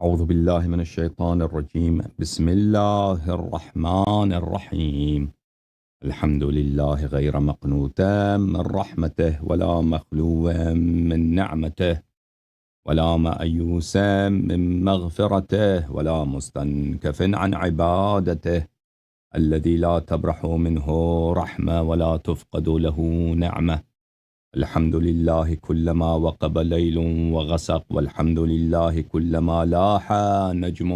أعوذ بالله من الشيطان الرجيم. بسم الله الرحمن الرحيم. الحمد لله غير مقنوت من رحمته، ولا مخلو من نعمته، ولا مأيوس من مغفرته، ولا مستنكف عن عبادته، الذي لا تبرح منه رحمة ولا تفقد له نعمة. الحمد لله كلما وقب ليل وغسق، والحمد لله كلما لاح نجم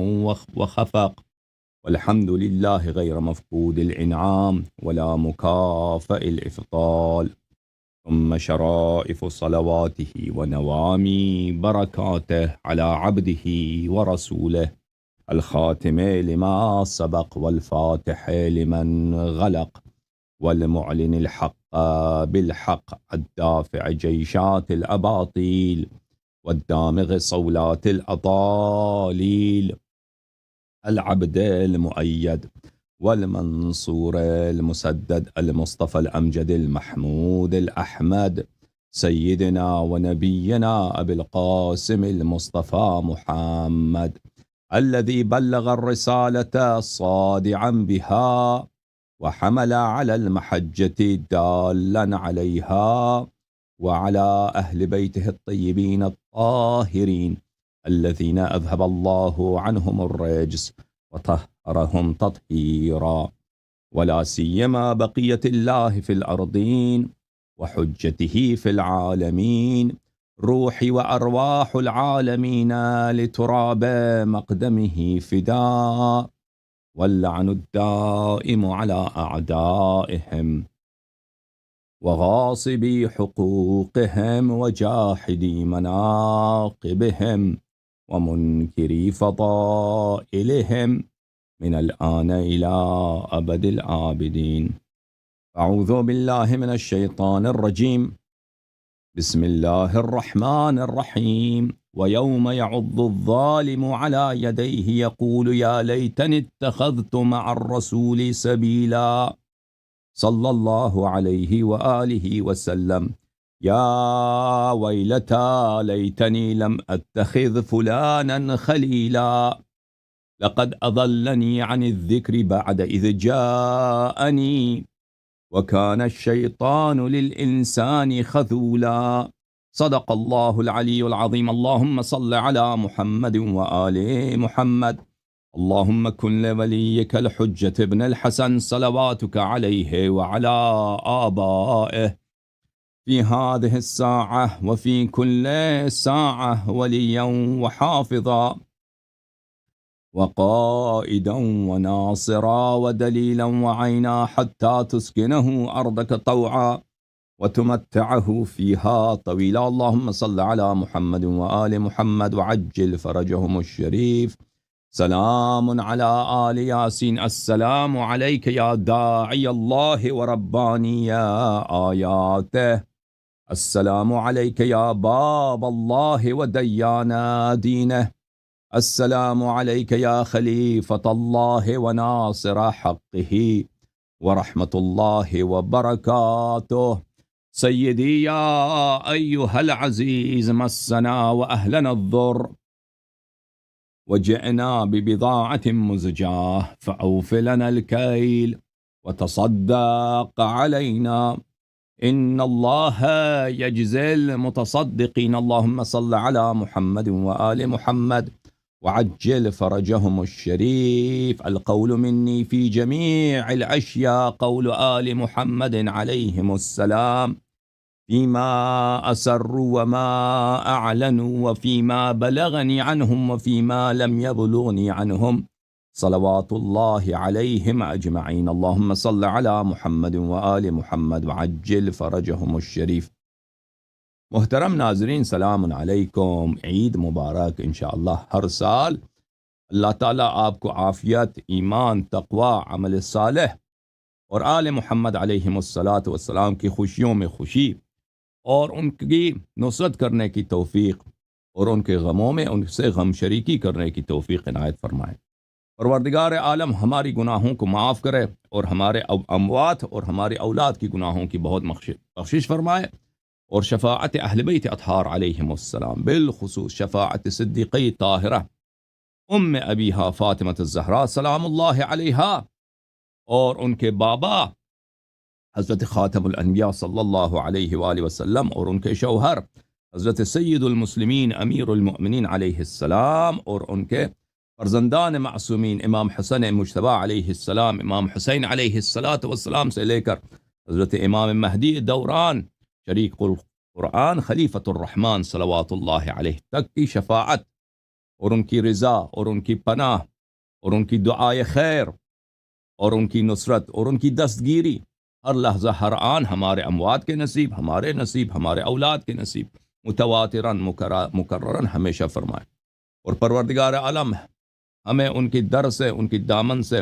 وخفق، والحمد لله غير مفقود الإنعام ولا مكافئ الإفضال. ثم شرائف صلواته ونوامي بركاته على عبده ورسوله الخاتم لما سبق، والفاتح لمن غلق، والمعلن الحق بالحق، الدافع جيشات الأباطيل، والدامغ صولات الأضاليل، العبد المؤيد والمنصور المسدد، المصطفى الأمجد المحمود الأحمد، سيدنا ونبينا أبي القاسم المصطفى محمد، الذي بلغ الرسالة صادعا بها، وحمل على المحجة دالا عليها، وعلى أهل بيته الطيبين الطاهرين الذين أذهب الله عنهم الرجس وطهرهم تطهيرا، ولا سيما بقية الله في الأرضين وحجته في العالمين، روح وأرواح العالمين لتراب مقدمه فداء، واللعن الدائم على أعدائهم وغاصبي حقوقهم وجاحدي مناقبهم ومنكري فضائلهم من الآن إلى أبد الآبدين. أعوذ بالله من الشيطان الرجيم. بسم الله الرحمن الرحيم. ويوم يعض الظالم على يديه يقول يا ليتني اتخذت مع الرسول سبيلا، صلى الله عليه وآله وسلم. يا ويلتى ليتني لم أتخذ فلانا خليلا، لقد أضلني عن الذكر بعد إذ جاءني، وكان الشيطان للإنسان خذولا. صدق الله العلي العظيم. اللهم صل على محمد وآل محمد. اللهم كن لوليك الحجة ابن الحسن صلواتك عليه وعلى آبائه في هذه الساعة وفي كل ساعة وليا وحافظا وقائدا وناصرا ودليلا وعينا، حتى تسكنه أرضك طوعا وتمتعه فيها طويلا. اللهم صل على محمد وآل محمد وعجل فرجهم الشريف. سلام على آل ياسين. السلام عليك يا داعي الله ورباني آياته. السلام عليك يا باب الله وديان دينه. السلام عليك يا خليفة الله وناصر حقه ورحمة الله وبركاته. سيدي يا أيها العزيز، مسنا وأهلنا الضر وجئنا ببضاعة مزجاة، فأوف لنا الكيل وتصدق علينا، إن الله يجزي المتصدقين. اللهم صل على محمد وآل محمد وعجل فرجهم الشريف. القول مني في جميع الأشياء قول آل محمد عليهم السلام، فيما أسروا وما أعلنوا، وفيما بلغني عنهم وفيما لم يبلغني عنهم، صلوات الله عليهم أجمعين. اللهم صل على محمد وآل محمد وعجل فرجهم الشريف. محترم ناظرین، سلام علیکم، عید مبارک انشاءاللہ۔ ہر سال اللہ تعالیٰ آپ کو عافیت، ایمان، تقوی، عمل صالح اور آل محمد علیہم الصلاۃ والسلام کی خوشیوں میں خوشی اور ان کی نصرت کرنے کی توفیق، اور ان کے غموں میں ان سے غم شریکی کرنے کی توفیق عنایت فرمائے۔ پروردگار عالم ہماری گناہوں کو معاف کرے اور ہمارے اموات اور ہمارے اولاد کی گناہوں کی بہت بخشش فرمائے، اور شفاعت اہل بیت اطہار علیہم السلام، بالخصوص شفاعت صدیقی طاہرہ ام ابیہا فاطمۃ الزہرا سلام اللہ علیہا، اور ان کے بابا حضرت خاتم الانبیاء صلی اللہ علیہ وآلہ وسلم، اور ان کے شوہر حضرت سید المسلمین امیر المؤمنین علیہ السلام، اور ان کے فرزندان معصومین امام حسن مجتبی علیہ السلام، امام حسین علیہ السلام سے لے کر حضرت امام مہدی دوران شریک القرآن خلیفۃ الرحمن صلوات اللہ علیہ تک کی شفاعت اور ان کی رضا اور ان کی پناہ اور ان کی دعائے خیر اور ان کی نصرت اور ان کی دستگیری ہر لحظہ ہر آن ہمارے اموات کے نصیب، ہمارے نصیب، ہمارے اولاد کے نصیب متواتراً مکرراً ہمیشہ فرمائے، اور پروردگار عالم ہمیں ان کی در سے، ان کی دامن سے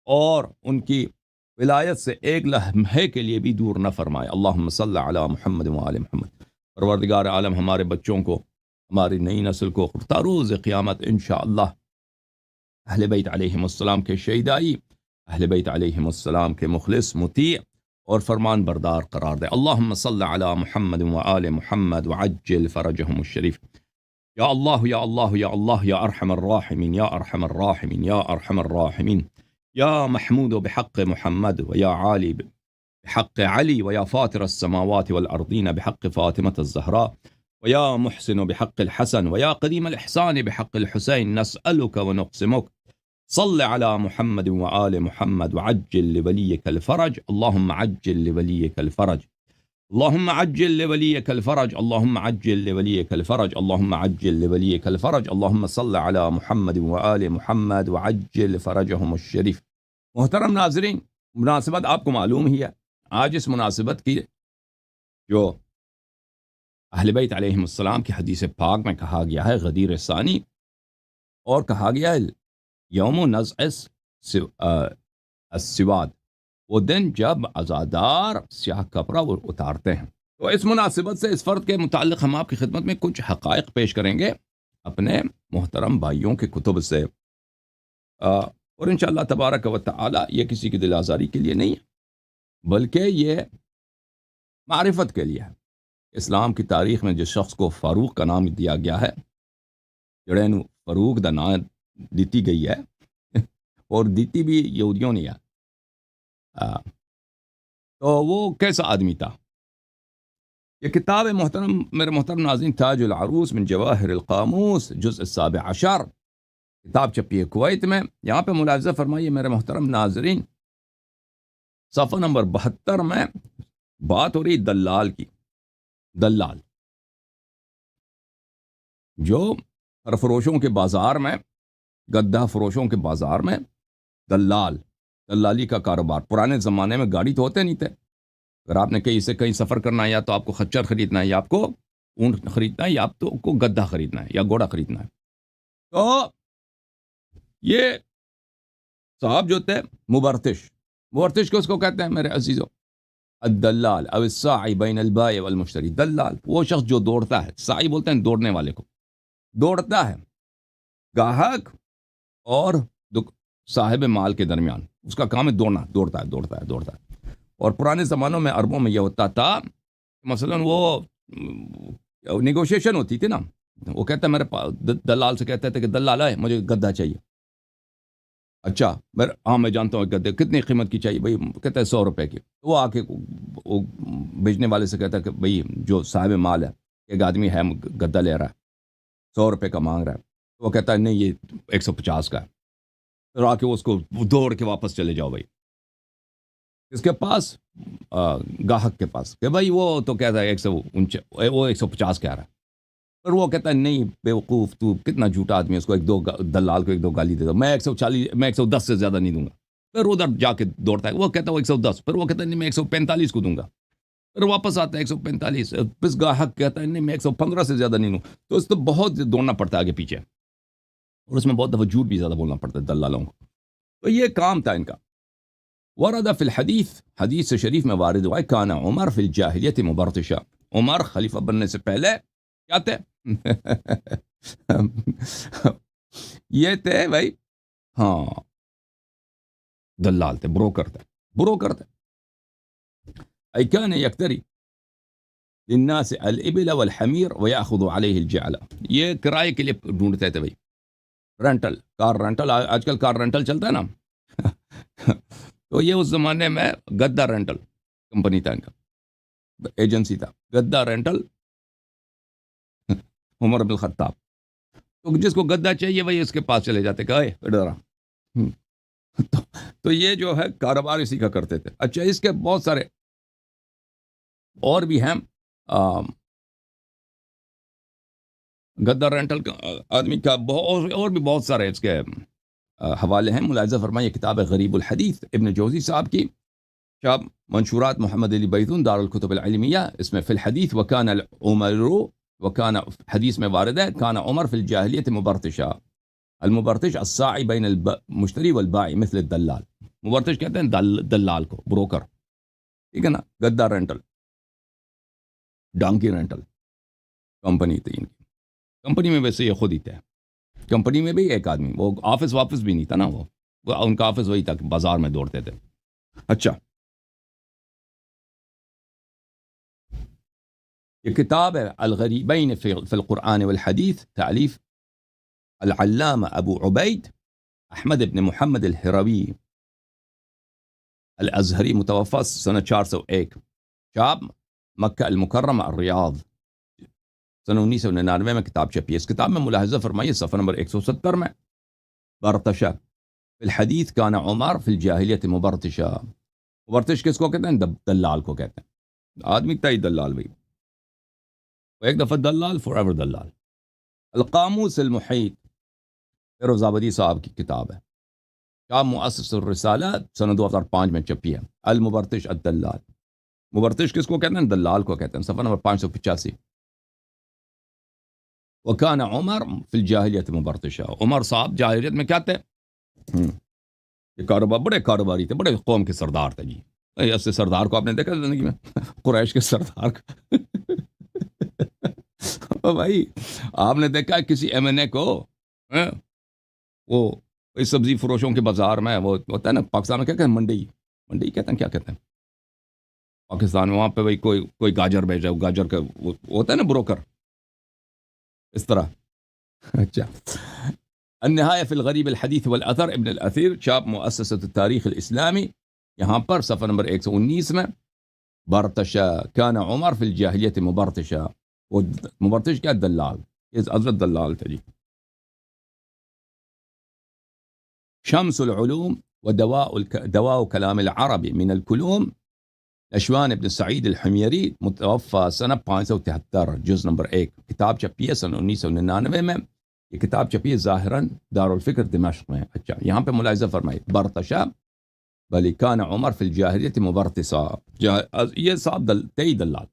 اور ان کی ولایت سے ایک لمحے کے لیے بھی دور نہ فرمائے۔ اللہم صلی علی محمد وآل محمد۔ پروردگار عالم ہمارے بچوں کو، ہماری نئی نسل کو تا روز قیامت انشاءاللہ اہل بیت علیہم السلام کے شہدائی، اہل بیت علیہم السلام کے مخلص، مطیع اور فرمان بردار قرار دے۔ اللہم صلی علی محمد وآل محمد وعجل فرجہم الشریف۔ یا اللہ یا اللہ یا اللہ یا ارحم الراحمین یا ارحم الراحمین یا ارحم الراحمین، یا محمود بحق محمد ویا عالی بحق علی ویا فاطر السماوات والارضین بحق فاطمة الزہراء ویا محسن بحق الحسن ویا قدیم الاحسان بحق الحسین، نسألک ونقسمک صل علی محمد وآل محمد وعجل لولیک الفرج۔ اللہم عجل لولیک الفرج، اللہم عجل لولیک الفرج، اللہم عجل لولیک الفرج، اللہم عجل لولیک الفرج، اللہم صل علی محمد وآل محمد وعجل فرجہم الشریف۔ محترم ناظرین، مناسبت آپ کو معلوم ہی ہے، آج اس مناسبت کی جو اہل بیت علیہم السلام کی حدیث پاک میں کہا گیا ہے غدیر ثانی، اور کہا گیا ہے یوم نزع السواد، وہ دن جب عزادار سیاہ کپڑا وہ اتارتے ہیں۔ تو اس مناسبت سے اس فرد کے متعلق ہم آپ کی خدمت میں کچھ حقائق پیش کریں گے اپنے محترم بھائیوں کے کتب سے، اور انشاءاللہ تبارک و تعالی یہ کسی کی دل آزاری کے لیے نہیں ہے، بلکہ یہ معرفت کے لیے ہے۔ اسلام کی تاریخ میں جس شخص کو فاروق کا نام دیا گیا ہے، جڑے نو فاروق دا نام دیتی گئی ہے اور دیتی بھی یہودیوں نے ہے، تو وہ کیسا آدمی تھا؟ یہ کتاب محترم، میرے محترم ناظرین، تاج العروس من جواہر القاموس جزء 17 کتاب چھپی ہے کویت میں۔ یہاں پہ ملاحظہ فرمائیے میرے محترم ناظرین، صفحہ نمبر 72 میں بات ہو رہی دلال کی۔ دلال جو فروشوں کے بازار میں، گدہ فروشوں کے بازار میں دلالی کا کاروبار۔ پرانے زمانے میں گاڑی تو ہوتے نہیں تھے، اگر آپ نے کہیں سے کہیں سفر کرنا ہے، یا تو آپ کو خچر خریدنا ہے، یا آپ کو اونٹ خریدنا ہے، یا آپ کو گدہ خریدنا ہے، یا گھوڑا خریدنا ہے۔ تو یہ صاحب جو تھے مبرتش کس کو کہتے ہیں میرے عزیزو؟ الدلال او الساعی بین البائع والمشتری۔ دلال وہ شخص جو دوڑتا ہے، ساعی بولتے ہیں دوڑنے والے کو، دوڑتا ہے گاہک اور صاحب مال کے درمیان، اس کا کام ہے دوڑنا، دوڑتا ہے۔ اور پرانے زمانوں میں عربوں میں یہ ہوتا تھا، مثلا وہ نیگوشیشن ہوتی تھی نا، وہ کہتا ہے میرے دلال سے کہتے تھے کہ دلال ہے مجھے گدہ چاہیے۔ اچھا میں جانتا ہوں گدے کتنی قیمت کی چاہیے بھائی؟ کہتا ہے 100 روپے کی۔ وہ آ کے بیچنے والے سے کہتا ہے کہ بھائی جو صاحب مال ہے، ایک آدمی ہے گدہ لے رہا ہے، 100 روپے کا مانگ رہا ہے، وہ کہتا ہے نہیں یہ 150 کا ہے۔ پھر آ کے اس کو دوڑ کے واپس چلے جاؤ بھائی اس کے پاس، گاہک کے پاس، کہ بھائی وہ تو کہتا ہے 150 کہہ رہا ہے۔ پھر وہ کہتا ہے نہیں بیوقوف، تو کتنا جھوٹا آدمی ہے، اس کو دلال کو ایک دو گالی دے دو، میں 110 سے زیادہ نہیں دوں گا۔ پھر ادھر جا کے دوڑتا ہے، وہ کہتا ہے وہ 110، پھر وہ کہتا ہے نہیں میں 145 کو دوں گا، پھر واپس آتا ہے 145، پھر گاہک کہتا ہے نہیں میں 115 سے زیادہ نہیں دوں۔ تو اس تو بہت دوڑنا پڑتا ہے آگے پیچھے، اور اس میں بہت دفعہ جھوٹ بھی زیادہ بولنا پڑتا ہے دلالوں کو۔ تو یہ کام تھا ان کا۔ ورد فی الحدیث، حدیث شریف میں وارد ہوا ہے، کان عمر فی الجاہلیت مبرتشا، عمر خلیفہ بننے سے پہلے کیا تھے؟ یہ تھے بھائی، ہاں دلال تھے، بروکر تھے۔ ای کان یکتری للناس الابل والحمیر ویاخذ علیہ الجعل، یہ کرائے کے لیے ڈھونڈتے تھے بھائی، رینٹل، کار رینٹل، آج کل کار رینٹل چلتا ہے نا تو یہ اس زمانے میں گدا رینٹل کمپنی تھا، ان کا ایجنسی تھا گدا رینٹل، عمر بن الخطاب، تو جس کو گدا چاہیے وہی اس کے پاس چلے جاتے کہ ادھر آ۔ تو یہ جو ہے کاروبار اسی کا کرتے تھے۔ اچھا، اس کے بہت سارے اور بھی ہیں، گدا رینٹل آدمی کا اور بھی بہت سارے اس کے حوالے ہیں۔ ملاحظہ فرمائیے کتاب غریب الحدیث ابن جوزی صاحب کی، شاب منشورات محمد علی بیتون دار الکتب العلمیہ، اس میں فی الحدیث وکان عمر، وکان حدیث میں وارد ہے کان عمر فی الجاہلیت مبرتشا، المبرتش الساعی بین المشتری والبائی مثل الدلال، مبرتش کہتے ہیں دلال کو، بروکر، ٹھیک ہے نا۔ گدا رینٹل، ڈانکی رینٹل کمپنی تھی ان کی، کمپنی میں ویسے یہ خود ہی تھے، کمپنی میں بھی ایک آدمی، وہ آفس واپس بھی نہیں تھا نا، وہ ان کا آفس وہی تھا، بازار میں دوڑتے تھے۔ اچھا، یہ کتاب ہے الغریبین فی القرآن والحدیث، تالیف العلامہ ابو عبید احمد ابن محمد الہروی الازہری، متوفی سنہ 401، شاب مکہ المکرمہ الریاض، سنہ 1999 میں کتاب چھپی ہے۔ اس کتاب میں ملاحظہ فرمائیے صفحہ نمبر 170 میں، برتشا فی الحدیث کان عمر فی الجاہلیت مبرتشا، مبرتش کس کو کہتے ہیں؟ دلال کو کہتے ہیں، آدمی تائی دلال بھائی، ایک دفعہ دلال فور ایور دلال۔ القاموس المحیط فیروز آبادی صاحب کی کتاب ہے، شاب مؤسس الرسالہ، سنہ 2005 میں چھپی ہے، المبرتش الدلال، مبرتش کس کو کہتے ہیں؟ دلال کو کہتے ہیں، صفحہ نمبر 585۔ وکان عمر فی الجاہلیت مبرتشا، عمر صاحب جاہلیت میں کیا تھے؟ یہ کاروبار، بڑے کاروباری تھے، بڑے قوم کے سردار تھے جی۔ ایسے سردار کو آپ نے دیکھا زندگی میں؟ قریش کے سردار کو بھائی آپ نے دیکھا ہے کسی ایم این اے کو؟ وہ کوئی سبزی فروشوں کے بازار میں وہ ہوتا ہے نا، پاکستان میں کیا کہتے ہیں؟ منڈی کہتے ہیں، کیا کہتے ہیں پاکستان میں؟ وہاں پہ بھائی کوئی گاجر بیچ رہا ہے، گاجر کا وہ ہوتا ہے نا بروکر، اس طرح۔ اچھا، النہایہ فی الغریب الحدیث والاثر ابن الاثیر، شاب مؤسسۃ التاریخ الاسلامی، یہاں پر صفحہ نمبر 119 میں، برتشا کان عمر فی الجاہلیت مبرتشا، وہ مبرتش کیا؟ دلال، حضرت دلال تھے جی۔ شمس العلوم ودواء كلام العرب من الكلوم، اشوان ابن سعید الحمیری، متوفی سنہ 573، جز نمبر 1، کتاب چھپی ہے سنہ 1999 میں، یہ کتاب چھپی ہے ظاہراً دار الفکر دمشق میں۔ اچھا، یہاں پہ ملاحظہ فرمائے برتشا بلی کان عمر فی الجاہلیت مبرتسا، یہ صاحب تئی دلال۔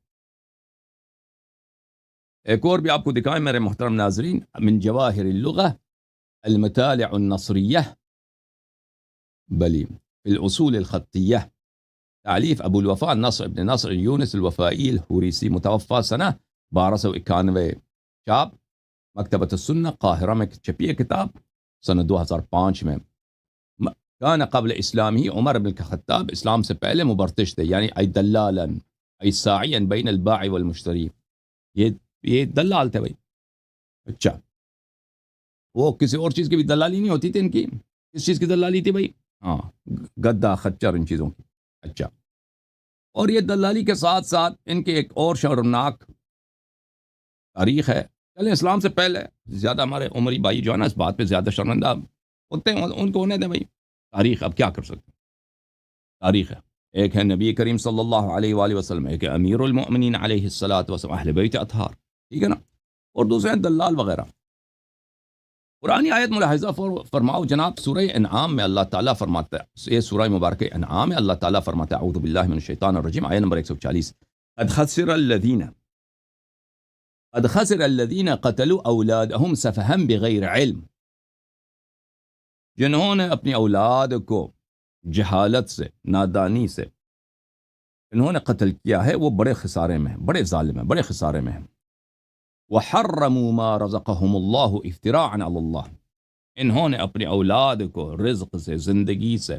ایک اور بھی آپ کو دکھائیں میرے محترم ناظرین، من جواہر اللغہ المطالع النصریہ بلی فی الاصول الخطیہ، تعلیف ابو الوفاء نصر ابن نصر یونس الوفائی الحوریسی، متوفی سنہ 1291، چاپ مکتبۃ السنہ قاہرہ میں چھپی ہے کتاب، سنہ 2005 میں۔ کان قبل اسلام ہی عمر بن الخطاب، اسلام سے پہلے مبرتش تھے، یعنی ای دلالا ای ساعیا بین البائع والمشتری، یہ دلال تھے بھائی۔ اچھا، وہ کسی اور چیز کی بھی دلالی نہیں ہوتی تھی ان کی، کس چیز کی دلالی تھی بھائی؟ ہاں، گدا خچر، ان چیزوں کی۔ اچھا، اور یہ دلالی کے ساتھ ساتھ ان کے ایک اور شرمناک تاریخ ہے، چلیں اسلام سے پہلے زیادہ ہمارے عمری بھائی جو ہے نا اس بات پہ زیادہ شرمندہ ہوتے ہیں، ان کو ہونے دیں بھائی، تاریخ اب کیا کر سکتے ہیں، تاریخ ہے۔ ایک ہے نبی کریم صلی اللہ علیہ وآلہ وسلم، ایک ہے امیر المؤمنین علیہ الصلاۃ والسلام، اہل بیت اطہار، ٹھیک ہے نا، اور دوسرے ہیں دلال وغیرہ۔ قرآنی آیت ملاحظہ فرماؤ جناب، سورہ انعام میں اللہ تعالیٰ فرماتا ہے، یہ سورہ مبارکہ انعام میں اللہ تعالیٰ فرماتا ہے، اعوذ باللہ من الشیطان الرجیم، آیت نمبر 140، قد خسر الذین قتلوا اولادہم سفہا بغیر علم، جنہوں نے اپنی اولاد کو جہالت سے، نادانی سے انہوں نے قتل کیا ہے، وہ بڑے خسارے میں ہیں، بڑے ظالم ہیں، بڑے خسارے میں ہیں۔ وحرموا ما رزقهم اللہ افتراء علی اللہ، انہوں نے اپنی اولاد کو رزق سے، زندگی سے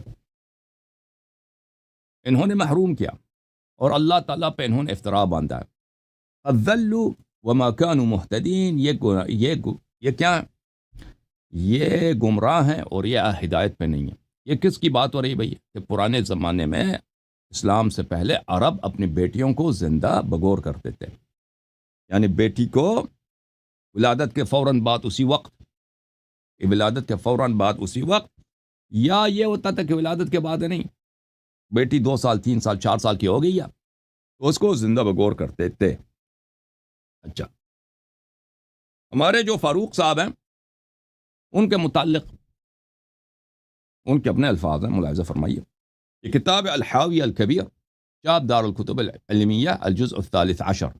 انہوں نے محروم کیا، اور اللہ تعالیٰ پہ انہوں نے افتراء باندھا ہے۔ الذل وما كانوا مهتدین، یہ کیا یہ گمراہ ہیں اور یہ ہدایت پہ نہیں ہیں۔ یہ کس کی بات ہو رہی بھائی؟ کہ پرانے زمانے میں اسلام سے پہلے عرب اپنی بیٹیوں کو زندہ بگور کرتے تھے، یعنی بیٹی کو ولادت کے فوراً بعد اسی وقت، ولادت کے فوراً بعد اسی وقت، یا یہ ہوتا تھا کہ ولادت کے بعد نہیں، بیٹی 2 سال 3 سال 4 سال کی ہو گئی یا تو اس کو زندہ بگور کرتے تھے۔ اچھا، ہمارے جو فاروق صاحب ہیں ان کے متعلق ان کے اپنے الفاظ ہیں، ملاحظہ فرمائیے۔ یہ کتاب الحاوی الکبیر، چاپ دار الکتب العلمیہ، الجزء الثالث عشر،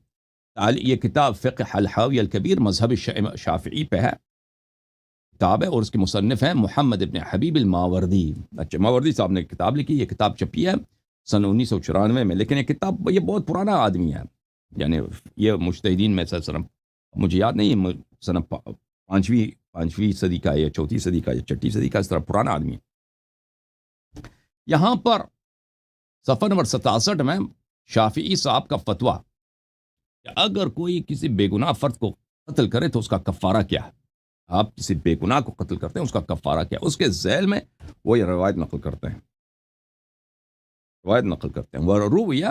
یہ کتاب فقہ الحاوی الکبیر مذہب شافعی پہ ہے کتاب ہے، اور اس کے مصنف ہیں محمد ابن حبیب الماوردی۔ اچھا، ماوردی صاحب نے کتاب لکھی، یہ کتاب چھپی ہے سن 1994 میں، لیکن یہ کتاب یہ بہت پرانا آدمی ہے، یعنی یہ مجتہدین میں سے مجھے یاد نہیں سن 5ویں صدی کا یا 4 صدی کا یا 6 صدی کا، اس طرح پرانا آدمی ہے۔ یہاں پر صفحہ نمبر 67 میں شافعی صاحب کا فتویٰ کہ اگر کوئی کسی بے گناہ فرد کو قتل کرے تو اس کا کفارہ کیا ہے؟ آپ کسی بے گناہ کو قتل کرتے ہیں، اس کا کفارہ کیا ہے؟ اس کے ذیل میں وہ یہ روایت نقل کرتے ہیں، وہ رویہ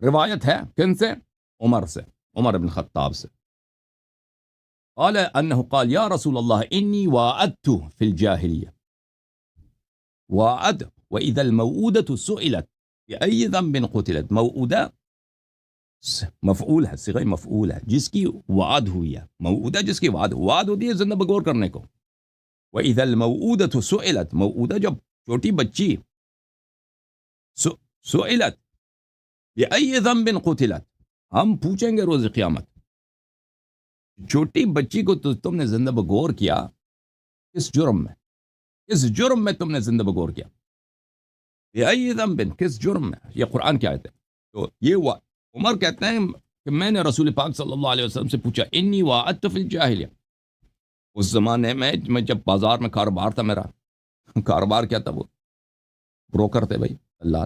روایت ہے کن سے؟ عمر سے، عمر بن خطاب سے، قال انه قال یا رسول اللہ انی واعدت فی الجاہلیہ، واعد واذا الموعودة سئلت بأي ذنب قتلت، موعودہ مفعول ہے، صیغہ مفعول ہے، جس کی وعد ہوئی ہے، موعودہ جس کی وعد ہوتی ہے زندہ بگور کرنے کو۔ وَإِذَا الْمَوْعُودَةُ سُئِلَتْ، موعودہ جب چھوٹی بچی سئلت بِأَيِّ ذَنبٍ قُتِلَتْ، ہم پوچھیں گے روز قیامت چھوٹی بچی کو تو تم نے زندہ بگور کیا کس جرم میں؟ کس جرم میں تم نے زندہ بگور کیا؟ بِأَيِّ ذَنبٍ، کس جرم میں؟ یہ قرآن کی آیت ہے۔ تو یہ عمر کہتے ہیں کہ میں نے رسول پاک صلی اللہ علیہ وسلم سے پوچھا، انی وعدت فی الجاہلیہ، اس زمانے میں جب بازار میں کاروبار تھا، میرا کاروبار کیا تھا؟ وہ بروکر تھے بھائی، اللہ،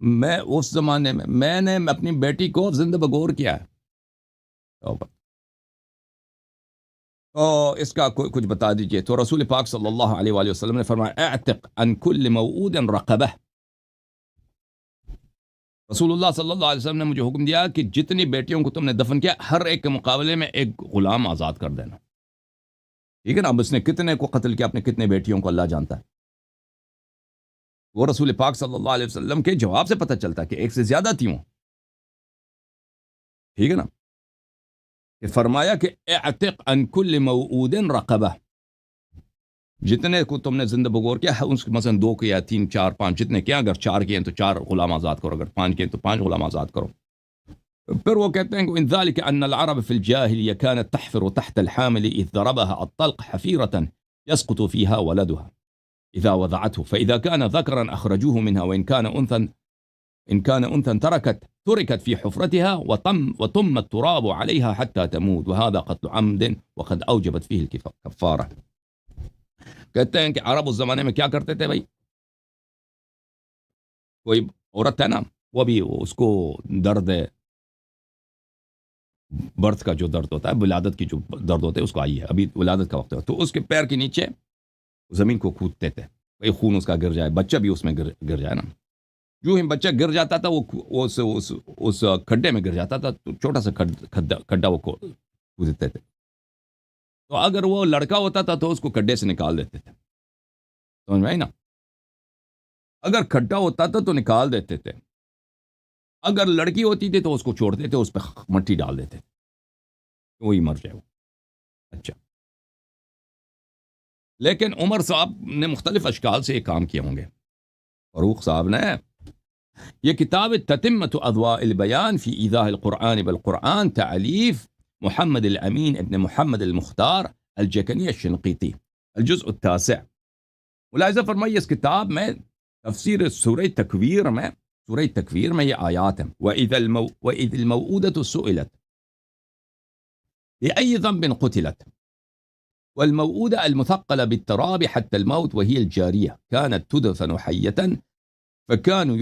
میں اس زمانے میں نے اپنی بیٹی کو زندہ بگور کیا ہے، تو اس کا کچھ بتا دیجئے۔ تو رسول پاک صلی اللہ علیہ وآلہ وسلم نے فرمایا اعتق عن کل موعود رقبہ، رسول اللہ صلی اللہ علیہ وسلم نے مجھے حکم دیا کہ جتنی بیٹیوں کو تم نے دفن کیا ہر ایک کے مقابلے میں ایک غلام آزاد کر دینا، ٹھیک ہے نا؟ اب اس نے کتنے کو قتل کیا، اپنے کتنے بیٹیوں کو، اللہ جانتا ہے۔ وہ رسول پاک صلی اللہ علیہ وسلم کے جواب سے پتہ چلتا ہے کہ ایک سے زیادہ تھی وہ، ٹھیک ہے نا؟ کہ فرمایا کہ اعتق عن کل موعود رقبہ، جتنے کو تم نے زندہ بگور کیا ہے اس مثلا 2 کیا 3 4 5 جتنے کیا، اگر 4 کیے تو 4 غلام آزاد کرو، اگر 5 کیے تو 5 غلام آزاد کرو۔ پھر وہ کہتے ہیں کہ ان ذلك ان العرب في الجاهليه كانت تحفر تحت الحامل اذ ضربها الطلق حفيرة يسقط فيها ولدها اذا وضعته، فاذا كان ذكرا اخرجوه منها، وان كان انثى تركت في حفرتها وطم التراب عليها حتى تموت، وهذا قتل عمد وقد اوجبت فيه الكفارة۔ کہتے ہیں کہ عرب اس زمانے میں کیا کرتے تھے بھائی، کوئی عورت ہے نا، وہ بھی اس کو درد ہے، برتھ کا جو درد ہوتا ہے، ولادت کی جو درد ہوتا ہے اس کو آئی ہے، ابھی ولادت کا وقت ہے، تو اس کے پیر کے نیچے زمین کو کھودتے تھے، کوئی خون اس کا گر جائے، بچہ بھی اس میں گر جائے نا، جو ہی بچہ گر جاتا تھا وہ اس کھڈے میں گر جاتا تھا، تو چھوٹا سا کھڈا وہ کھودتے تھے، تو اگر وہ لڑکا ہوتا تھا تو اس کو کھڈے سے نکال دیتے تھے، سمجھ میں آئی نا؟ اگر کھڈا ہوتا تھا تو نکال دیتے تھے، اگر لڑکی ہوتی تھی تو اس کو چھوڑتے تھے، اس پہ مٹی ڈال دیتے تھے، وہی مر جائے وہ۔ اچھا، لیکن عمر صاحب نے مختلف اشکال سے یہ کام کیے ہوں گے، فاروق صاحب نے۔ یہ کتاب تتمت اضواء البیان فی ایضاح القرآن بالقرآن، تعلیف محمد الامین ابن محمد المختار الجکنی الشنقیطی، الجزء التاسع۔ ملاحظہ فرمائیے اس کتاب میں تفسیر سورہ تکویر میں یہ آیات ہیں، وَإِذَا الْمَوْعُودَةُ سُئِلَتْ بِأَيِّ ذَنبٍ قُتِلَتْ، والموؤودة المثقلة بالتراب حتى الموت وهي الجارية كانت تدفن حية، فكانوا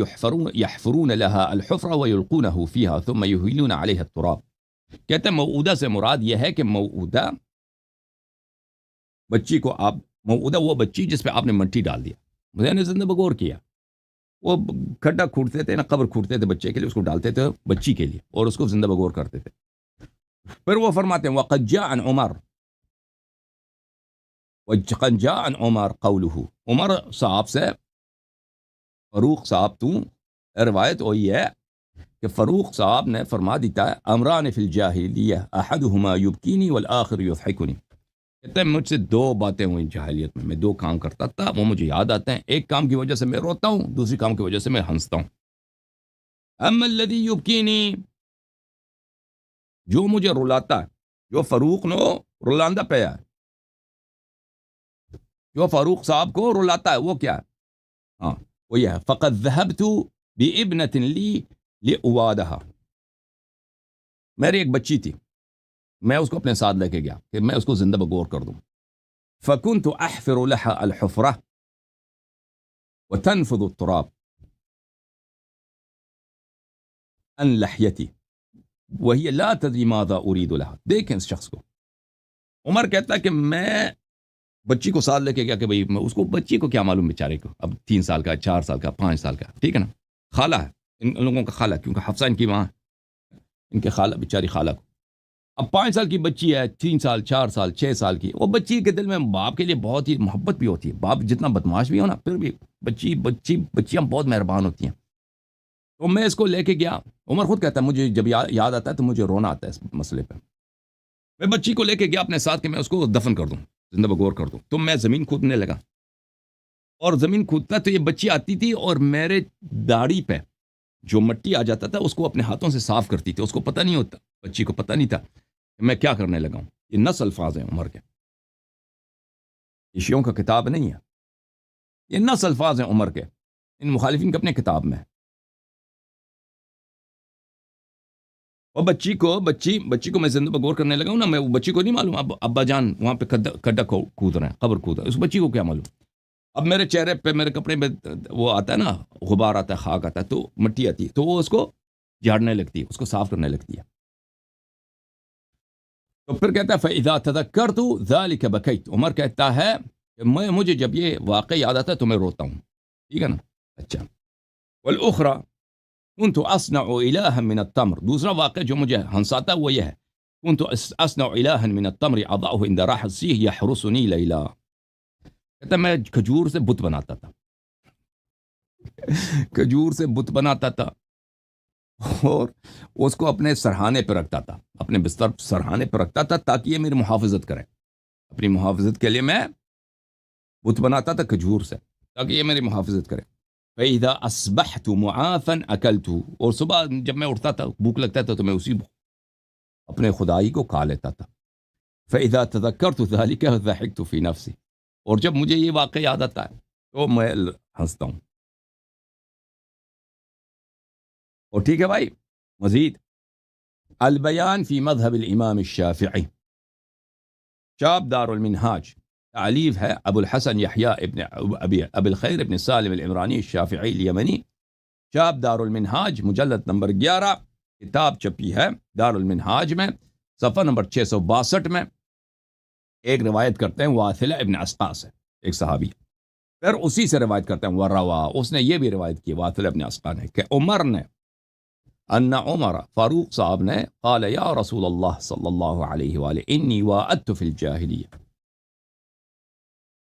يحفرون لها الحفرة ويلقونه فيها ثم يهيلون عليها التراب، کہتے ہیں موعودہ سے مراد یہ ہے کہ موعودہ بچی کو آپ موعودہ وہ بچی جس پہ آپ نے مٹی ڈال دیا، مجھے نے زندہ بغور کیا، وہ کھڈا کھوٹتے تھے نا، قبر کھوٹتے تھے بچے کے لیے، اس کو ڈالتے تھے بچی کے لیے اور اس کو زندہ بغور کرتے تھے. پھر وہ فرماتے ہیں وقد جاء عن عمر وقد جاء عن عمر قوله، عمر صاحب سے فاروق صاحب تو روایت ہوئی ہے کہ فاروق صاحب نے فرما دیتا ہے امران فی الجاہلیہ احدہما یبکینی والآخر یضحکنی، کہتے ہیں مجھ سے دو باتیں ہوئی جاہلیت میں دو کام کرتا تھا، وہ مجھے یاد آتے ہیں، ایک کام کی وجہ سے میں روتا ہوں، دوسری کام کی وجہ سے میں ہنستا ہوں. اما الذی یبکینی، جو مجھے رلاتا ہے، جو فاروق نو رلاندہ پیا ہے، جو فاروق صاحب کو رلاتا ہے وہ کیا ہے؟ ہاں وہ یہ ہے فقد ذهبت بابنة لی لأوادها، میری ایک بچی تھی، میں اس کو اپنے ساتھ لے کے گیا کہ میں اس کو زندہ بغور کر دوں. فكنت احفر لها الحفرة وتنفض التراب عن لحيتي وهي لا تدري ماذا اريد لها. دیکھیں اس شخص کو، عمر کہتا ہے کہ میں بچی کو ساتھ لے کے گیا کہ بھئی میں اس کو، بچی کو کیا معلوم بیچارے کو، اب 3 سال کا 4 سال کا 5 سال کا، ٹھیک ہے نا، خالہ ہے ان لوگوں کا، خالہ، کیونکہ حفصہ ان کی ماں، ان کے خالہ بیچاری خالہ کو، اب 5 سال کی بچی ہے، 3 سال 4 سال 6 سال کی، وہ بچی کے دل میں باپ کے لیے بہت ہی محبت بھی ہوتی ہے، باپ جتنا بدماش بھی ہو نا پھر بھی بچیاں بہت مہربان ہوتی ہیں. تو میں اس کو لے کے گیا، عمر خود کہتا ہے مجھے جب یاد آتا ہے تو مجھے رونا آتا ہے اس مسئلے پہ. میں بچی کو لے کے گیا اپنے ساتھ کہ میں اس کو دفن کر دوں، زندہ بغور کر دوں. تو میں زمین کھودنے لگا اور زمین کھودتا تو یہ بچی آتی تھی اور میرے داڑھی پہ جو مٹی آ جاتا تھا اس کو اپنے ہاتھوں سے صاف کرتی تھی، اس کو پتہ نہیں ہوتا، بچی کو پتہ نہیں تھا کہ میں کیا کرنے لگا ہوں. یہ نص الفاظ ہیں عمر کے، یہ شیعوں کا کتاب نہیں ہے، یہ نص الفاظ ہیں عمر کے، ان مخالفین کے اپنے کتاب میں. اور بچی کو میں زندہ بغور کرنے لگا ہوں نا، میں وہ بچی کو نہیں معلوم، اب ابا جان وہاں پہ کھڈا کود رہے ہیں، قبر کود رہے ہیں، اس بچی کو کیا معلوم. اب میرے چہرے پہ میرے کپڑے میں وہ آتا ہے نا، غبار آتا ہے، خاک آتا ہے، تو مٹی آتی ہے، تو وہ اس کو جھاڑنے لگتی ہے، اس کو صاف کرنے لگتی ہے. تو پھر کہتا ہے فَإِذَا تَذَكَّرْتُ ذَلِكَ بَكَيْتُ، عمر کہتا ہے کہ مجھے جب یہ واقعہ یاد آتا ہے تو میں روتا ہوں، ٹھیک ہے نا. اچھا، والأخرى كنت أصنع إلها من التمر، دوسرا واقعہ جو مجھے ہنساتا ہے وہ یہ ہے، كنت أصنع إلها من التمر أضعه عند راح السيح يحرسني ليلا، کہتا ہے میں کھجور سے بت بناتا تھا، کھجور سے بت بناتا تھا اور اس کو اپنے سرہانے پہ رکھتا تھا، اپنے بستر سرہانے پہ رکھتا تھا تاکہ یہ میری محافظت کرے، اپنی محافظت کے لیے میں بت بناتا تھا کھجور سے تاکہ یہ میری محافظت کرے. فَإِذَا أَصْبَحْتُ مُعَافًا أَكَلْتُ، اور صبح جب میں اٹھتا تھا بھوک لگتا تھا تو میں اسی اپنے خدائی کو کھا لیتا تھا. فَإِذَا تَذَكَّرْتُ ذَلِكَ ضَحِكْتُ فِي نَفْسِي، اور جب مجھے یہ واقعہ یاد آتا ہے تو میں ہنستا ہوں. اور ٹھیک ہے بھائی، مزید البیان فی مذہب الامام الشافعی، چاپ دار المنہاج، تعلیف ہے ابو الحسن یحییٰ ابن ابی الخیر ابن سالم العمرانی الشافعی الیمنی، چاپ دار المنہاج، مجلد نمبر 11، کتاب چھپی ہے دار المنہاج میں، صفحہ نمبر 662 میں. ایک روایت کرتے ہیں واثلہ ابن اسقا سے، ایک صحابی، پھر اسی سے روایت کرتے ہیں وروا، اس نے یہ بھی روایت کی واثلہ ابن اسقا نے کہ عمر نے، ان عمر، فاروق صاحب نے، قال یا رسول اللہ صلی اللہ علیہ وآلہ انی واعدت فی الجاہلیہ،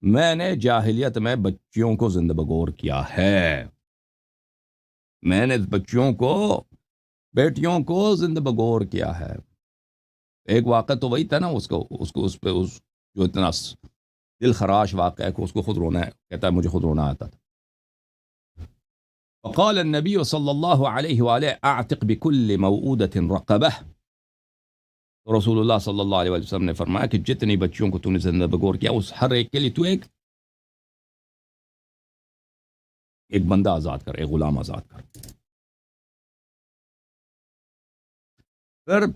میں نے جاہلیت میں بچیوں کو زندہ بغور کیا ہے، میں نے بچیوں کو، بیٹیوں کو زندہ بغور کیا ہے. ایک واقعہ تو وہی تھا نا، اس پہ جو اتنا دل خراش واقعہ ہے کہ اس کو خود رونا ہے، کہتا ہے مجھے خود رونا آتا تھا. فقال النبی صلی اللہ علیہ وآلہ اعتق بكل موعودة رقبہ، تو رسول اللہ صلی اللہ علیہ وسلم نے فرمایا کہ جتنی بچیوں کو تو نے زندہ بغور کیا اس ہر ایک کے لیے تو ایک بندہ آزاد کر، ایک غلام آزاد کر. پھر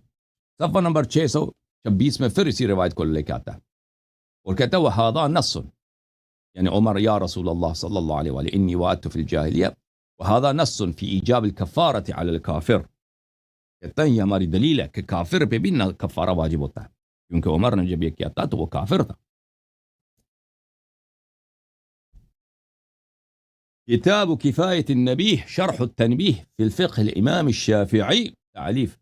صفحہ نمبر 626 میں پھر اسی روایت کو لے کے آتا ہے اور کہتا ہے وَهَذَا نَصٌ، یعنی عمر یا رسول اللہ صلی اللہ علیہ وآلہ انی وعدت فی الجاہلیہ وَهَذَا نَصٌ فی ایجاب الکفارۃ علی الکافر، کہتا ہے یہ ہماری دلیل ہے کہ کافر پہ بھی نہ کفارہ واجب ہوتا ہے، کیونکہ عمر نے جب یہ کیا تھا تو وہ کافر تھا۔ کتاب کفایت النبیہ شرح التنبیہ فی الفقہ الامام الشافعی، تعلیف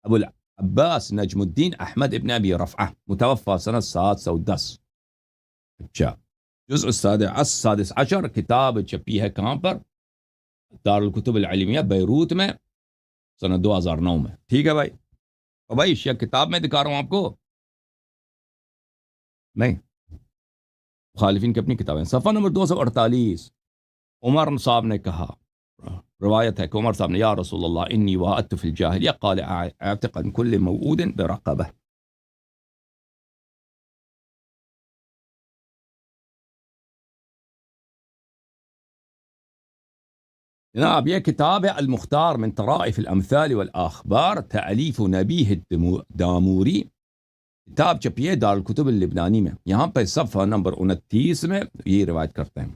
ابو العباس نجم الدین احمد ابن ابی رفعہ، متوفى سنة 710۔ اچھا، جزء السادس عشر، کتاب چھپی ہے کہاں پر؟ دارالکتب العلمیہ بیروت میں، سنہ 2009 میں۔ ٹھیک ہے بھائی، اور بھائی یہ کتاب میں دکھا رہا ہوں آپ کو، نہیں، مخالفین کی اپنی کتابیں۔ صفحہ نمبر 248، عمر صاحب نے کہا، روایت ہے کہ عمر صاحب نے، یا رسول اللہ انی وعدت فی الجاہلیہ قال اعتق عن کل موعود برقبہ۔ جناب یہ کتاب ہے المختار من طرائف الامثال والاخبار، تألیف نبیہ الداموری، کتاب چھپی ہے دارالکتب اللبنانی میں۔ یہاں پہ صفحہ نمبر 29 میں یہ روایت کرتے ہیں۔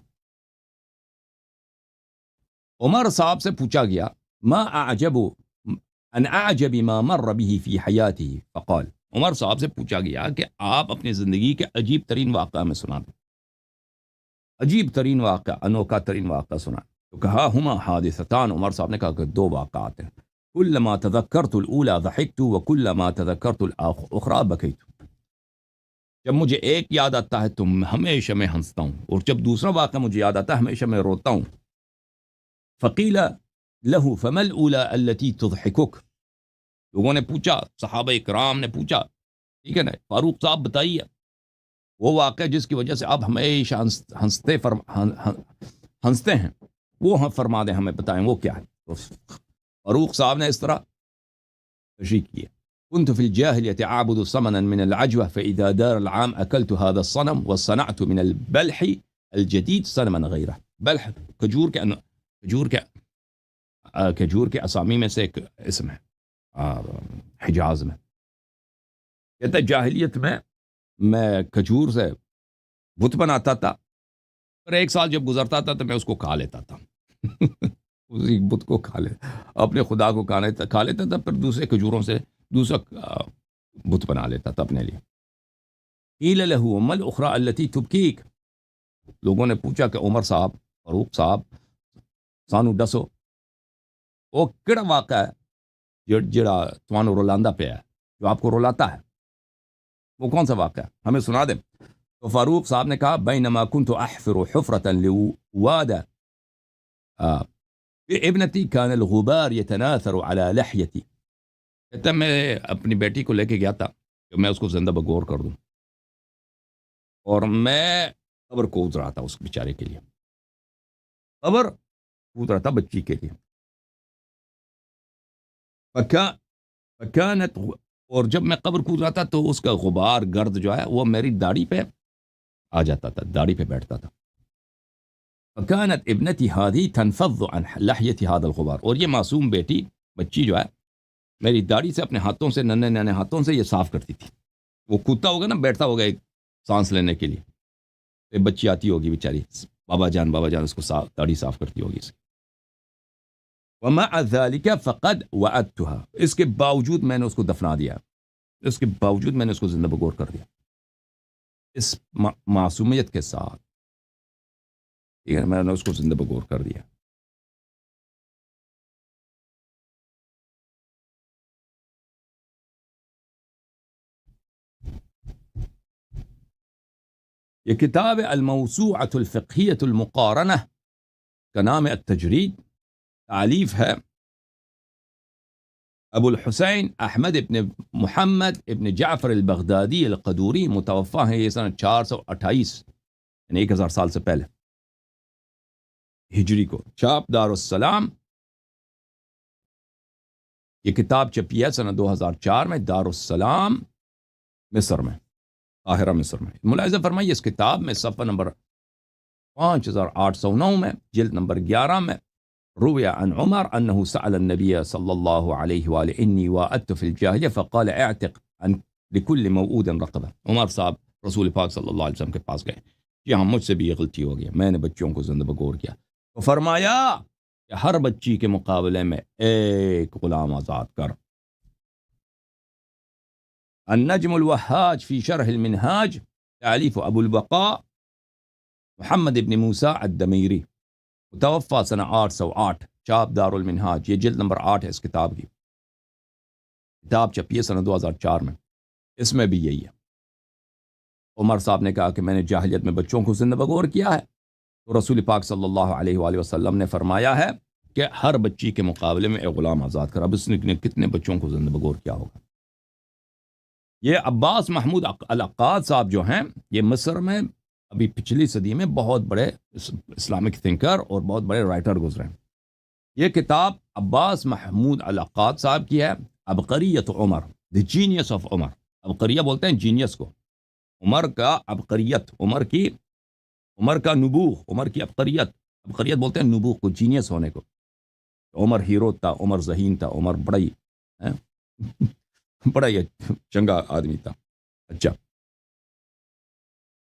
عمر صاحب سے پوچھا گیا، ما اعجب ان اعجب ما مر به فی حیاتہ، فقال، عمر صاحب سے پوچھا گیا کہ آپ اپنی زندگی کے عجیب ترین واقعہ میں سنا دیں، عجیب ترین واقعہ، انوکھا ترین واقعہ سنا۔ تو کہا ہما حادثتان، عمر صاحب نے کہا کہ دو واقعات ہیں، کلما تذکرت الاولی ضحکت وکلما تذکرت الاخری بکیت، جب مجھے ایک یاد آتا ہے تو ہمیشہ میں ہنستا ہوں، اور جب دوسرا واقعہ مجھے یاد آتا ہے ہمیشہ میں روتا ہوں۔ فقیل لہو فما الاولی التی تضحکک، لوگوں نے پوچھا، صحابہ اکرام نے پوچھا، ٹھیک ہے نا، فاروق صاحب بتائیے وہ واقعہ جس کی وجہ سے آپ ہمیشہ ہنستے ہیں، وہ فرما دیں، ہمیں بتائیں وہ کیا ہے۔ تو فاروق صاحب نے اس طرح تشریح کی ہے، كنت في الجاهلية أعبد صنما من العجوة فإذا دار العام أكلت هذا الصنم وصنعت من البلح الجديد صنما غيره۔ بلح کھجور کے اسامی میں سے ایک اسم ہے حجاز میں، کہتا ہے جاہلیت میں کھجور سے بت بناتا تھا، اور ایک سال جب گزرتا تھا تو میں اس کو کھا لیتا تھا اسی بت کو اپنے خدا کو کھا لیتا تھا، پھر دوسرے کھجوروں سے دوسرا بت بنا لیتا تھا اپنے لیے۔ قیل لہ وما الاخری التی تبکیک، لوگوں نے پوچھا کہ عمر صاحب، فاروق صاحب، سانو دسو وہ کیڑا واقعہ ہے جڑا تمہانو رولاندا پہ ہے، جو آپ کو رلاتا ہے، وہ کون سا واقعہ ہے، ہمیں سنا دیں۔ تو فاروق صاحب نے کہا بینما کنت احفر حفرة لواد ابنتی کان الغبار يتناثر على لحیتی، کہتا میں اپنی بیٹی کو لے کے گیا تھا کہ میں اس کو زندہ بگور کر دوں، اور میں قبر کود رہا تھا اس بیچارے کے لیے، قبر کود رہا تھا بچی کے لیے۔ فکانت، اور جب میں قبر کود رہا تھا تو اس کا غبار، گرد جو ہے وہ میری داڑھی پہ آ جاتا تھا، داڑھی پہ بیٹھتا تھا۔ فکانت ابنتی ہادی تنفض عن لحیت هذا الغبار، اور یہ معصوم بیٹی، بچی جو ہے، میری داڑھی سے اپنے ہاتھوں سے، ننے ننے ہاتھوں سے یہ صاف کرتی تھی۔ وہ کودتا ہوگا نا، بیٹھتا ہوگا ایک سانس لینے کے لیے، تو بچی آتی ہوگی بیچاری، بابا جان اس کو داڑھی صاف کرتی ہوگی اس کی۔ ومع ذلك فقد وعدتها، اس کے باوجود میں نے اس کو دفنا دیا، اس کے باوجود میں نے اس کو زندہ بگور کر دیا، اس معصومیت کے ساتھ، ٹھیک ہے، میں نے اس کو زندہ بگور کر دیا۔ یہ کتاب الموسوعۃ الفقہیۃ المقارنہ کا نام ہے التجرید، تعلیف ہے ابو الحسین احمد ابن محمد ابن جعفر البغدادی القدوری، متوفہ ہیں یہ سنہ 428، یعنی 1000 سال سے پہلے ہجری کو، چھاپ دارالسلام۔ یہ کتاب چھپی ہے سنہ 2004 میں دارالسلام مصر میں، قاہرہ مصر میں۔ ملاحظہ فرمائیے اس کتاب میں صفحہ نمبر 5809 میں، جلد نمبر 11 میں، روی عن عمر انه سأل النبي صلی اللہ علیہ وآلہ انی وعدت فی الجاہلیہ فقال اعتق عن لكل موعود رقبہ۔ عمر صاحب رسول پاک صلی اللہ علیہ وسلم کے پاس گئے، کہ ہاں مجھ سے بھی یہ غلطی ہو گئی، میں نے بچوں کو زندہ بگور کیا، تو فرمایا کہ ہر بچی کے مقابلے میں ایک غلام آزاد کر۔ النجم الوهاج في شرح المنهاج تأليف أبو البقاء محمد ابن موسیٰ الدمیری، متوفى سنہ 808، چاپ دار المنہاج، یہ جلد نمبر 8 ہے اس کتاب کی، کتاب چھپی ہے سنہ 2004 میں، اس میں بھی یہی ہے۔ عمر صاحب نے کہا کہ میں نے جاہلیت میں بچوں کو زندہ بغور کیا ہے، تو رسول پاک صلی اللہ علیہ وآلہ وسلم نے فرمایا ہے کہ ہر بچی کے مقابلے میں ایک غلام آزاد کرا۔ اب اس نے کتنے بچوں کو زندہ بغور کیا ہوگا۔ یہ عباس محمود العقاد صاحب جو ہیں، یہ مصر میں ابھی پچھلی صدی میں بہت بڑے اسلامک تھنکر اور بہت بڑے رائٹر گزرے ہیں۔ یہ کتاب عباس محمود العقاد صاحب کی ہے، عبقریت عمر، دی جینیس آف عمر۔ عبقریہ بولتے ہیں جینیس کو، عمر کا عبقریت، عمر کا نبوغ، عمر کی عبقریت بولتے ہیں نبوغ کو، جینیس ہونے کو۔ عمر ہیرو تھا، عمر ذہین تھا، عمر بڑا ہی چنگا آدمی تھا۔ اچھا،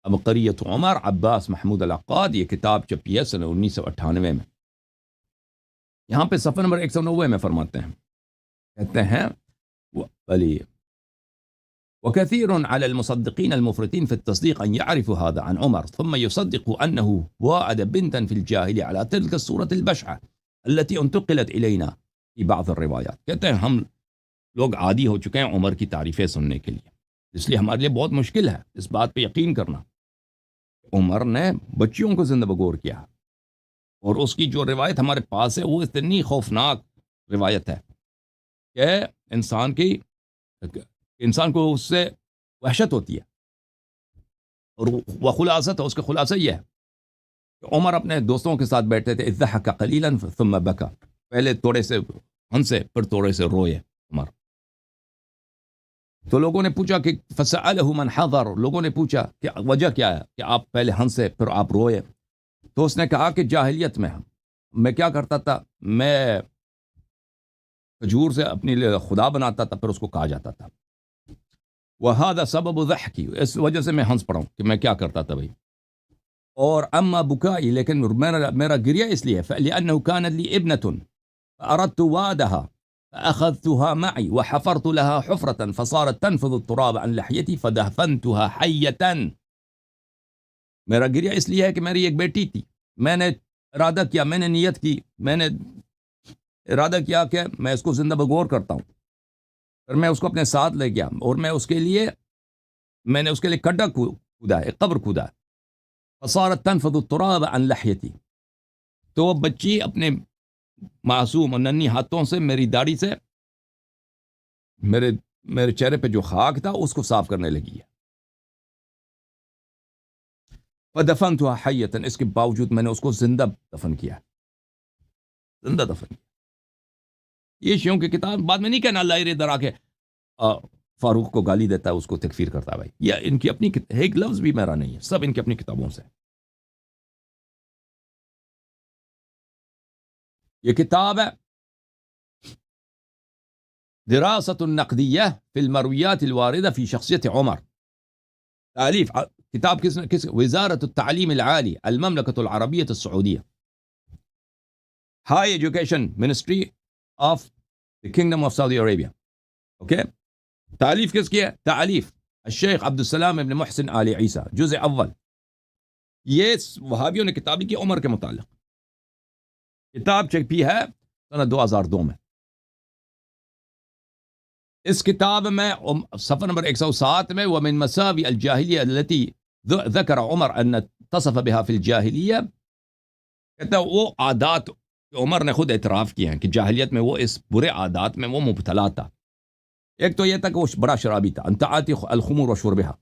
عبقریت عمر، عباس محمود العقاد، یہ کتاب چھپی ہے سنہ 1998 میں۔ یہاں پہ صفحہ نمبر 190 میں فرماتے ہیں، کہتے ہیں وكثير على المصدقين المفرطين في التصديق أن يعرفوا هذا عن عمر ثم يصدقوا أنه وعد بنتا في الجاهلية على تلك الصورة البشعة التي انتقلت إلينا في بعض الروايات۔ کہتے ہیں ہم لوگ عادی ہو چکے ہیں عمر کی تعریفیں سننے کے لیے، اس لیے ہمارے لیے بہت مشکل ہے اس بات پہ یقین کرنا۔ عمر نے بچیوں کو زندہ بغور کیا، اور اس کی جو روایت ہمارے پاس ہے وہ اتنی خوفناک روایت ہے کہ انسان کو اس سے وحشت ہوتی ہے، اور وہ خلاصت ہے، اس کا خلاصہ یہ ہے کہ عمر اپنے دوستوں کے ساتھ بیٹھتے تھے، اضحک قلیلا ثم بکا، پہلے تھوڑے سے ہنسے پھر تھوڑے سے روئے عمر۔ تو لوگوں نے پوچھا کہ فسألہ من حضر، لوگوں نے پوچھا کہ وجہ کیا ہے کہ آپ پہلے ہنسے پھر آپ روئے؟ تو اس نے کہا کہ جاہلیت میں کیا کرتا تھا، میں کھجور سے اپنے لیے خدا بناتا تھا، پھر اس کو کہا جاتا تھا وَهَذَا سَبَبُ ضَحْكِ، اس وجہ سے میں ہنس پڑا ہوں کہ میں کیا کرتا تھا بھائی۔ اور اما بکائی، لیکن میرا گریہ اس لیے فَلِأَنَّهُ كَانَتْ لِي ابْنَةٌ فَأَرَدْتُ وَادَهَا فأخذتها معي وحفرت لها حفرة فصارت تنفض التراب عن لحيتي فدفنتها حية۔ میرا گریہ اس لیے ہے کہ میری ایک بیٹی تھی، میں نے ارادہ کیا، میں نے نیت کی، میں نے ارادہ کیا کہ میں اس کو زندہ بغور کرتا ہوں، پھر میں اس کو اپنے ساتھ لے گیا اور میں نے اس کے لیے کھڈا کھودا، ایک قبر کھودا، فصارت تنفض التراب عن لحيتي، تو وہ بچی اپنے معصوم اور ننھی ہاتھوں سے میری داڑھی سے میرے چہرے پہ جو خاک تھا اس کو صاف کرنے لگی ہے۔ فدفنتها حیۃ، اس کے باوجود میں نے اس کو زندہ دفن کیا۔ یہ شیعوں کی کتاب، بعد میں نہیں کہنا اللہ ادھر آ کے فاروق کو گالی دیتا ہے، اس کو تکفیر کرتا ہے، بھائی یہ ان کی اپنی ایک لفظ بھی میرا نہیں ہے، سب ان کی اپنی کتابوں سے۔ یہ کتاب ہے دراست النقدیہ فی المرویات الواردہ فی شخصیت عمر، تالیف کتاب کس وزارت التعلیم العالی المملکۃ العربیۃ السعودیہ، higher education ministry of the kingdom of Saudi Arabia. Okay, تالیف کس کی ہے؟ تالیف الشیخ عبدالسلام ابن محسن آل عیسیٰ، جزء اول۔ یہ وہابیوں نے کتاب کی عمر کے متعلق، کتاب چھپی ہے سنہ 2002 میں۔ اس کتاب میں صفحہ نمبر 107 میں ومن مساوی الجاہلیہ التي ذکر عمر ان تصف بها في الجاہلیہ، کہتا ہے وہ عادات عمر نے خود اعتراف کیے ہیں کہ جاہلیت میں وہ اس برے عادات میں وہ مبتلا تھا۔ ایک تو یہ تھا کہ وہ بڑا شرابی تھا، ان تعاتی الخمور وشربها،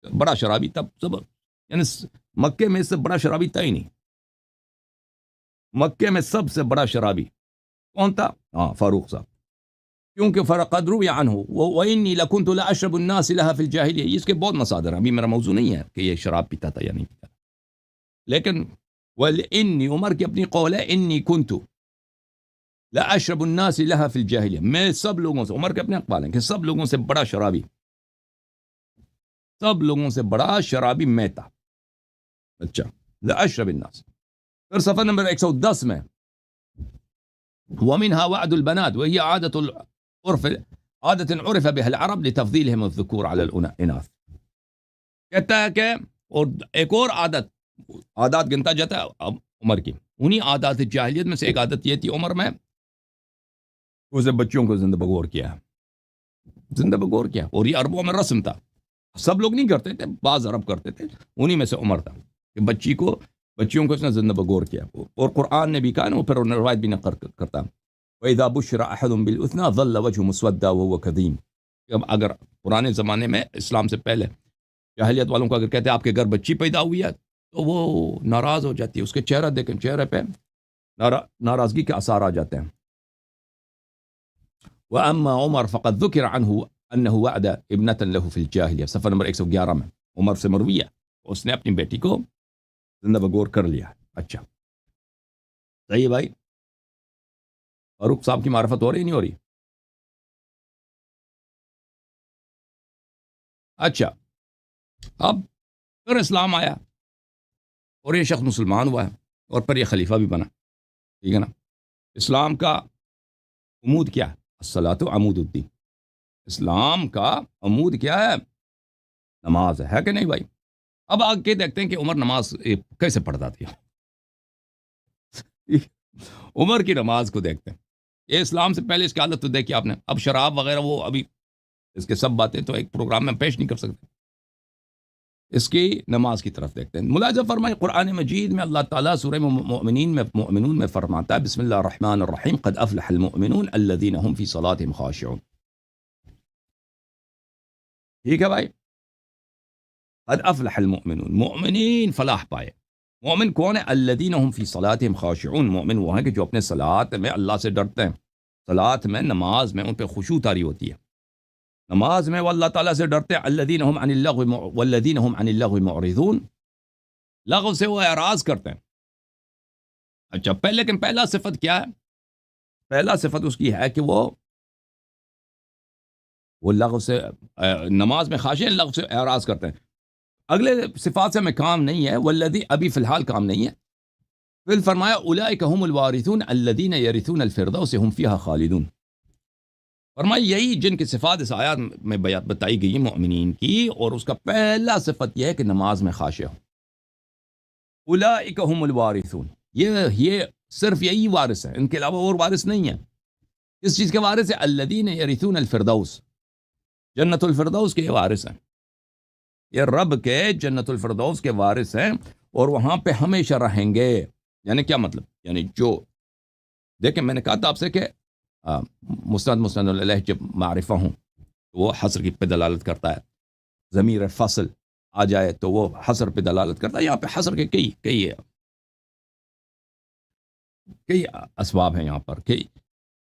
بڑا شرابی تھا، یعنی مکے میں اس سے بڑا شرابی تھا ہی نہیں، مکے میں سب سے بڑا شرابی کون تھا؟ فاروق صاحب، کیونکہ فقد روی عنہ وانی لکنت لاشرب الناس لها فی الجاہلیہ، اس کے بہت مصادر ہیں، ابھی میرا موضوع نہیں ہے کہ یہ شراب پیتا تھا یا نہیں پیتا، لیکن انی عمر کی اپنی قول ہے انی کنت لاشرب الناس لها فی الجاہلیہ، میں سب لوگوں سے، عمر کے اپنے اقوال ہیں کہ سب لوگوں سے بڑا شرابی، سب لوگوں سے بڑا شرابی میں تھا۔ اچھا، لاشرب الناس۔ پھر صفحہ نمبر 110 میں وَمِنْهَا وَعْدُ الْبَنَاتِ وَهِيَ عَادَةُ الْعُرْفِ عادت عرف بها العرب لتفضيلهم الذكور على الاناث. کہتا ہے کہ اور ایک اور عادات گنتا جاتا ہے عمر کی. انہی عادات جاہلیت میں سے ایک عادت یہ تھی عمر میں اسے بچوں کو زندہ بغور کیا. اور یہ عربوں میں رسم تھا. سب لوگ نہیں کرتے تھے, بعض عرب کرتے تھے. انہی میں سے عمر تھا کہ بچیوں کو اس نے زندہ بغور کیا. اور قرآن نے بھی کہا نا, وہ پھر روایت بھی نقل کرتا وَإِذَا بُشِّرَ أَحَدٌ بِالْأُنثَىٰ ظَلَّ وَجْهُهُ مُسْوَدًّا وَهُوَ كَظِيمٌ. اب اگر پرانے زمانے میں اسلام سے پہلے جاہلیت والوں کو اگر کہتے ہیں آپ کے گھر بچی پیدا ہوئی ہے تو وہ ناراض ہو جاتی ہے. اس کے چہرے پہ ناراضگی کے آثار آ جاتے ہیں. وَأَمَّا عُمَرْ فَقَدْ ذُكِرَ عَنْهُ أَنَّهُ وَعَدَ ابْنَةً لَهُ فِي الْجَاهِلِيَّةِ. صفحہ نمبر 111 میں عمر سے مروی ہے, اس نے اپنی بیٹی کو زندہ بغور کر لیا. اچھا صحیح ہے بھائی. فاروق صاحب کی معرفت ہو رہی نہیں ہو رہی؟ اچھا, اب پھر اسلام آیا اور یہ شخص مسلمان ہوا ہے اور پھر یہ خلیفہ بھی بنا. ٹھیک ہے نا. اسلام کا عمود کیا ہے؟ الصلاۃ عمود الدین. اسلام کا عمود کیا ہے؟ نماز ہے کہ نہیں بھائی؟ اب آگے دیکھتے ہیں کہ عمر نماز کیسے پڑھتا تھا. عمر کی نماز کو دیکھتے ہیں. یہ اسلام سے پہلے اس کی حالت تو دیکھی آپ نے. اب شراب وغیرہ وہ ابھی اس کے سب باتیں تو ایک پروگرام میں پیش نہیں کر سکتے. اس کی نماز کی طرف دیکھتے ہیں. ملاحظہ فرمائیں قرآن مجید میں اللہ تعالیٰ سورہ مؤمنون میں فرماتا ہے بسم اللہ الرحمن الرحیم قد افلح المؤمنون الذین هم فی صلاتهم خاشعون. ٹھیک ہے بھائی, قد افلح المؤمنون, مؤمنین فلاح پائے. مومن کون ہے؟ الذین هم فی صلاتهم خاشعون. مومن وہ ہیں کہ جو اپنے صلات میں اللہ سے ڈرتے ہیں. صلات میں, نماز میں ان پہ خشوع طاری ہوتی ہے. نماز میں وہ اللہ تعالیٰ سے ڈرتے ہیں. الذین هم عن اللغو والذین هم عن اللغو معرضون. لغو سے وہ اعراض کرتے ہیں. اچھا لیکن پہلا صفت کیا ہے؟ پہلا صفت اس کی ہے کہ وہ لغو سے نماز میں خاشع ہیں, لغو سے اعراض کرتے ہیں. اگلے صفات سے ہمیں کام نہیں ہے. والذی ابھی فی الحال کام نہیں ہے. پھر فرمایا اولئک هم الوارثون الذین یرثون الفردوس هم فیہا خالدون. فرمایا یہی جن کی صفات اس آیات میں بتائی گئی مؤمنین کی, اور اس کا پہلا صفت یہ ہے کہ نماز میں خاشع ہو. اولئک هم الوارثون, یہ صرف یہی وارث ہے, ان کے علاوہ اور وارث نہیں ہے. اس چیز کے وارث ہے الذین یرثون الفردوس, جنت الفردوس کے وارث ہیں. یہ رب کے جنت الفردوس کے وارث ہیں اور وہاں پہ ہمیشہ رہیں گے. یعنی کیا مطلب؟ یعنی جو دیکھیں میں نے کہا تھا آپ سے کہ مسند علیہ جب معرفہ ہوں وہ حصر کی پہ دلالت کرتا ہے. ضمیر فصل آ جائے تو وہ حصر پہ دلالت کرتا ہے. یہاں پہ حصر کے کئی اسباب ہیں. یہاں پر کئی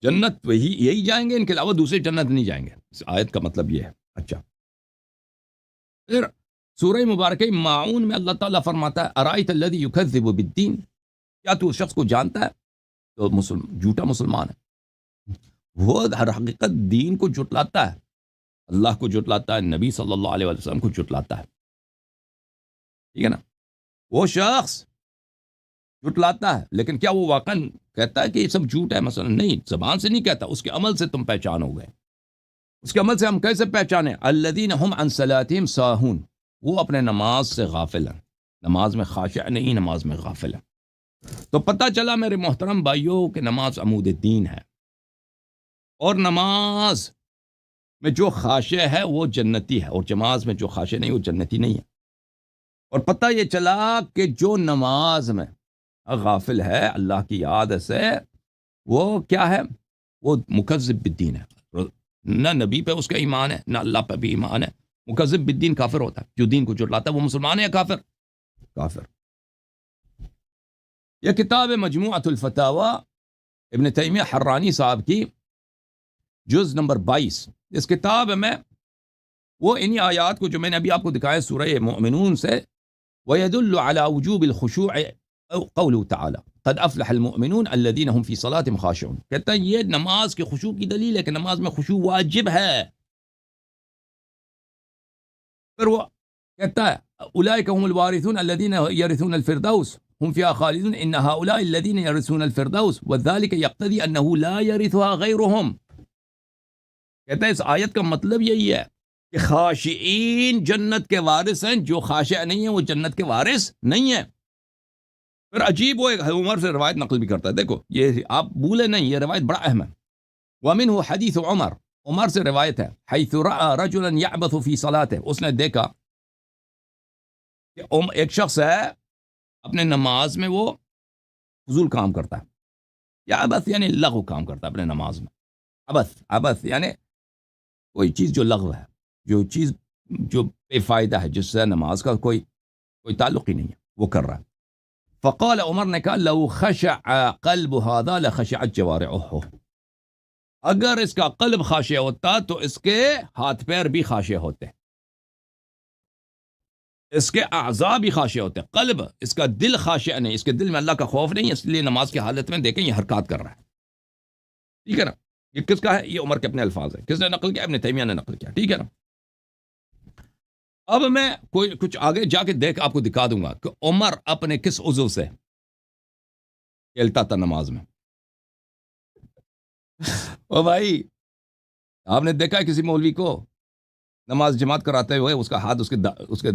جنت یہی جائیں گے, ان کے علاوہ دوسرے جنت نہیں جائیں گے. اس آیت کا مطلب یہ ہے. اچھا پھر سورہ مبارکہ ماعون میں اللہ تعالیٰ فرماتا ہے ارائیت الذی یکذب بالدین. کیا تو اس شخص کو جانتا ہے تو جھوٹا مسلمان ہے. وہ ہر حقیقت دین کو جھٹلاتا ہے, اللہ کو جھٹلاتا ہے, نبی صلی اللہ علیہ وسلم کو جھٹلاتا ہے. ٹھیک ہے نا. وہ شخص جھٹلاتا ہے لیکن کیا وہ واقعا کہتا ہے کہ یہ سب جھوٹ ہے؟ مثلا نہیں, زبان سے نہیں کہتا, اس کے عمل سے تم پہچان ہو گئے. اس کے عمل سے ہم کیسے پہچانے؟ الذین هم عن صلاتهم ساہون, وہ اپنے نماز سے غافل ہیں. نماز میں خاشع نہیں, نماز میں غافل ہیں. تو پتہ چلا میرے محترم بھائیوں کہ نماز عمود دین ہے, اور نماز میں جو خاشع ہے وہ جنتی ہے, اور نماز میں جو خاشع نہیں وہ جنتی نہیں ہے. اور پتہ یہ چلا کہ جو نماز میں غافل ہے اللہ کی یاد سے, وہ کیا ہے؟ وہ مکذب بالدین ہے. نہ نبی پہ اس کا ایمان ہے, نہ اللہ پہ بھی ایمان ہے. مکذب بالدین کافر ہوتا ہے. جو دین کو جھٹلاتا ہے وہ مسلمان ہے یا کافر؟ کافر. یہ کتاب مجموعۃ الفتاوی ابن تیمیہ حرانی صاحب کی جز نمبر 22. اس کتاب میں وہ انہی آیات کو جو میں نے ابھی آپ کو دکھایا سورہ مؤمنون سے, وَيَدُلُّ عَلَى وُجُوبِ الْخُشُوعِ قَوْلُهُ تَعَالَى قَدْ أَفْلَحَ الْمُؤْمِنُونَ الَّذِينَ هُمْ فِي صَلَاتِهِمْ خَاشِعُونَ. کہتا ہے یہ نماز کے خشوع کی دلیل ہے کہ نماز میں خشوع واجب ہے. پھر وہ کہتا ہے اولئک هم الوارثون الذین یرثون الفردوس هم فیہا خالدون ان هؤلاء الذین یرثون الفردوس وذلک یقتضی انه لا یرثها غیرهم. کہتا ہے اس آیت کا مطلب یہی ہے کہ خاشعین جنت کے وارث ہیں، جو خاشع نہیں ہیں وہ جنت کے وارث نہیں ہیں۔ پھر عجیب، وہ ایک عمر سے روایت نقل بھی کرتا ہے، دیکھو یہ آپ بھولے نہیں، یہ روایت بڑا اہم ہے۔ وَمِنْهُ حدیث عمر سے روایت ہے، حیث رأى رجلا يعبث في صلاته، اس نے دیکھا کہ ایک شخص ہے اپنے نماز میں وہ فضول کام کرتا ہے، یا عبث یعنی لغو کام کرتا ہے اپنے نماز میں۔ عبث یعنی کوئی چیز جو لغو ہے، جو چیز جو بے فائدہ ہے، جس سے نماز کا کوئی تعلق ہی نہیں ہے، وہ کر رہا ہے۔ فقال، عمر نے کہا، لو خشع قلب هذا لخشعت جوارحه، اگر اس کا قلب خاشع ہوتا تو اس کے ہاتھ پیر بھی خاشع ہوتے، اس کے اعضاء بھی خاشع ہوتے۔ قلب، اس کا دل خاشع نہیں، اس کے دل میں اللہ کا خوف نہیں، اس لیے نماز کی حالت میں دیکھیں یہ حرکات کر رہا ہے، ٹھیک ہے نا؟ یہ کس کا ہے؟ یہ عمر کے اپنے الفاظ ہیں۔ کس نے نقل کیا؟ ابن تیمیہ نے نقل کیا، ٹھیک ہے نا؟ اب میں کچھ آگے جا کے آپ کو دکھا دوں گا کہ عمر اپنے کس عضو سے کھیلتا تھا نماز میں۔ او بھائی، آپ نے دیکھا ہے کسی مولوی کو نماز جماعت کراتے ہوئے اس کا ہاتھ اس کے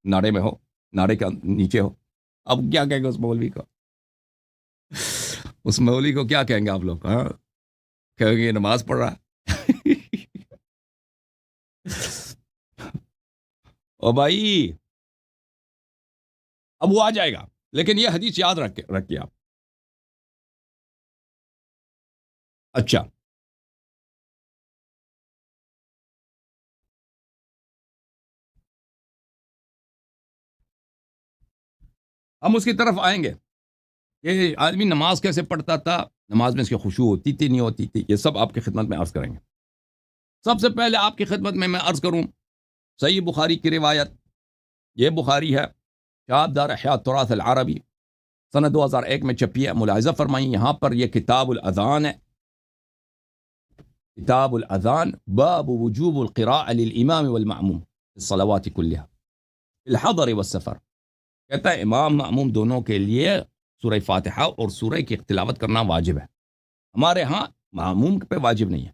ناڑے میں ہو، ناڑے کا نیچے ہو؟ اب کیا کہیں گے اس مولوی کو؟ اس مولوی کو کیا کہیں گے آپ لوگ؟ ہاں، کہیں گے یہ نماز پڑھ رہا ہے۔ او بھائی، اب وہ آ جائے گا، لیکن یہ حدیث یاد رکھیے آپ۔ اچھا، ہم اس کی طرف آئیں گے کہ آدمی نماز کیسے پڑھتا تھا، نماز میں اس کی خشوع ہوتی تھی نہیں ہوتی تھی، یہ سب آپ کی خدمت میں عرض کریں گے۔ سب سے پہلے آپ کی خدمت میں عرض کروں صحیح بخاری کی روایت، یہ بخاری ہے، شہاب دار احیاء التراث العربی، سنہ 2001 میں چھپی ہے۔ ملاحظہ فرمائیں، یہاں پر یہ کتاب الاذان ہے، کتاب الاذان، باب وجوب القراءة للامام والمعموم في الصلوات كلها في الحضر والسفر، کہتا ہے امام معموم دونوں کے لیے سورہ فاتحہ اور سورہ کی تلاوت کرنا واجب ہے۔ ہمارے ہاں معموم پہ واجب نہیں ہے،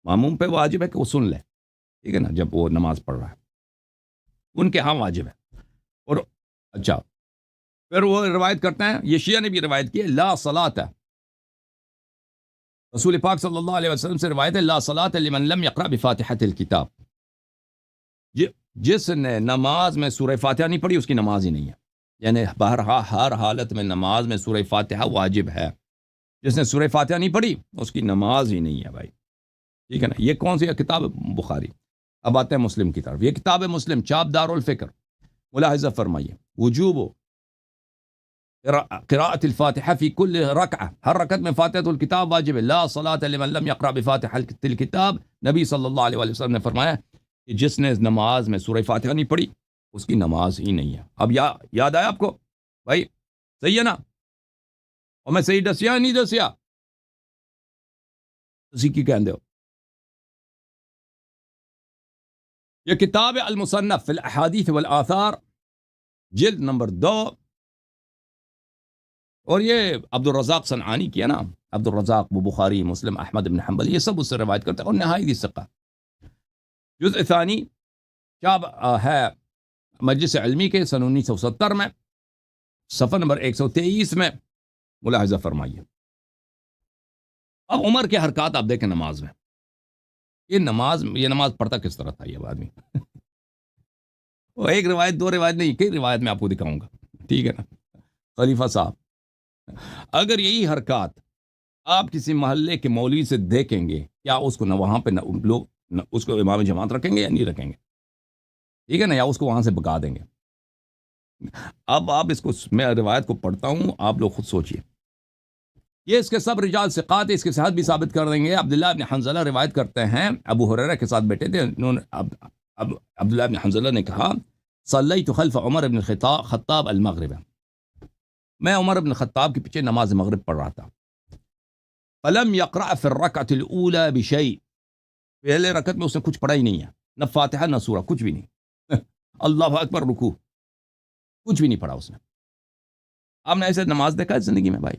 معموم پہ واجب ہے کہ وہ سن لے، ٹھیک ہے نا، جب وہ نماز پڑھ رہا ہے، ان کے ہاں واجب ہے۔ اور اچھا، پھر وہ روایت کرتے ہیں، یہ شیعہ نے بھی روایت کی ہے، لا صلاۃ، رسول پاک صلی اللہ علیہ وسلم سے روایت ہے، لا صلاۃ لمن لم یقرأ بفاتحۃ الکتاب، جس نے نماز میں سورہ فاتحہ نہیں پڑھی اس کی نماز ہی نہیں ہے، یعنی ہر حالت میں نماز میں سورہ فاتحہ واجب ہے، جس نے سورہ فاتحہ نہیں پڑھی اس کی نماز ہی نہیں ہے بھائی، ٹھیک ہے نا؟ یہ کون سی کتاب؟ بخاری۔ اب آتے ہیں مسلم کی طرف، یہ کتاب مسلم، چاپ دار الفکر، ملاحظہ فرمائیے، وجوب قراءة الفاتحہ فی کل رکعہ، ہر رکعت میں فاتحۃ الکتاب واجب ہے، لا صلاۃ لمن لم یقرأ بفاتحۃ الکتاب، نبی صلی اللہ علیہ وسلم نے فرمایا کہ جس نے نماز میں سورہ فاتحہ نہیں پڑھی اس کی نماز ہی نہیں ہے۔ اب یاد آیا آپ کو بھائی؟ صحیح ہے نا؟ اور میں صحیح دسیا نہیں دسیا؟ اسی کی کہندے ہو۔ یہ کتاب المصنف فی الاحادیث والآثار، جلد نمبر 2، اور یہ عبد الرزاق صنعانی کیا نا، عبد الرزاق وہ بخاری، مسلم، احمد بن حنبل، یہ سب اس سے روایت کرتے ہیں، اور نہایت ثقہ۔ جزء ثانی چاپ ہے مجلس علمی کے سن 1970 میں، صفحہ نمبر 123 میں، ملاحظہ فرمائیے۔ اب عمر کے حرکات آپ دیکھیں نماز میں، یہ نماز پڑھتا کس طرح تھا یہ آدمی؟ وہ ایک روایت دو روایت نہیں، کئی روایت میں آپ کو دکھاؤں گا، ٹھیک ہے نا؟ خلیفہ صاحب، اگر یہی حرکات آپ کسی محلے کے مولوی سے دیکھیں گے، کیا اس کو نہ وہاں پہ لوگ اس کو امام جماعت رکھیں گے یا نہیں رکھیں گے؟ ٹھیک ہے نا؟ یا اس کو وہاں سے بکا دیں گے؟ اب آپ اس کو، میں روایت کو پڑھتا ہوں، آپ لوگ خود سوچئے۔ یہ اس کے سب رجال ثقات، اس کے صحت بھی ثابت کر دیں گے۔ عبداللہ ابن حنظلہ روایت کرتے ہیں، ابو ہریرہ کے ساتھ بیٹھے تھے، انہوں نے عبداللہ ابن حنظلہ نے کہا، صلیت خلف عمر ابن خطاب المغرب، میں عمر ابن خطاب کے پیچھے نماز مغرب پڑھ رہا تھا، فلم یقرأ فی الرکعۃ الاولی بشیء، پہلے رکعت میں اس نے کچھ پڑھا ہی نہیں ہے، نہ فاتحہ نہ سورہ، کچھ بھی نہیں۔ اللہ اکبر، رکوع، کچھ بھی نہیں پڑھا اس نے۔ آپ نے ایسے نماز دیکھا ہے زندگی میں بھائی؟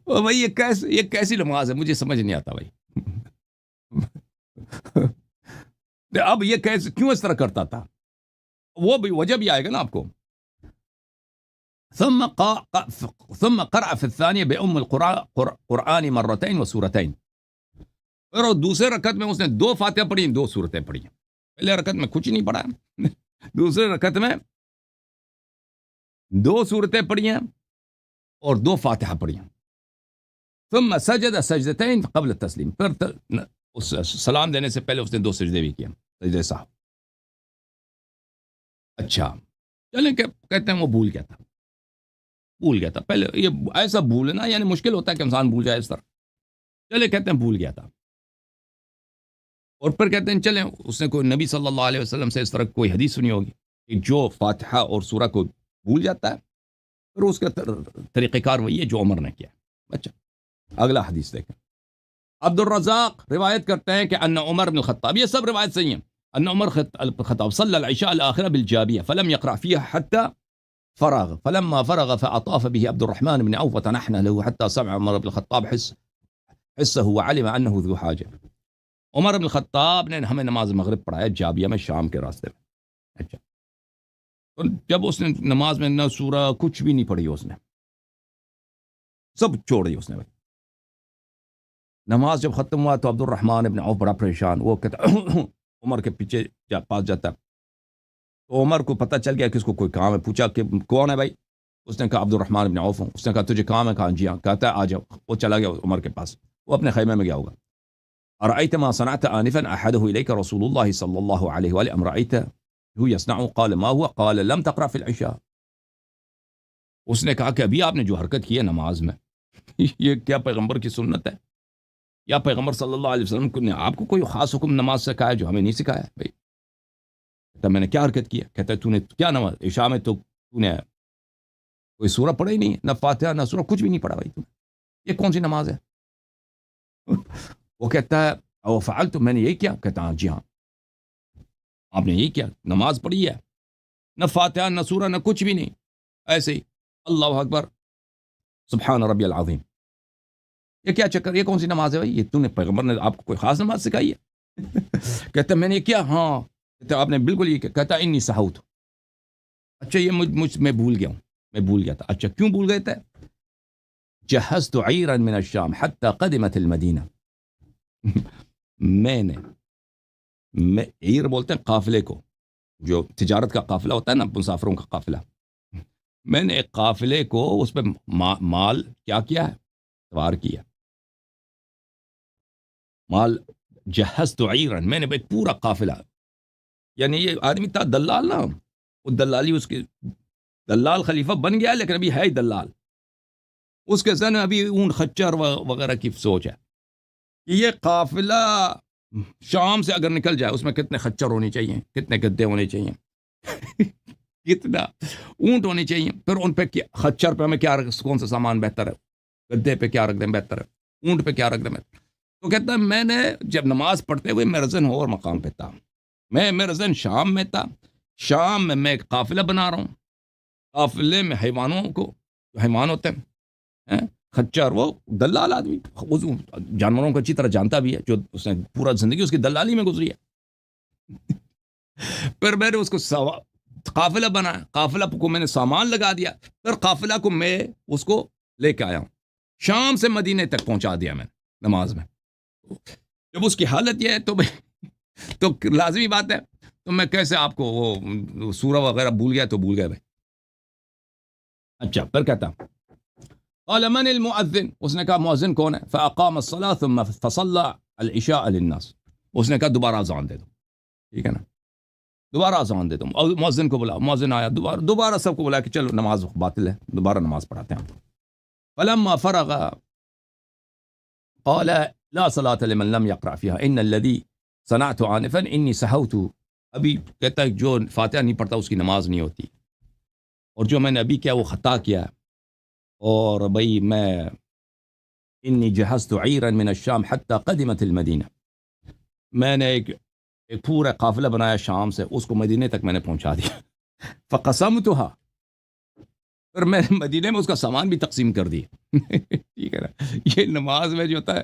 بھائی یہ کیسی نماز ہے؟ مجھے سمجھ نہیں آتا بھائی. اب یہ کیسے کیوں اس طرح کرتا تھا؟ وہ بھی وجہ بھی آئے گا نا آپ کو. ثم قرأ في الثانية بأم القرآن مرتين وسورتين. اور دوسرے رکعت میں اس نے 2 فاتحہ پڑھی، 2 سورتیں پڑھی. پہلے رکعت میں کچھ نہیں پڑھا، دوسرے رکعت میں 2 سورتیں پڑھی ہیں اور 2 فاتحہ پڑھی ہیں. ثم سجد سجدتين قبل التسلیم. پھر سلام دینے سے پہلے اس نے 2 سجدے بھی کیے، سجدے صاحب. اچھا چلیں کہ کہتے ہیں وہ بھول گیا تھا. پہلے یہ ایسا بھولنا یعنی مشکل ہوتا ہے کہ انسان بھول جائے اس طرح. چلے کہتے ہیں بھول گیا تھا. اور پھر کہتے ہیں چلیں اس نے کوئی نبی صلی اللہ علیہ وسلم سے اس طرح کوئی حدیث سنی ہوگی کہ جو فاتحہ اور سورہ کو بھول جاتا ہے پھر اس کا طریقہ کار وہی ہے جو عمر نے کیا. اچھا اگلا حدیث دیکھیں. عبد الرزاق روایت کرتے ہیں کہ ان عمر بن الخطاب، یہ سب روایت صحیح ہیں، ان عمر الخطاب صلى العشاء الآخرة بالجابية فلم يقرأ فيها حتى فرغ فلما فرغ فأطاف به عبد الرحمن بن عوف وتنحنى له حتى سمع عمر بن الخطاب حسه وعلم أنه ذو حاجة. عمر بن الخطاب نے ہمیں نماز مغرب پڑھایا جابیہ میں، شام کے راستے میں. اچھا تو جب اس نے نماز میں نہ سورہ کچھ بھی نہیں پڑھی، اس نے سب چھوڑی اس نے. نماز جب ختم ہوا تو عبد الرحمن بن عوف بڑا پریشان، وہ کہتا عمر کے پیچھے پاس جاتا. تو عمر کو پتہ چل گیا کہ اس کو کوئی کام ہے. پوچھا کہ کون ہے بھائی؟ اس نے کہا عبد الرحمن بن عوف ہوں. اس نے کہا تجھے کام ہے؟ کہا جی ہاں. کہتا ہے آ جاؤ. وہ چلا گیا عمر کے پاس، وہ اپنے خیمے میں گیا ہوگا. أرأيت ما صنعت آنفا أحده إليك رسول الله صلى الله عليه وآله أم رأيته يصنع؟ قال ما هو؟ قال لم تقرأ في العشاء. اس نے کہا کہ ابھی آپ نے جو حرکت کی ہے نماز میں یہ کیا پیغمبر کی سنت ہے یا پیغمبر صلی اللہ علیہ وسلم نے آپ کو کوئی خاص حکم نماز سکھایا جو ہمیں نہیں سکھایا بھائی؟ کہتا میں نے کیا حرکت کی ہے؟ کہتا ہے تو نے کیا نماز عشاء میں تو نے کوئی سورہ پڑھا ہی نہیں، نہ فاتحہ نہ سورہ، کچھ بھی نہیں پڑھا بھائی تم، یہ کون سی نماز ہے؟ وہ کہتا ہے او فعلت، میں نے یہی کیا. کہتا ہاں جی ہاں آپ نے یہی کیا، نماز پڑھی ہے، نہ فاتحہ نہ سورہ نہ کچھ بھی نہیں، ایسے ہی اللہ اکبر سبحان ربی العظیم. یہ کیا چکر، یہ کون سی نماز ہے بھائی؟ یہ تو نے پیغمبر نے آپ کو کوئی خاص نماز سکھائی ہے؟ کہتا میں نے کیا، ہاں. کہتا آپ نے بالکل یہ کیا. کہتا انی سہوت. اچھا یہ میں بھول گیا ہوں، میں بھول گیا تھا. اچھا کیوں بھول گئے تھے؟ جہزت عیرا من الشام حتی قدمت المدینہ. میں عیر بولتے ہیں قافلے کو، جو تجارت کا قافلہ ہوتا ہے نا، مسافروں کا قافلہ. میں نے ایک قافلے کو اس پہ مال کیا ہے، سوار کیا مال. جہزت عیرا، میں نے ایک پورا قافلہ، یعنی یہ آدمی تھا دلال نا، وہ دلالی، اس کے دلال خلیفہ بن گیا لیکن ابھی ہے ہی دلال. اس کے ذہن میں ابھی اون خچر وغیرہ کی سوچ ہے. یہ قافلہ شام سے اگر نکل جائے اس میں کتنے خچر ہونے چاہیے، کتنے گدے ہونے چاہیے، کتنا اونٹ ہونے چاہیے. پھر ان پہ خچر پہ ہمیں کیا کون سا سامان بہتر ہے، گدے پہ کیا رکھ دیں بہتر ہے، اونٹ پہ کیا رکھ دیں بہتر. تو کہتا ہے میں نے جب نماز پڑھتے ہوئے میرا ذہن اور مقام پہ تھا، میرا ذہن شام میں تھا. شام میں ایک قافلہ بنا رہا ہوں، قافلے میں حیوان ہوتے ہیں، خچر، وہ دلال آدمی جانوروں کو اچھی طرح جانتا بھی ہے، جو اس نے پورا زندگی اس کی دلالی میں گزری ہے. پھر میں نے اس کو قافلہ بنایا، قافلہ کو میں نے سامان لگا دیا، پھر قافلہ کو میں اس کو لے کے آیا ہوں، شام سے مدینے تک پہنچا دیا میں نماز میں. جب اس کی حالت یہ ہے تو لازمی بات ہے، تو میں کیسے آپ کو وہ سورہ وغیرہ بھول گیا تو بھول گیا بھائی. اچھا پھر کہتا قال من المؤذن، اس نے کہا مؤذن کون ہے؟ فاقام الصلاة ثم فصلى العشاء للناس. اس نے کہا دوبارہ اذان دے دو، ٹھیک ہے نا، دوبارہ اذان دے دو. اور مؤذن کو بلا، مؤذن آیا، دوبارہ سب کو بلا کہ چلو نماز باطل ہے، دوبارہ نماز پڑھاتے ہیں. فلما فرغ قال لا صلاة لمن لم يقرأ فيها ان الذي صنعت آنفا اني سهوت. ابھی کہتا ہے جو فاتحہ نہیں پڑھتا اس کی نماز نہیں ہوتی، اور جو میں نے ابھی کیا وہ خطا کیا. اور بھئی میں انی جہزت عیرا من الشام حتی قدمت المدینہ، میں نے ایک پورا قافلہ بنایا شام سے، اس کو مدینے تک میں نے پہنچا دیا. فقسمتها، پھر میں نے مدینے میں اس کا سامان بھی تقسیم کر دیا ٹھیک ہے نا. یہ نماز میں جو ہوتا ہے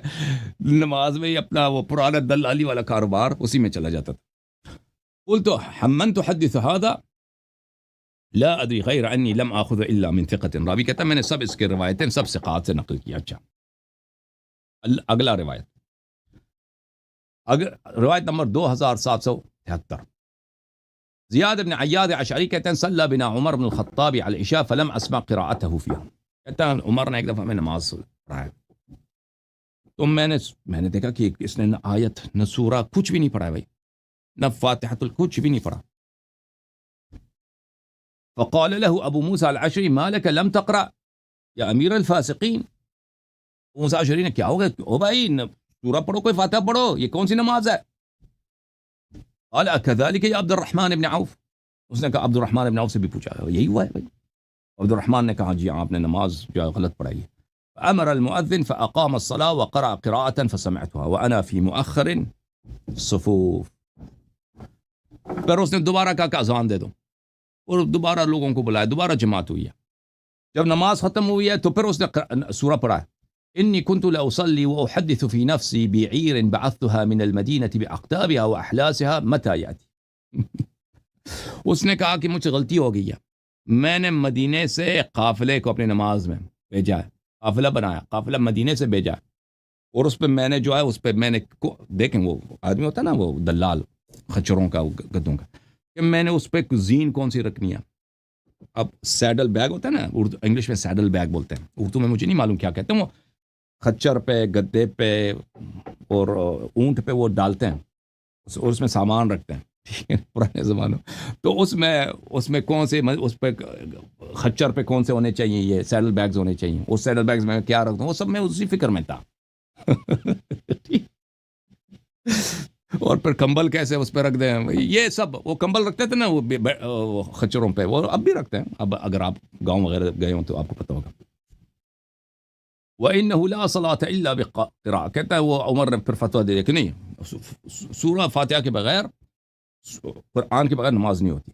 نماز میں ہی اپنا وہ پرانا دلالی والا کاروبار اسی میں چلا جاتا تھا. قلت حمن تحدث هذا لا ادری غیر انی لم آخذ الا من ثقة. راوی کہتا ہے میں نے سب اس کے روایتیں سب ثقات سے نقل کیا. اچھا اگلا روایت روایت نمبر 2773. زیاد بن عیاد اشعری کہتے ہیں صلی بنا عمر بن الخطاب علی العشاء فلم اسمع قراءته فيها. کہتا ہے عمر نے ایک دفعہ میں نماز پڑھایا تو میں نے دیکھا کہ اس نے نہ آیت نہ سورہ کچھ بھی نہیں پڑھا بھائی, نہ فاتحۃ کچھ بھی نہیں پڑھا. فقال له ابو موسى العشری ما لك لم تقرأ یا امیر الفاسقین. موسیٰ العشری نے کیا ہوگا او بھائی سورہ پڑھو کوئی فاتحہ پڑھو یہ کون سی نماز ہے. قال كذلك يا عبد الرحمن بن عوف. اس نے کہا عبد الرحمن بن عوف سے بھی پوچھا یہی ہوا ہے بھائی. عبد الرحمن نے کہا جی آپ نے نماز جو ہے غلط پڑھائی ہے. فامر المؤذن فاقام الصلاة وقرأ قراءة فسمعتها وانا في مؤخر الصفوف. پھر اس نے دوبارہ کہا کہ اذان دے دو اور دوبارہ لوگوں کو بلایا, دوبارہ جماعت ہوئی ہے. جب نماز ختم ہوئی ہے تو پھر اس نے سورہ پڑھا ہے انی كنت لاصلي واحدث في نفسي بعير بعثتها من المدينة باقطابها واحلاسها متى ياتي. اس نے کہا کہ مجھ سے غلطی ہو گئی ہے, میں نے مدینے سے قافلے کو اپنی نماز میں بھیجا ہے, قافلہ بنایا, قافلہ مدینے سے بھیجا ہے اور اس پہ میں نے جو ہے اس پہ میں نے دیکھیں وہ آدمی ہوتا ہے نا وہ دلال خچروں کا گدوں کا, کہ میں نے اس پہ زین کون سی رکھنی ہے. اب سیڈل بیگ ہوتا ہے نا اردو انگلش میں سیڈل بیگ بولتے ہیں, اردو میں مجھے نہیں معلوم کیا کہتے ہیں. وہ خچر پہ گدے پہ اور اونٹ پہ وہ ڈالتے ہیں اور اس میں سامان رکھتے ہیں پرانے زمانوں. تو اس میں کون سے اس پہ خچر پہ کون سے ہونے چاہیے, یہ سیڈل بیگز ہونے چاہیے. اس سیڈل بیگز میں کیا رکھتا ہوں وہ سب میں اسی فکر میں تھا. اور پھر کمبل کیسے اس پہ رکھ دیں, یہ سب وہ کمبل رکھتے تھے نا وہ خچروں پہ, وہ اب بھی رکھتے ہیں. اب اگر آپ گاؤں وغیرہ گئے ہوں تو آپ کو پتہ ہوگا. وَإِنَّهُ لَا صَلَاةَ إِلَّا بِقِرَاءَةٍ. کہتا ہے وہ عمر نے پھر فتویٰ دے دیا کہ نہیں سورہ فاتحہ کے بغیر قرآن کے بغیر نماز نہیں ہوتی.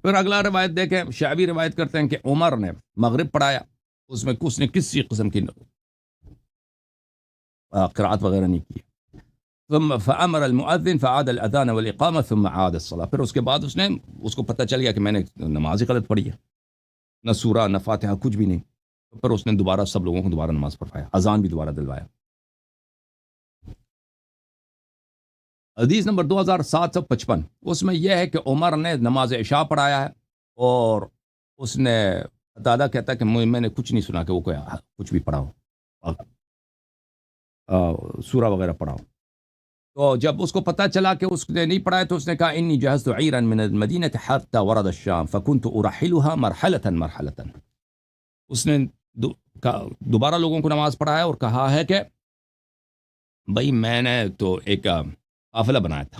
پھر اگلا روایت دیکھیں, شعبی روایت کرتے ہیں کہ عمر نے مغرب پڑھایا, اس میں اس نے کسی قسم کی قراءت وغیرہ نہیں کی. ثم فأمر المؤذن فعاد الأذان والإقامة ثم عاد الصلاة. پھر اس کے بعد اس کو پتہ چل گیا کہ میں نے نماز ہی غلط پڑھی ہے, نہ سورہ نہ فاتحہ کچھ بھی نہیں. پھر اس نے دوبارہ سب لوگوں کو دوبارہ نماز پڑھایا, اذان بھی دوبارہ دلوایا. حدیث نمبر 2755 اس میں یہ ہے کہ عمر نے نماز عشاء پڑھایا ہے اور اس نے قتادہ کہتا ہے کہ میں نے کچھ نہیں سنا کہ وہ کچھ بھی پڑھا ہو, سورہ وغیرہ پڑھا ہو. تو جب اس کو پتہ چلا کہ اس نے نہیں پڑھایا تو اس نے کہا انی جہزت عیرا من المدینہ حتی ورد الشام فکنت ارحلها مرحلة مرحلة. اس نے دوبارہ لوگوں کو نماز پڑھایا اور کہا ہے کہ بھائی میں نے تو ایک قافلہ بنایا تھا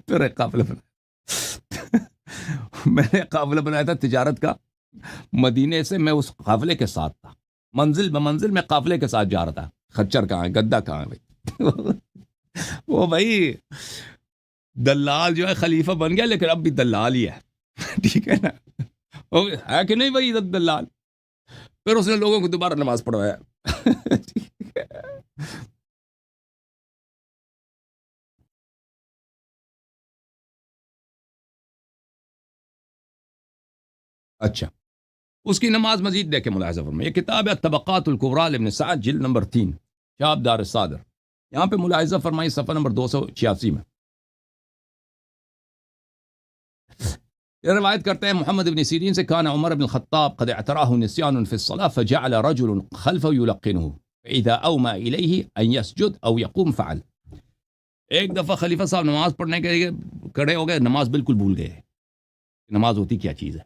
پھر ایک قافلہ بنایا میں نے قافلہ بنایا تھا تجارت کا. مدینے سے میں اس قافلے کے ساتھ تھا, منزل بمنزل میں قافلے کے ساتھ جا رہا تھا. خچر کہاں ہے, گدا کہاں ہے بھائی وہ بھائی دلال جو ہے خلیفہ بن گیا لیکن اب بھی دلال ہی ہے ٹھیک ہے نا, ہے کہ نہیں بھائی دلال. پھر اس نے لوگوں کو دوبارہ نماز پڑھوایا. اچھا اس کی نماز مزید دیکھیں ملاحظہ فرمائیں. یہ کتاب ہے طبقات الکبریٰ لابن سعد جلد نمبر 3 شہاب دار الصادر. یہاں پہ ملاحظہ فرمائی صفحہ نمبر 286 میں. یہ روایت کرتے ہیں محمد بن سیرین سے کان عمر بن الخطاب قد اعتراه نسيان في الصلاة فجعل رجل خلفه يلقنه فإذا أومى إليه أن يسجد أو يقوم فعل. ایک دفعہ خلیفہ صاحب نماز پڑھنے کے لیے کھڑے ہو گئے, نماز بالکل بھول گئے. نماز ہوتی کیا چیز ہے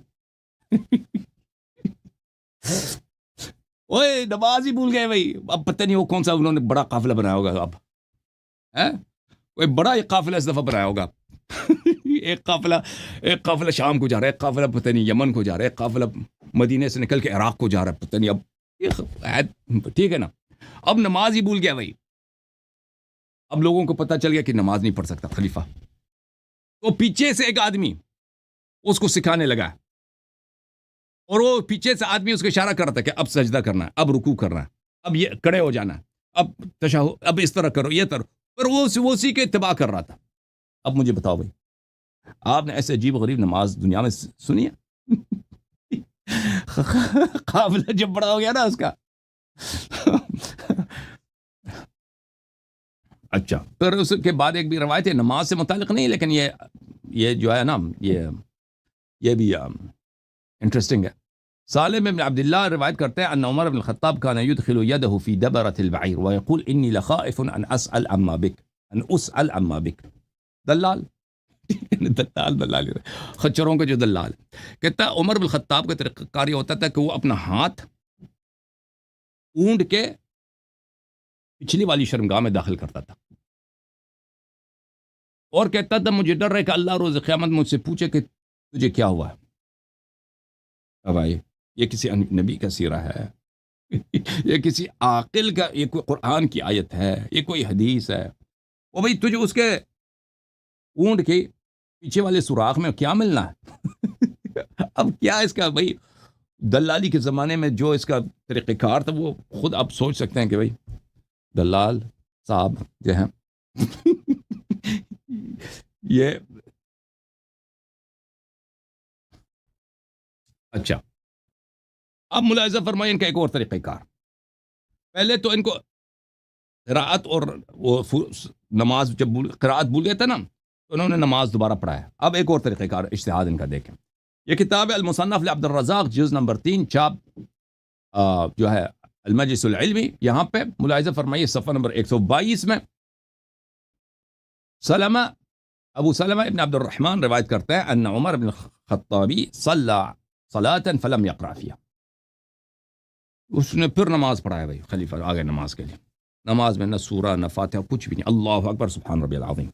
اوے نماز ہی بھول گئے بھائی. اب پتہ نہیں وہ کون سا انہوں نے بڑا قافلہ بنایا ہوگا. اب کوئی بڑا ایک قافلہ اس دفعہ بنایا ہوگا ایک قافلہ شام کو جا رہا ہے, ایک قافلہ پتہ نہیں یمن کو جا رہا ہے, ایک قافلہ مدینے سے نکل کے عراق کو جا رہا ہے, پتہ نہیں. اب ٹھیک ہے نا, اب نماز ہی بھول گیا بھائی. اب لوگوں کو پتہ چل گیا کہ نماز نہیں پڑھ سکتا خلیفہ. تو پیچھے سے ایک آدمی اس کو سکھانے لگا، اور وہ پیچھے سے آدمی اس کو اشارہ کر رہا تھا کہ اب سجدہ کرنا ہے، اب رکوع کرنا ہے، اب یہ کھڑے ہو جانا ہے، اب تشہد، اب اس طرح کرو، یہ کرو، پر وہ اسی کے اتباع کر رہا تھا۔ اب مجھے بتاؤ بھائی، آپ نے ایسے عجیب و غریب نماز دنیا میں سنی ہے؟ قافلہ جب بڑا ہو گیا نا اس کا اچھا، پھر اس کے بعد ایک بھی روایت ہے، نماز سے متعلق نہیں، لیکن یہ جو ہے نا، یہ بھی انٹرسٹنگ ہے۔ سالم بن عبداللہ روایت کرتے ہیں ان عمر بن الخطاب كان يدخل يده في دبرة البعير ويقول اني لخائف ان اسال عما بك دلال دلال خچروں کا جو دلال کہتا ہے، عمر بن الخطاب کا طریقہ کار یہ ہوتا تھا کہ وہ اپنا ہاتھ اونٹ کے پچھلی والی شرمگاہ میں داخل کرتا تھا اور کہتا تھا مجھے ڈر ہے کہ اللہ روز قیامت مجھ سے پوچھے کہ تجھے کیا ہوا ہے۔ اب آئے، یہ کسی نبی کا سیرہ ہے؟ یہ کسی عاقل کا، یہ کوئی قرآن کی آیت ہے؟ یہ کوئی حدیث ہے؟ وہ بھائی تجھے اس کے اونٹ کے پیچھے والے سوراخ میں کیا ملنا ہے؟ اب کیا اس کا بھائی دلالی کے زمانے میں جو اس کا طریقہ کار تھا، وہ خود آپ سوچ سکتے ہیں کہ بھائی دلال صاحب جو ہیں یہ اچھا، اب ملاحظہ فرمائیں ان کا ایک اور طریقہ کار۔ پہلے تو ان کو قراءت اور وہ نماز جب قراءت بھول گئے تھے نا، تو انہوں نے نماز دوبارہ پڑھایا۔ اب ایک اور طریقہ کار اجتہاد ان کا دیکھیں، یہ کتاب ہے المصنف لعبد الرزاق، جز نمبر 3، چاپ جو ہے المجلس العلمی، یہاں پہ ملاحظہ فرمائیے صفحہ نمبر 122 میں ابو سلمہ ابن عبد الرحمن روایت کرتے ہیں ان عمر بن الخطابی صلی صلاة فلم یقرأ فیہا، اس نے پھر نماز پڑھایا بھائی خلیفہ آگے نماز کے لیے، نماز میں نہ سورہ نہ فاتحہ کچھ بھی نہیں، اللہ اکبر سبحان ربی العظیم۔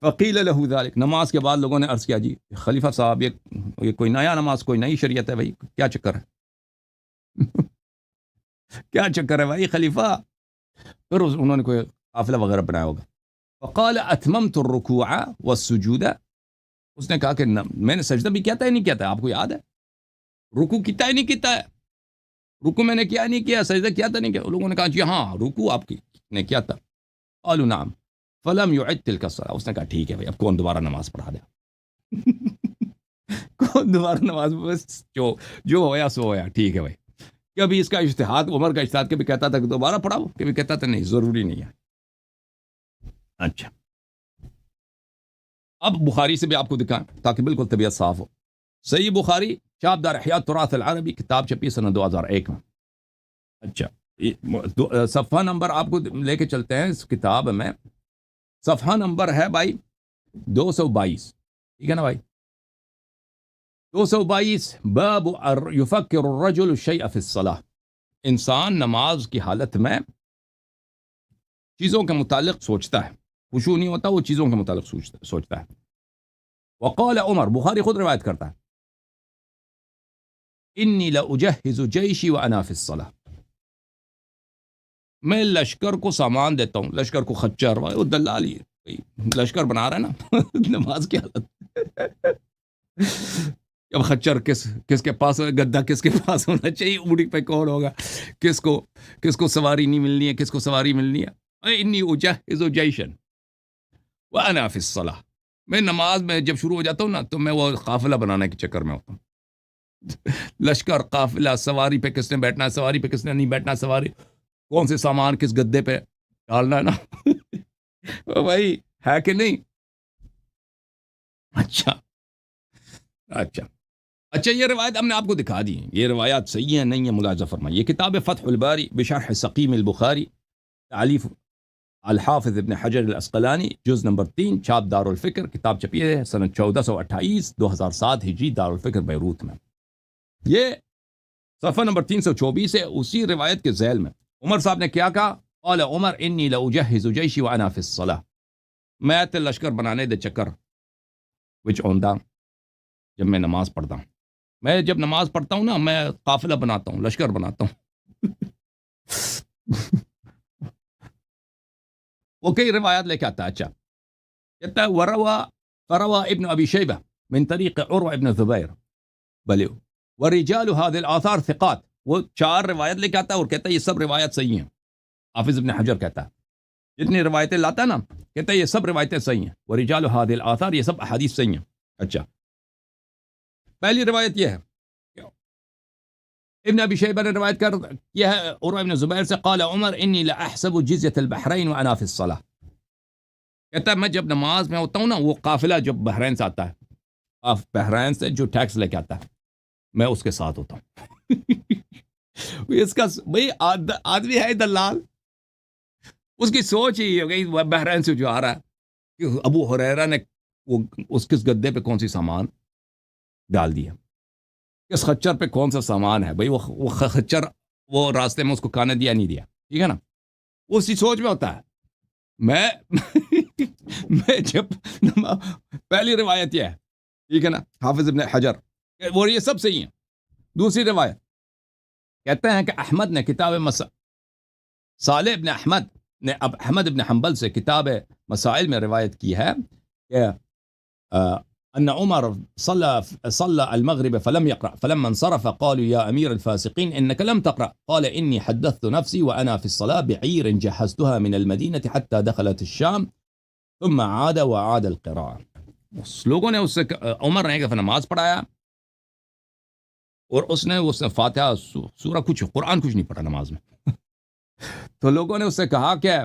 فقیل له ذلك، نماز کے بعد لوگوں نے عرض کیا، جی خلیفہ صاحب یہ کوئی نیا نماز، کوئی نئی شریعت ہے بھائی، کیا چکر ہے؟ کیا چکر ہے بھائی خلیفہ؟ پھر انہوں نے کوئی قافلہ وغیرہ بنایا ہوگا۔ فقال اتممت الرکوع والسجود، اس نے کہا کہ میں نے سجدہ بھی کیا تھا یا نہیں کیا تھا، آپ کو یاد ہے؟ رکوع کیا ہی نہیں کیا ہے، رکوع میں نے کیا نہیں کیا، سجدہ کیا تھا نہیں کیا؟ لوگوں نے کہا جی ہاں رکوع آپ کی نے کیا تھا۔ قالوا نعم فلم يعد تلك الصلاة، اس نے کہا ٹھیک ہے بھائی، اب کون دوبارہ نماز پڑھا دے؟ کون دوبارہ نماز، بس جو ہویا سو ہویا، ٹھیک ہے بھائی۔ کبھی اس کا اجتہاد، عمر کا اجتہاد کبھی کہتا تھا کہ دوبارہ پڑھاؤ، کبھی کہتا تھا نہیں ضروری نہیں ہے۔ اچھا، اب بخاری سے بھی آپ کو دکھائیں تاکہ بالکل طبیعت صاف ہو۔ صحیح بخاری، چاپ دار احیاء تراث العربی، کتاب چھپی سنہ 2001 میں۔ اچھا، صفحہ نمبر آپ کو لے کے چلتے ہیں اس کتاب میں، صفحہ نمبر ہے بھائی 222، ٹھیک ہے نا بھائی؟ 222، باب یفکر الرجل الشیء فی الصلاۃ، انسان نماز کی حالت میں چیزوں کے متعلق سوچتا ہے، خشوع نہیں ہوتا، وہ چیزوں کے متعلق سوچتا ہے۔ وقال عمر، بخاری خود روایت کرتا ہے، انی لاجہز جیشی وانا فی الصلاۃ، میں لشکر کو سامان دیتا ہوں، لشکر کو خچر، وہ دلالی لشکر بنا رہا ہے نا نماز کی حالت۔ اب خچر کس کے پاس، گدھا کس کے پاس ہونا چاہیے، اونٹ پہ کون ہوگا، کس کو سواری نہیں ملنی ہے، کس کو سواری ملنی ہے۔ انی اجہز جیشن وانا فی الصلاۃ، میں نماز میں جب شروع ہو جاتا ہوں نا، تو میں وہ قافلہ بنانے کے چکر میں ہوتا ہوں۔ لشکر، قافلہ، سواری پہ کس نے بیٹھنا ہے، سواری پہ کس نے نہیں بیٹھنا، سواری کون سے سامان کس گدے پہ ڈالنا ہے نا بھائی، ہے کہ نہیں؟ اچھا، یہ روایت ہم نے آپ کو دکھا دی، یہ روایات صحیح ہیں نہیں ہے، ملاحظہ فرمائیے۔ یہ کتاب فتح الباری بشرح سقیم البخاری، تعلیف الحافظ ابن حجر الاسقلانی، جز نمبر 3، چھاپ دار الفکر، کتاب چھپی ہے سنہ 1428، 2007 ہجری، دار الفکر بیروت میں۔ یہ صفحہ نمبر 324 ہے، اسی روایت کے ذیل میں عمر صاحب نے کیا کہا؟ قال عمر انی لاجہز جیشی وانا فی الصلاۃ، میں تے لشکر بنانے دے چکر وچ ہوندا جب میں نماز پڑھتا ہوں، میں جب نماز پڑھتا ہوں نا، میں قافلہ بناتا ہوں، لشکر بناتا ہوں۔ وہ کئی روایات لے کے آتا ہے۔ اچھا، کہتا ہے وروا فروى ابن أبي شيبة من طريق عروة ابن الزبير بل ورجال هذه الآثار ثقات. وہ 4 روایت لے کے آتا ہے اور کہتا ہے یہ سب روایت صحیح ہیں. حافظ ابن حجر کہتا ہے جتنی روایتیں لاتا ہے نا کہتا ہے یہ سب روایتیں صحیح ہیں. ورجال هذه الآثار یہ سب احادیث صحیح ہیں. اچھا پہلی روایت یہ ہے ابن ابی شیبہ نے روایت کیا ہے عروہ ابن زبیر سے قال عمر انی لاحسب جزیۃ البحرین وانا فی الصلاۃ. کہتا ہے میں جب نماز میں ہوتا ہوں نا وہ قافلہ جو بحرین سے آتا ہے بحرین سے جو ٹیکس لے کے آتا ہے میں اس کے ساتھ ہوتا ہوں. اس کا بھائی آدمی ہے دلال اس کی سوچ ہی ہو گئی بحرین سے جو آ رہا ہے کہ ابو ہریرہ نے وہ اس کس گدے پہ کون سی سامان ڈال دیا کس خچر پہ کون سا سامان ہے بھائی وہ خچر وہ راستے میں اس کو کھانے دیا نہیں دیا ٹھیک ہے نا اسی سوچ میں ہوتا ہے. میں جب پہلی روایت یہ ہے ٹھیک ہے نا حافظ ابن حجر وہ یہ سب صحیح ہیں. دوسری روایت کہتے ہیں کہ احمد نے کتاب صالح ابن احمد نے اب احمد ابن حنبل سے کتاب مسائل میں روایت کی ہے کہ ان عمر صلى المغرب فلم يقرأ فلما انصرف قالوا يا امير الفاسقين انك لم تقرأ قال اني حدثت نفسي وانا في الصلاة بعير جهزتها من المدينة حتى دخلت الشام ثم عاد وعاد القراءة. اس لوگوں نے اس سے عمر نے کہ نماز پڑھایا اور اس نے فاتحہ سورہ کچھ قرآن کچھ نہیں پڑھا نماز میں. تو لوگوں نے اس سے کہا کہ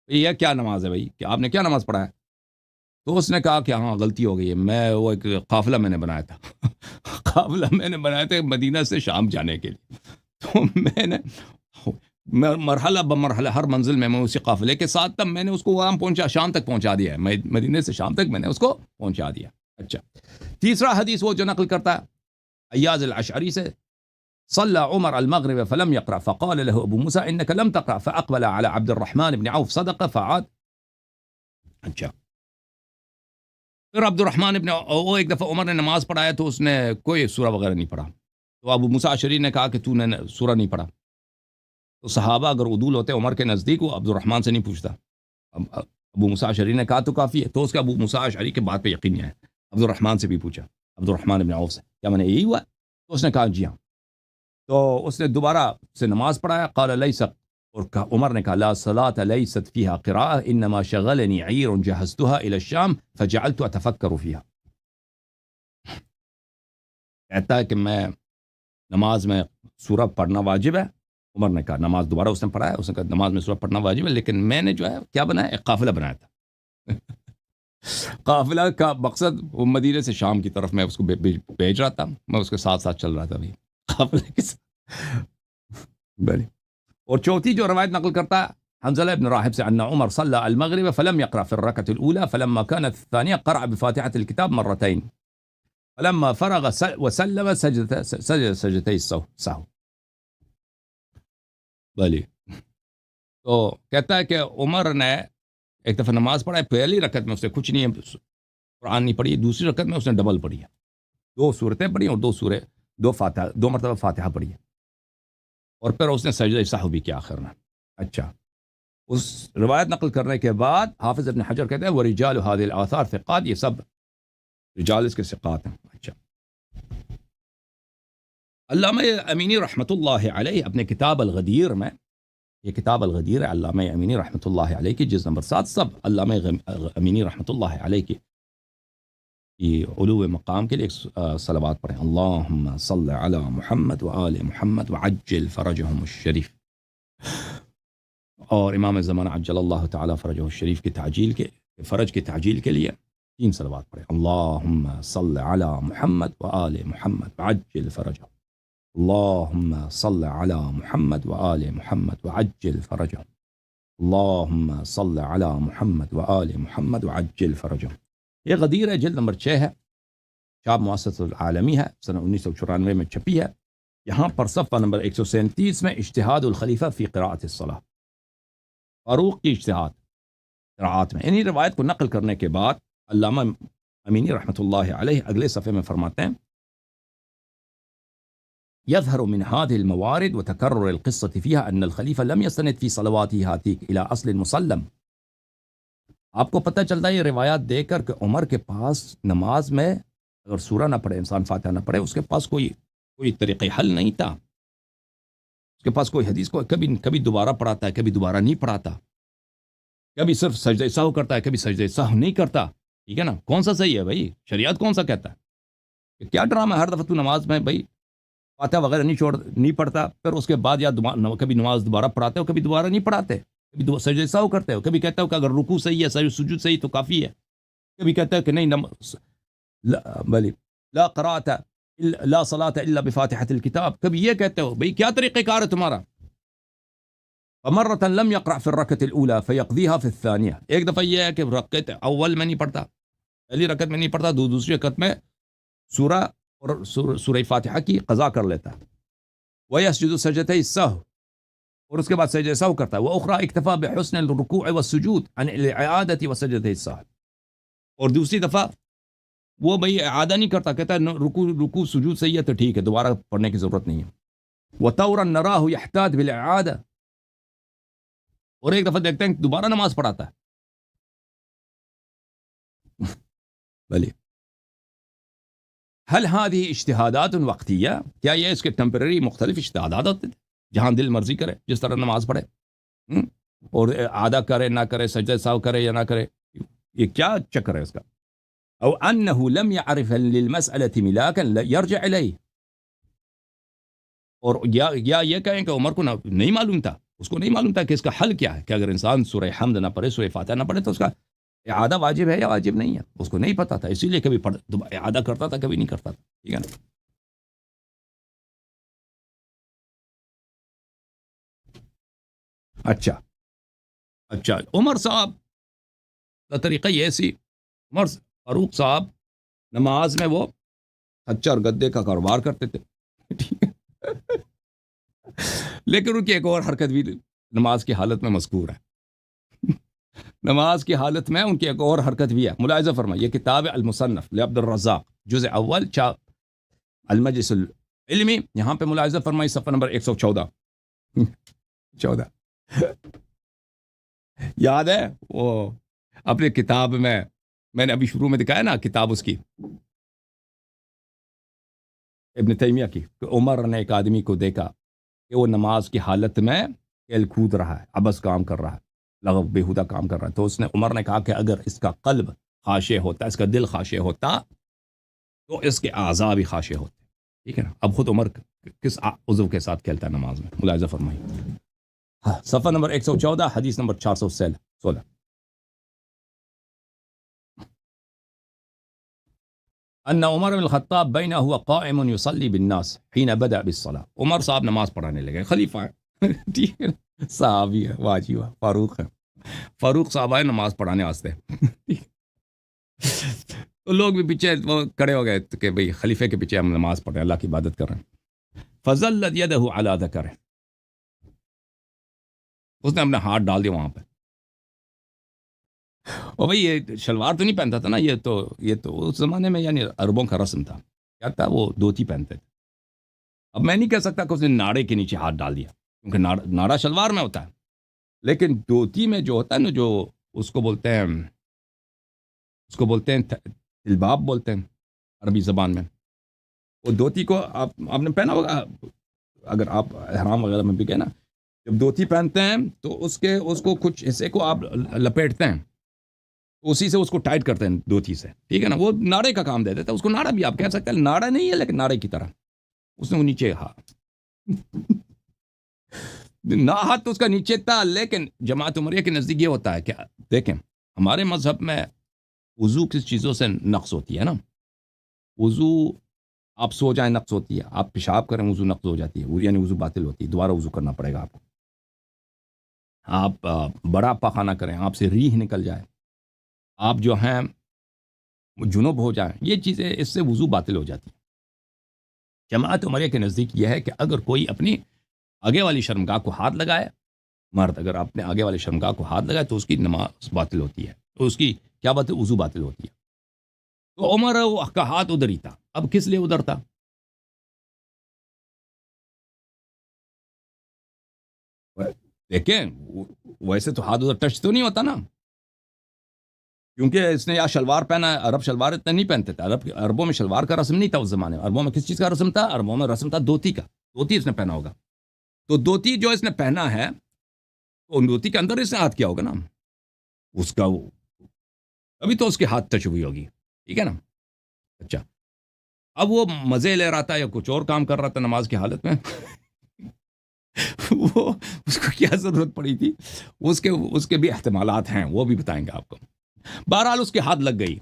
یہ کیا نماز ہے بھائی کہ آپ نے کیا نماز پڑھا ہے. تو اس نے کہا کہ ہاں غلطی ہو گئی ہے میں وہ ایک قافلہ میں نے بنایا تھا قافلہ میں نے بنایا تھا مدینہ سے شام جانے کے لیے. تو میں نے مرحلہ بمرحلہ ہر منزل میں اسی قافلے کے ساتھ تب میں نے اس کو وہاں پہنچا شام تک پہنچا دیا ہے مدینہ سے شام تک میں نے اس کو پہنچا دیا. اچھا تیسرا حدیث وہ جو نقل کرتا ہے ایاز الاشعری سے صلى عمر المغرب فلم يقرأ فقال له ابو موسى انك لم تقرأ فاقبل على عبد الرحمن بن عوف صدق فعاد. اچھا پھر عبد الرحمن ابن وہ ایک دفعہ عمر نے نماز پڑھایا تو اس نے کوئی سورہ وغیرہ نہیں پڑھا. تو ابو موسیٰ اشعری نے کہا کہ تو نے سورہ نہیں پڑھا. تو صحابہ اگر عدول ہوتے عمر کے نزدیک وہ عبد الرحمن سے نہیں پوچھتا. ابو موسیٰ اشعری نے کہا تو کافی ہے. تو اس کا ابو موسیٰ اشعری کے بات پہ یقین نہیں آیا. عبد الرحمن سے بھی پوچھا عبد الرحمن ابن عوف سے کیا میں نے یہی ہوا. تو اس نے کہا جی ہاں. تو اس نے دوبارہ سے نماز پڑھایا قال لیس اور عمر نے کہا لا صلاة لیست فیہا قراءة انما شغلنی عیر جہزتها الى الشام فجعلت اتفکر فیہا. کہتا ہے کہ میں نماز میں سورہ پڑھنا واجب ہے. عمر نے کہا نماز دوبارہ اس نے پڑھا ہے. اس نے کہا نماز میں سورہ پڑھنا واجب ہے لیکن میں نے جو ہے کیا بنایا ایک قافلہ بنایا تھا. قافلہ کا مقصد وہ مدینے سے شام کی طرف میں اس کو بھیج رہا تھا. میں اس کے ساتھ ساتھ چل رہا تھا بھی قافلے کے ساتھ. اور چوتھی جو روایت نقل کرتا ہے حنظلہ ابن راہب سے ان عمر صلى المغرب فلم يقرأ في الركعة الأولى فلما كانت الثانية قرأ بفاتحة الكتاب مرتين فلما فرغ وسلم سجد سجدتي السهو. بلی تو کہتا ہے کہ عمر نے ایک دفعہ نماز پڑھا ہے پہلی رکعت میں اس نے کچھ نہیں ہے قرآن نہیں پڑھی. دوسری رکعت میں اس نے ڈبل پڑھی ہے 2 سورتیں پڑھی اور 2 مرتبہ فاتحہ پڑھی ہے اور پھر اس نے سجدہ سہو بھی کیا آخر میں. اچھا اس روایت نقل کرنے کے بعد حافظ ابن حجر کہتے ہیں ورجال هذه الاثار ثقات. یہ سب رجال اس کے ثقات ہیں. اچھا علامہ امینی رحمۃ اللہ علیہ اپنے کتاب الغدیر میں یہ کتاب الغدیر ہے علامہ امینی رحمۃ اللہ علیہ کی جز نمبر 7 سب علامہ امینی رحمۃ اللہ علیہ کی علو مقام کے لیے صلوات پڑھیں. اللہم صل علی محمد وآل محمد وعجل فرجہم الشریف. اور امام زمانہ عجل اللہ تعالی فرجہ الشریف کی تعجیل کے فرج کی تعجیل کے لیے 3 صلوات پڑھیں. اللہم صل علی محمد وآل محمد وعجل فرجہ. اللہم صل علی محمد وآل محمد وعجل فرجہ. اللہم صل علی محمد وآل محمد وعجل فرجہ. یہ غدیر ہے جلد نمبر 6 ہے چاپ مؤسسۃ العالمی ہے سنہ 1994 میں چھپی ہے. یہاں پر صفحہ نمبر 137 میں اجتہاد الخلیفہ فی قراءۃ الصلاۃ فاروق کی اجتہاد قراءات میں. انہی روایت کو نقل کرنے کے بعد علامہ امینی رحمۃ اللہ علیہ اگلے صفحے میں فرماتے ہیں يظهر من هذه الموارد وتكرر القصة فيها أن الخليفة لم يستند في صلواته هاتيك إلى أصل مسلم. آپ کو پتہ چلتا ہے یہ روایات دیکھ کر کہ عمر کے پاس نماز میں اگر سورہ نہ پڑھے، انسان فاتحہ نہ پڑھے، اس کے پاس کوئی طریقہ حل نہیں تھا. اس کے پاس کوئی حدیث کو کبھی دوبارہ پڑھاتا ہے، کبھی دوبارہ نہیں پڑھاتا، کبھی صرف سجدہ سہو کرتا ہے، کبھی سجدہ سہو نہیں کرتا. ٹھیک ہے نا؟ کون سا صحیح ہے بھائی؟ شریعت کون سا کہتا ہے کہ کیا ڈرامہ ہے ہر دفعہ تو نماز میں بھائی فاتحہ وغیرہ نہیں پڑھتا، پھر اس کے بعد یا کبھی نماز دوبارہ پڑھاتے ہو، کبھی دوبارہ نہیں پڑھاتے، کبھی سجدہ سہو کرتے ہو، کبھی کہتے ہو کہ اگر رکوع صحیح ہے، سجود صحیح تو کافی ہے، کبھی کہتے ہو کہ نہیں بلی لا قرات لا صلاۃ الا بفاتحۃ الکتاب، کبھی یہ کہتے ہو. بھائی کیا طریقہ کار ہے تمہارا؟ فمرة لم يقرأ في الركعة الأولى فيقضيها في الثانية، ایک دفعہ یہ ہے کہ رکعت اول میں نہیں پڑھتا، پہلی رکعت میں نہیں پڑھتا، دوسری رکعت میں سورہ اور سورہ فاتحہ کی قضا کر لیتا ہے. ويسجد سجدتي السهو، اور اس کے بعد سجدہ سہو کرتا ہے. واخرى اکتفى بحسن الركوع والسجود عن الاعادة وسجدتي السهو، اور دوسری دفعہ وہ بھئی اعادہ نہیں کرتا، کہتا ہے رکوع سجود صحیح ہے تو ٹھیک ہے، دوبارہ پڑھنے کی ضرورت نہیں ہے. وطورا نراه يحتاج بالاعادة، اور ایک دفعہ دیکھتے ہیں کہ دوبارہ نماز پڑھاتا ہے. بلی هل هذه اجتهادات وقتیہ، کیا یہ اس کے ٹیمپرری مختلف اجتہادات ہوتے تھے جہاں دل مرضی کرے جس طرح نماز پڑھے، اور اعادہ کرے نہ کرے، سجدہ سہو کرے یا نہ کرے، یہ کیا چکر ہے اس کا؟ او انه لم يعرف للمسألة ملاكا يرجع الیہ، اور یا یہ کہیں کہ عمر کو نہیں معلوم تھا، اس کو نہیں معلوم تھا کہ اس کا حل کیا ہے، کہ اگر انسان سورہ حمد نہ پڑھے، سورہ فاتحہ نہ پڑھے تو اس کا اعادہ واجب ہے یا واجب نہیں ہے، اس کو نہیں پتا تھا، اسی لیے کبھی اعادہ کرتا تھا، کبھی نہیں کرتا تھا. ٹھیک ہے نا؟ اچھا عمر صاحب کا طریقہ یہ سی، عمر فاروق صاحب نماز میں وہ خچر اور گدے کا کاروبار کرتے تھے. ٹھیک ہے؟ لیکن ان کی ایک اور حرکت بھی نماز کی حالت میں مذکور ہے. نماز کی حالت میں ان کی ایک اور حرکت بھی ہے، ملاحظہ فرمائیے. یہ کتاب المصنف لعبد الرزاق، جزء اول، المجلس العلمی، یہاں پہ ملاحظہ فرمائیے صفحہ نمبر 114. 14 یاد ہے وہ اپنے کتاب میں نے ابھی شروع میں دکھایا نا کتاب اس کی ابن تیمیہ کی، کہ عمر نے ایک آدمی کو دیکھا کہ وہ نماز کی حالت میں کھیل کود رہا ہے، عبث کام کر رہا ہے، لغو بیہودہ کام کر رہا ہے. تو عمر نے کہا کہ اگر اس کا قلب خاشع ہوتا، اس کا دل خاشع ہوتا تو اس کے اعضاء بھی خاشع ہوتے. ٹھیک ہے نا؟ اب خود عمر کس عضو کے ساتھ کھیلتا ہے نماز میں، ملاحظہ فرمائیے. صفحہ نمبر 114، حدیث نمبر 416. ان عمر بن الخطاب بینہ ہوا قائم یصلی بالناس حین بدأ بالصلاة، عمر صاحب نماز پڑھانے لگے، خلیفہ ہے. ٹھیک ہے، صحابی ہے، واجی ہوا، فاروق ہے، فاروق صاحب آئے نماز پڑھانے واسطے. تو لوگ بھی پیچھے وہ کھڑے ہو گئے کہ بھئی خلیفے کے پیچھے ہم نماز پڑھ رہے ہیں، اللہ کی عبادت کر رہے ہیں. فظلت یدہ علی ذکرہ، اس نے اپنا ہاتھ ڈال دیا وہاں پہ. اور بھئی یہ شلوار تو نہیں پہنتا تھا نا، یہ تو اس زمانے میں یعنی عربوں کا رسم تھا، کیا تھا، وہ دھوتی پہنتے تھے. اب میں نہیں کہہ سکتا کہ اس نے ناڑے کے نیچے ہاتھ ڈال دیا، کیونکہ ناڑا شلوار میں ہوتا ہے، لیکن دھوتی میں جو ہوتا ہے نا، جو اس کو بولتے ہیں تلباب بولتے ہیں عربی زبان میں. وہ دھوتی کو آپ نے پہنا ہوگا، اگر آپ احرام وغیرہ میں بھی گئے نا، جب دھوتی پہنتے ہیں تو اس کو کچھ حصے کو آپ لپیٹتے ہیں، اسی سے اس کو ٹائٹ کرتے ہیں دھوتی سے. ٹھیک ہے نا؟ وہ ناڑے کا کام دے دیتا ہے، اس کو ناڑا بھی آپ کہہ سکتے ہیں، ناڑا نہیں ہے لیکن ناڑے کی طرح اس نے وہ نیچے ہاتھ تو اس کا نیچے تھا. لیکن جماعت عمریہ کے نزدیک یہ ہوتا ہے کہ دیکھیں ہمارے مذہب میں وضو کس چیزوں سے نقص ہوتی ہے نا، وضو آپ سو جائیں نقص ہوتی ہے، آپ پیشاب کریں وضو نقص ہو جاتی ہے، یعنی وضو باطل ہوتی ہے، دوبارہ وضو کرنا پڑے گا آپ کو. آپ بڑا پاخانہ کریں، آپ سے ریح نکل جائے، آپ جو ہیں جنوب ہو جائیں، یہ چیزیں اس سے وضو باطل ہو جاتی ہیں. جماعت عمریہ کے نزدیک یہ ہے کہ اگر کوئی اپنی آگے والی شرمگاہ کو ہاتھ لگائے، مرد اگر اپنے آگے والی شرمگاہ کو ہاتھ لگائے تو اس کی نماز باطل ہوتی ہے، تو اس کی کیا بات ہے، وضو باطل ہوتی ہے. تو عمر کا ہاتھ ادھر ہی تھا. اب کس لیے ادھر تھا؟ دیکھیں ویسے تو ہاتھ ادھر ٹچ تو نہیں ہوتا نا، کیونکہ اس نے یا شلوار پہنا ہے، عرب شلوار اتنا نہیں پہنتے تھے، عربوں میں شلوار کا رسم نہیں تھا اس زمانے میں، عربوں میں کس چیز کا رسم تھا؟ عربوں میں رسم تھا دھوتی کا، دھوتی اس نے پہنا ہوگا، تو دھوتی جو اس نے پہنا ہے تو دھوتی کے اندر اس نے ہاتھ کیا ہوگا نا اس کا، وہ ابھی تو اس کے ہاتھ ٹچ ہوئی ہوگی، ٹھیک ہے نا؟ اچھا، اب وہ مزے لے رہا تھا یا کچھ اور کام کر رہا تھا نماز کی حالت میں وہ اس کو کیا ضرورت پڑی تھی، اس کے بھی احتمالات ہیں، وہ بھی بتائیں گے آپ کو۔ بہرحال اس کے ہاتھ لگ گئی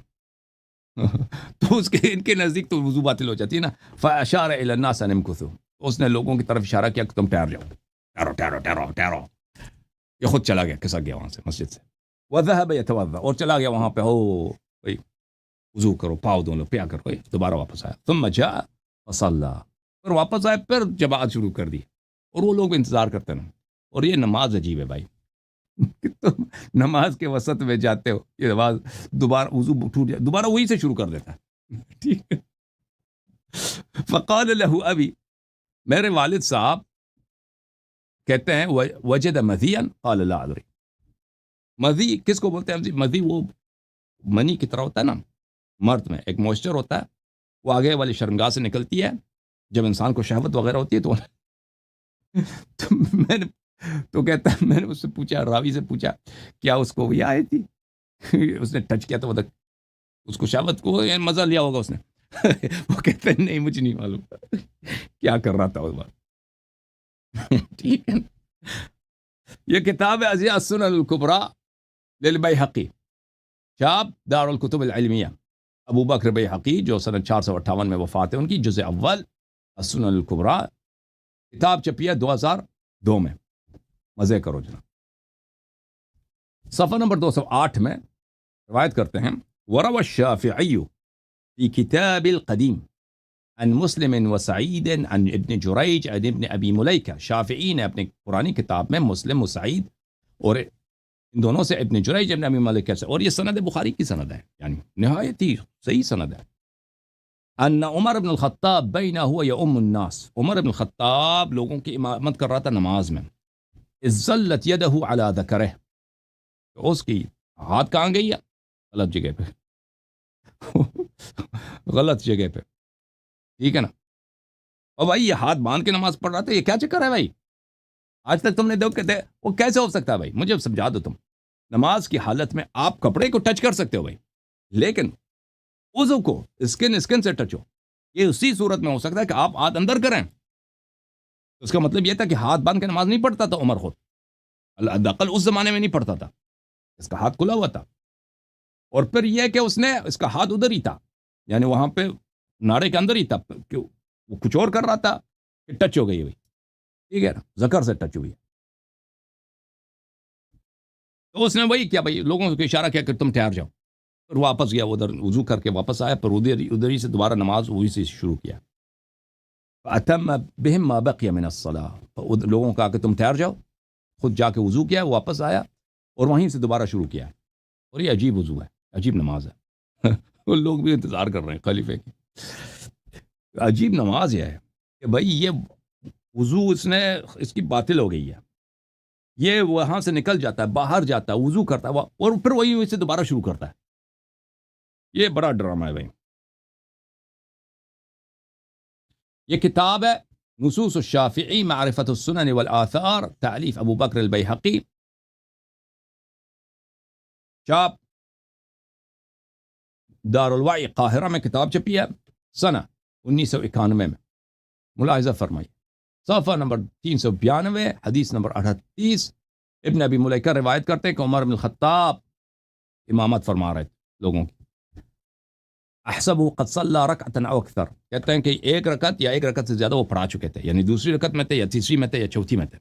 تو ان کے نزدیک تو وضو باطل ہو جاتی ہے نا۔ فاشار الی الناس ان امکثوا، اس نے لوگوں کی طرف اشارہ کیا کہ تم ٹھہر جاؤ، ٹھہرو ٹھہرو ٹھہرو ٹھہرو، یہ خود چلا گیا، کھسک گیا وہاں سے مسجد سے، وذهب يتوضا، اور چلا گیا وہاں پہ، ہو بھائی وضو کرو، پاؤ دھو لو، پیا کرو، دوبارہ واپس آیا، ثم جاء فصلى، پھر واپس آئے، پھر جماعت شروع کر دی، اور وہ لوگ انتظار کرتے ہیں۔ اور یہ نماز عجیب ہے بھائی کہ تم نماز کے وسط میں جاتے ہو، یہ نماز دوبارہ وضو ٹوٹ جائے، دوبارہ وہی سے شروع کر دیتا ہے، ٹھیک ہے؟ فقال له ابی، میرے والد صاحب کہتے ہیں وجد مذیا قال لا ادری، مذی کس کو بولتے ہیں؟ مذی وہ منی کی طرح ہوتا ہے نا، مرد میں ایک موئسچر ہوتا ہے، وہ آگے والی شرمگاہ سے نکلتی ہے جب انسان کو شہوت وغیرہ ہوتی ہے تو میں نے تو کہتا ہے میں نے اس سے پوچھا، راوی سے پوچھا کیا اس کو یہ آئی تھی اس نے ٹچ کیا تو اس کو شہوت کو مزہ لیا ہوگا اس نے وہ کہتے ہیں نہیں مجھے نہیں معلوم کیا کر رہا تھا اس بار ٹھیک ہے۔ یہ کتاب ہے ازیاء السنن الکبریٰ للبیہقی، شاب دار الکتب العلمیہ، ابو بکر بیہقی جو سنہ 458 میں وفات ہے ان کی، جزء اول السنن الکبریٰ، کتاب چھپی ہے 2002 میں، مزے کرو جناب۔ صفحہ نمبر 208 میں روایت کرتے ہیں، وروى الشافعی فی کتاب القدیم عن مسلم وسعید عن ابن جریج عن ابن ابی ملیکہ، شافعی نے اپنی پرانی کتاب میں مسلم و سعید اور ان دونوں سے ابن جریج ابن ابی ملیکہ سے، اور یہ سند بخاری کی سند ہے، یعنی نہایت ہی صحیح سند ہے، ان عمر بن الخطاب بین هو یؤم الناس، عمر بن الخطاب لوگوں کی امامت کر رہا تھا نماز میں، اذ ظلت یدہ علی ذکرہ، اس کی ہاتھ کہاں گئی ہے؟ غلط جگہ پہ غلط جگہ پہ، ٹھیک ہے نا؟ اور بھائی یہ ہاتھ باندھ کے نماز پڑھ رہا تھا، یہ کیا چکر ہے بھائی؟ آج تک تم نے دیکھ کہتے وہ کیسے ہو سکتا ہے بھائی؟ مجھے سمجھا دو، تم نماز کی حالت میں آپ کپڑے کو ٹچ کر سکتے ہو بھائی، لیکن وضو کو اسکن سے ٹچ ہو، یہ اسی صورت میں ہو سکتا ہے کہ آپ ہاتھ اندر کریں، اس کا مطلب یہ تھا کہ ہاتھ باندھ کے نماز نہیں پڑھتا تھا عمر خود، العقل اس زمانے میں نہیں پڑھتا تھا، اس کا ہاتھ کھلا ہوا تھا، اور پھر یہ کہ اس نے اس کا ہاتھ ادھر ہی تھا، یعنی وہاں پہ ناڑے کے اندر ہی تھا، کہ وہ کچھ اور کر رہا تھا کہ ٹچ ہو گئی ہوئی، ٹھیک ہے نا، ذکر سے ٹچ ہوئی، تو اس نے وہی کیا بھائی، لوگوں کو اشارہ کیا کہ تم ٹھہر جاؤ، پھر واپس گیا ادھر، وضو کر کے واپس آیا، پھر ادھر ہی سے دوبارہ نماز وہی سے شروع کیا، فأتم بهم ما بقي من الصلاة، لوگوں کو کہا کہ تم ٹھہر جاؤ، خود جا کے وضو کیا، واپس آیا اور وہیں سے دوبارہ شروع کیا، اور یہ عجیب وضو ہے، عجیب نماز ہے وہ لوگ بھی انتظار کر رہے ہیں خلیفے کی، عجیب نماز یہ ہے کہ بھائی یہ وضو اس کی باطل ہو گئی ہے، یہ وہاں سے نکل جاتا ہے، باہر جاتا ہے، وضو کرتا ہے اور پھر وہی سے دوبارہ شروع کرتا ہے، یہ بڑا ڈرامہ ہے بھائی۔ یہ کتاب ہے نصوص الشافعی معرفت السنن والآثار، تالیف ابو بکر البیہقی، چاپ دار الوعی قاہرہ میں کتاب چھپی ہے سنہ 1991 میں، ملاحظہ فرمائی، صفحہ نمبر 392، حدیث نمبر 38، ابن ابی ملیکہ روایت کرتے ہیں کہ عمر بن الخطاب امامت فرما رہے تھے لوگوں کی، احسبہ قد صلی رکعۃ او اکثر، کہتے ہیں کہ ایک رکعت سے زیادہ وہ پڑھا چکے تھے، یعنی دوسری رکعت میں تھے یا تیسری میں تھے یا چوتھی میں تھے،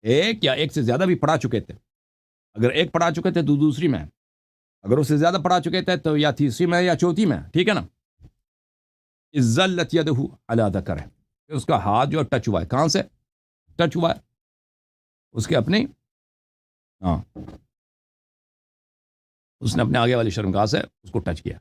ایک سے زیادہ بھی پڑھا چکے تھے، اگر ایک پڑھا چکے تھے تو دوسری میں، اگر اس سے زیادہ پڑھا چکے تھے تو یا تیسری میں یا چوتھی میں، ٹھیک ہے نا؟ اذ ظلت یدہ علی ذکرہ، اس کا ہاتھ جو ٹچ ہوا ہے، کہاں سے ٹچ ہوا ہے؟ اس کے اپنے اس نے اپنے آگے والی شرمگاہ سے اس کو ٹچ کیا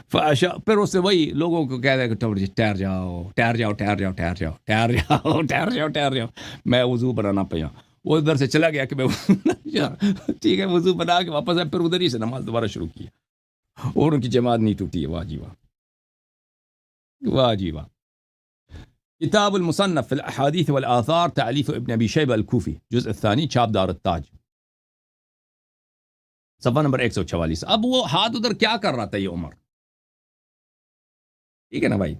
پھر اس سے وہی لوگوں کو کہہ رہے کہ ٹھہر جاؤ ٹھہر جاؤ ٹھہر جاؤ ٹھہر جاؤ ٹھہر جاؤ ٹھہر جاؤ ٹھہر جاؤ ٹھہر جاؤ، میں وضو بنانا پیا، وہ ادھر سے چلا گیا کہ میں ٹھیک ہے وضو بنا کے واپس آئے، پھر ادھر ہی سے نماز دوبارہ شروع کی اور ان کی جماعت نہیں ٹوٹی ہے. واہ جی واہ، واہ جی واہ. کتاب المصنف في الاحاديث والاثار تالیف ابن ابی شیبہ الکوفی، جزء الثانی، چھاپ دار التاج، صفحہ نمبر 144. اب وہ ہاتھ ادھر کیا کر رہا تھا یہ عمر؟ ٹھیک ہے نا بھائی،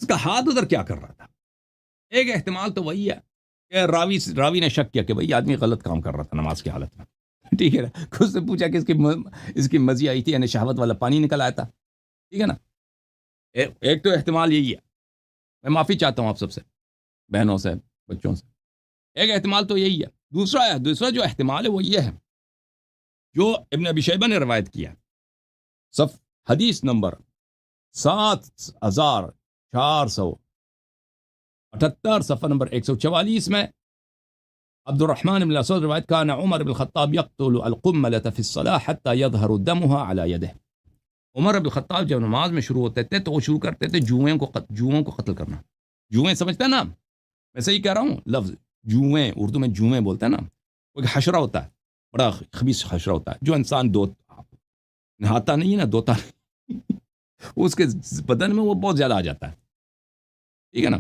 اس کا ہاتھ ادھر کیا کر رہا تھا؟ ایک احتمال تو وہی ہے کہ راوی نے شک کیا کہ بھائی آدمی غلط کام کر رہا تھا نماز کی حالت میں. ٹھیک ہے نا، خود سے پوچھا کہ اس کی مزی آئی تھی، یعنی شہوت والا پانی نکل آیا تھا. ٹھیک ہے نا، ایک تو احتمال یہی ہے. میں معافی چاہتا ہوں آپ سب سے، بہنوں سے، بچوں سے. ایک احتمال تو یہی ہے. دوسرا جو احتمال ہے وہ یہ ہے جو ابن ابی شیبہ نے روایت کیا، حدیث نمبر 7478، صفحہ نمبر 144 میں عبد الرحمن بن الاسود روایت، کان عمر بن الخطاب یقتل القملة في الصلاة حتى يظهر دمها على يده. عمر بن الخطاب جب نماز میں شروع ہوتے تھے تو وہ شروع کرتے تھے جوئیں کو قتل کرنا. جوئیں سمجھتے ہیں نا؟ میں صحیح کہہ رہا ہوں لفظ جوئیں؟ اردو میں جوئیں بولتے ہیں نا. وہ ایک حشرہ ہوتا ہے، بڑا خبیث حشرہ ہوتا ہے جو انسان نہاتا نہیں ہے نا، دھوتا نہیں اس کے بدن میں وہ بہت زیادہ آ جاتا ہے. ٹھیک ہے نا،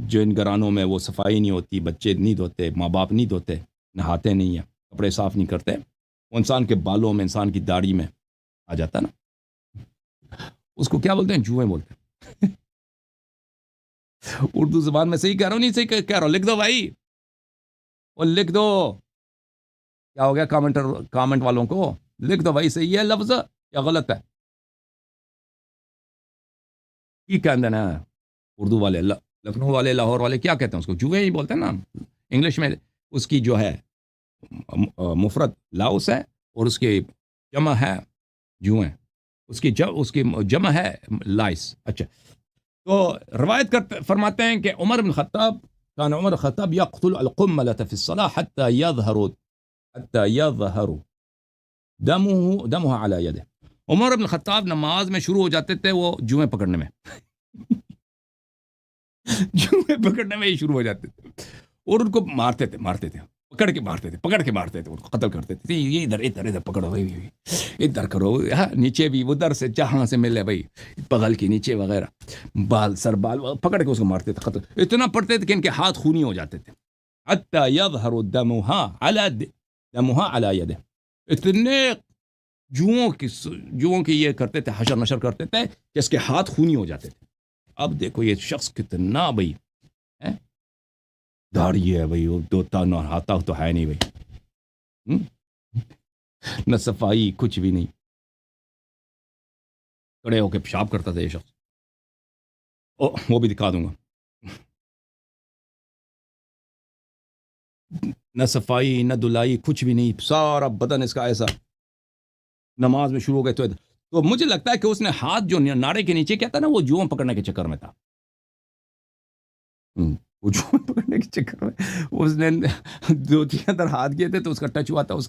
جن گھرانوں میں وہ صفائی نہیں ہوتی، بچے نہیں دھوتے، ماں باپ نہیں دھوتے، نہاتے نہیں ہیں، کپڑے صاف نہیں کرتے، وہ انسان کے بالوں میں، انسان کی داڑھی میں آ جاتا ہے نا. اس کو کیا بولتے ہیں؟ جوئیں بولتے ہیں. اردو زبان میں صحیح کہہ رہا ہوں؟ نہیں صحیح کہہ رہا ہوں؟ لکھ دو بھائی، وہ لکھ دو. کیا ہو گیا کامنٹ والوں کو؟ لکھ دو بھائی، صحیح ہے لفظ یا غلط ہے؟ کی کہتے ہیں اردو والے، لکھنؤ والے، لاہور والے کیا کہتے ہیں اس کو؟ جوئیں ہی بولتے ہیں نا. انگلش میں اس کی جو ہے مفرد لاؤس ہے اور اس کی جمع ہے جوئیں، اس کی جمع ہے لائس. اچھا، تو روایت فرماتے ہیں کہ عمر بن خطاب، کان عمر خطاب یقتل القملة في الصلاة حتى يظهر دمها على يده. عمر بن خطاب نماز میں شروع ہو جاتے تھے وہ جوئیں پکڑنے میں جوئیں پکڑنے میں ہی شروع ہو جاتے تھے اور ان کو مارتے تھے، پکڑ کے مارتے تھے، ان کو قتل کرتے تھے. یہ ادھر پکڑو بھائی، ادھر کرو، نیچے بھی ادھر سے جہاں سے ملے بھائی، بغل کے نیچے وغیرہ، سر بال پکڑ کے اس کو مارتے تھے، قتل اتنا پڑتے تھے کہ ان کے ہاتھ خونی ہو جاتے تھے. حتى يظهر دمها على يده. اتنے جوؤں کی یہ کرتے تھے، حشر نشر کرتے تھے کہ اس کے ہاتھ خونی ہو جاتے تھے. اب دیکھو یہ شخص کتنا بھائی داڑھی ہے بھائی، وہ دوتا نہ ہاتا تو ہے نہیں بھائی، نہ صفائی، کچھ بھی نہیں، کڑے ہو کے پیشاب کرتا تھا یہ شخص. وہ بھی دکھا دوں گا. نہ صفائی نہ دلائی، کچھ بھی نہیں، سارا بدن اس کا ایسا. نماز میں شروع ہو گئے تو مجھے لگتا ہے کہ اس نے ہاتھ جو ناڑے کے نیچے کیا تھا نا، وہ جوؤں پکڑنے کے چکر میں تھا. وہ جوؤں پکڑنے کے چکر میں اس نے 2-3 اندر ہاتھ کیے تھے تو اس کا ٹچ ہوا تھا اس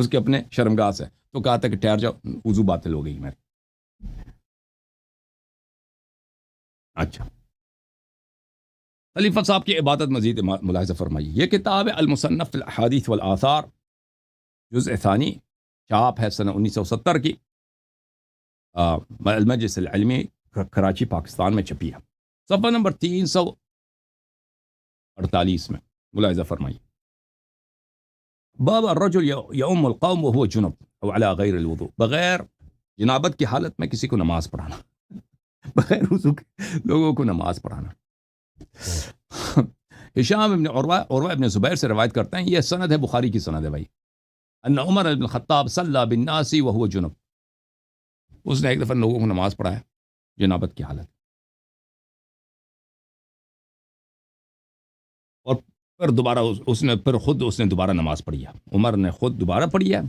کے اپنے شرمگاہ سے، تو کہا تھا کہ ٹھہر جاؤ، وضو باطل ہو گئی میری. اچھا، خلیفہ صاحب کی عبادت مزید ملاحظہ فرمائیے. یہ کتاب ہے المصنف فی الاحادیث والآثار، جزء ثانی، چھاپ ہے سنہ 1970 کی، المجلس العلمی، کراچی، پاکستان میں چھپی ہے. صفحہ نمبر 348 میں ملاحظہ فرمائیے. باب الرجل یؤم القوم وهو جنب او علی غیر الوضوء. بغیر جنابت کی حالت میں کسی کو نماز پڑھانا، بغیر وضو کے لوگوں کو نماز پڑھانا. ہشام ابن عروہ ابن زبیر سے روایت کرتے ہیں، یہ سند ہے، بخاری کی سند ہے بھائی، ان عمر بن الخطاب صلی بالناس وهو جنب. اس نے ایک دفعہ لوگوں کو نماز پڑھایا جنابت کی حالت، اور پھر دوبارہ اس نے دوبارہ نماز پڑھی ہے. عمر نے خود دوبارہ پڑھی ہے.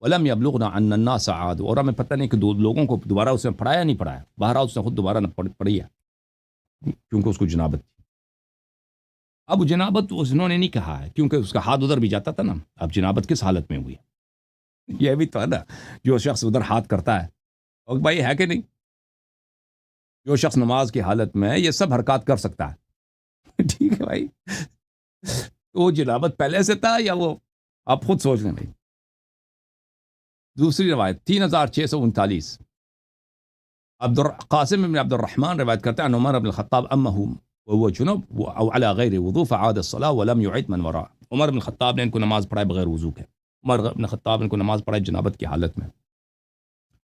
ولم يبلغنا ان الناس عادوا، اور ہمیں پتہ نہیں کہ لوگوں کو دوبارہ اس نے پڑھایا نہیں پڑھایا. بہرحال اس نے خود دوبارہ پڑھی ہے کیونکہ اس کو جنابت تھی. اب جنابت انہوں نے نہیں کہا ہے کیونکہ اس کا ہاتھ ادھر بھی جاتا تھا نا. اب جنابت کس حالت میں ہوئی؟ یہ بھی تو ہے نا، جو شخص ادھر ہاتھ کرتا ہے، اور بھائی ہے کہ نہیں، جو شخص نماز کی حالت میں یہ سب حرکات کر سکتا ہے. ٹھیک ہے بھائی، وہ جنابت پہلے سے تھا یا وہ آپ خود سوچ لیں بھائی. دوسری روایت 3639 قاسم بن عبد الرحمن روایت کرتے ہیں ان عمر بن الخطاب امه وهو جنب او على غير وضوء فعاد الصلاه ولم يعد من وراء. عمر بن الخطاب نے ان کو نماز پڑھائے بغیر وضو کے. عمر بن الخطاب نے ان کو نماز پڑھائی جنابت کی حالت میں.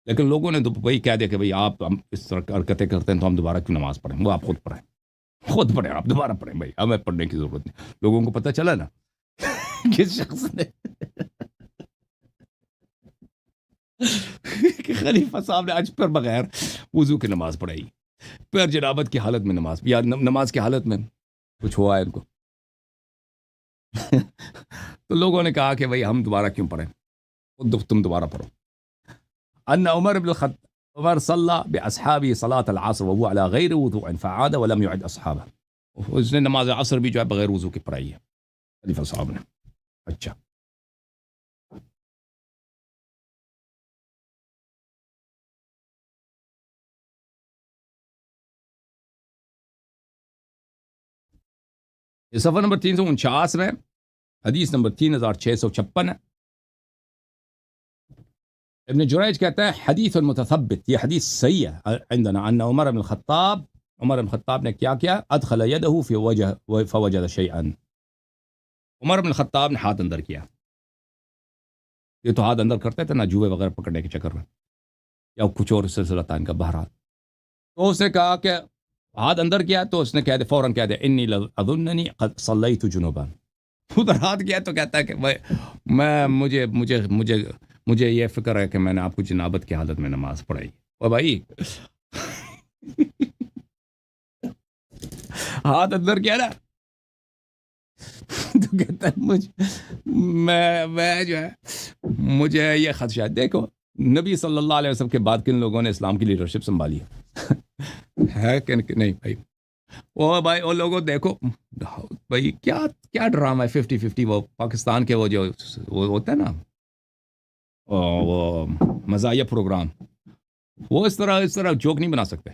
لیکن لوگوں نے تو وہی کہہ دیا کہ بھئی آپ ہم اس طرح حرکتیں کرتے ہیں تو ہم دوبارہ کیوں نماز پڑھیں. وہ آپ خود پڑھیں آپ دوبارہ پڑھیں بھائی, ہمیں پڑھنے کی ضرورت نہیں. لوگوں کو پتہ چلا نا کس شخص نے کہ خلیفہ صاحب نے آج پر بغیر وضو کی نماز پڑھائی, پھر جنابت کی حالت میں نماز, یا نماز کی حالت میں کچھ ہوا ہے ان کو. تو لوگوں نے کہا کہ بھئی ہم دوبارہ کیوں پڑھیں, خود تم دوبارہ پڑھو. ان عمر بن الخطاب عمر صلى باصحابه صلاة العصر وهو على غير وضوء فعاد ولم يعد اصحابه. اس نے نماز عصر بھی جو ہے بغیر وضو کی پڑھائی ہے خلیفہ صاحب نے. اچھا یہ صفحہ نمبر 349 میں حدیث نمبر 3656 ہے. ابن جریج کہتا ہے حدیث المتثبت, یہ حدیث صحیح ہے عندنا ان عمر بن الخطاب نے کیا ادخل یده فی وجه فوجد شیئا. عمر بن الخطاب نے ہاتھ اندر کیا. یہ تو ہاتھ اندر کرتے تھے نا جوئے وغیرہ پکڑنے کے چکر میں یا کچھ اور سلسلہ تھا ان کا. بہرحال تو اس نے کہا کہ ہاتھ اندر کیا تو اس نے کہہ دے فوراً کہہ دے انی اظننی قد صلیت جنوبا. ادھر ہاتھ کیا تو کہتا ہے کہ مجھے یہ فکر ہے کہ میں نے آپ کو جنابت کی حالت میں نماز پڑھائی. اور بھائی ہاتھ اندر کیا نا تو کہتا ہے میں جو ہے مجھے یہ خدشہ ہے. دیکھو نبی صلی اللہ علیہ وسلم کے بعد کن لوگوں نے اسلام کی لیڈرشپ سنبھالی ہے کہ نہیں بھائی. وہ بھائی وہ لوگوں دیکھو بھائی کیا ڈرامہ ہے 50-50. وہ پاکستان کے وہ جو وہ ہوتا ہے نا وہ مزاحیہ پروگرام, وہ اس طرح جوک نہیں بنا سکتے.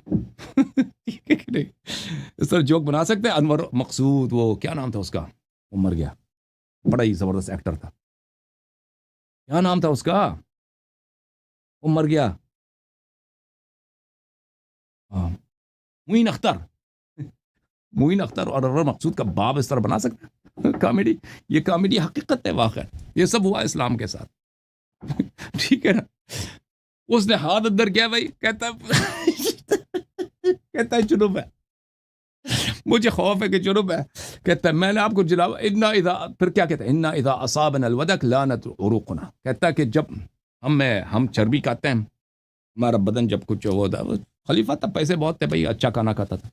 ٹھیک ہے کہ نہیں, اس طرح جوک بنا سکتے. انور مقصود وہ کیا نام تھا اس کا, وہ مر گیا, بڑا ہی زبردست ایکٹر تھا, کیا نام تھا اس کا, وہ مر گیا. معین اختر اور انور مقصود کا باب اس طرح بنا سکتا کامیڈی. یہ کامیڈی حقیقت ہے, واقع یہ سب ہوا اسلام کے ساتھ. ٹھیک ہے نا. اس نے ہاتھ اندر کیا بھائی, کہتا ہے جنوب ہے, مجھے خوف ہے کہ جنوب ہے. کہتا ہے میں نے آپ کو جناب پھر کیا کہتا ہے انا اذا اصابنا الودک لانت عروقنا. کہتا ہے کہ جب ہم چربی کھاتے ہیں, ہمارا بدن جب کچھ ہوتا ہے, خلیفہ تب پیسے بہت تھے بھائی, اچھا کھانا کھاتا تھا,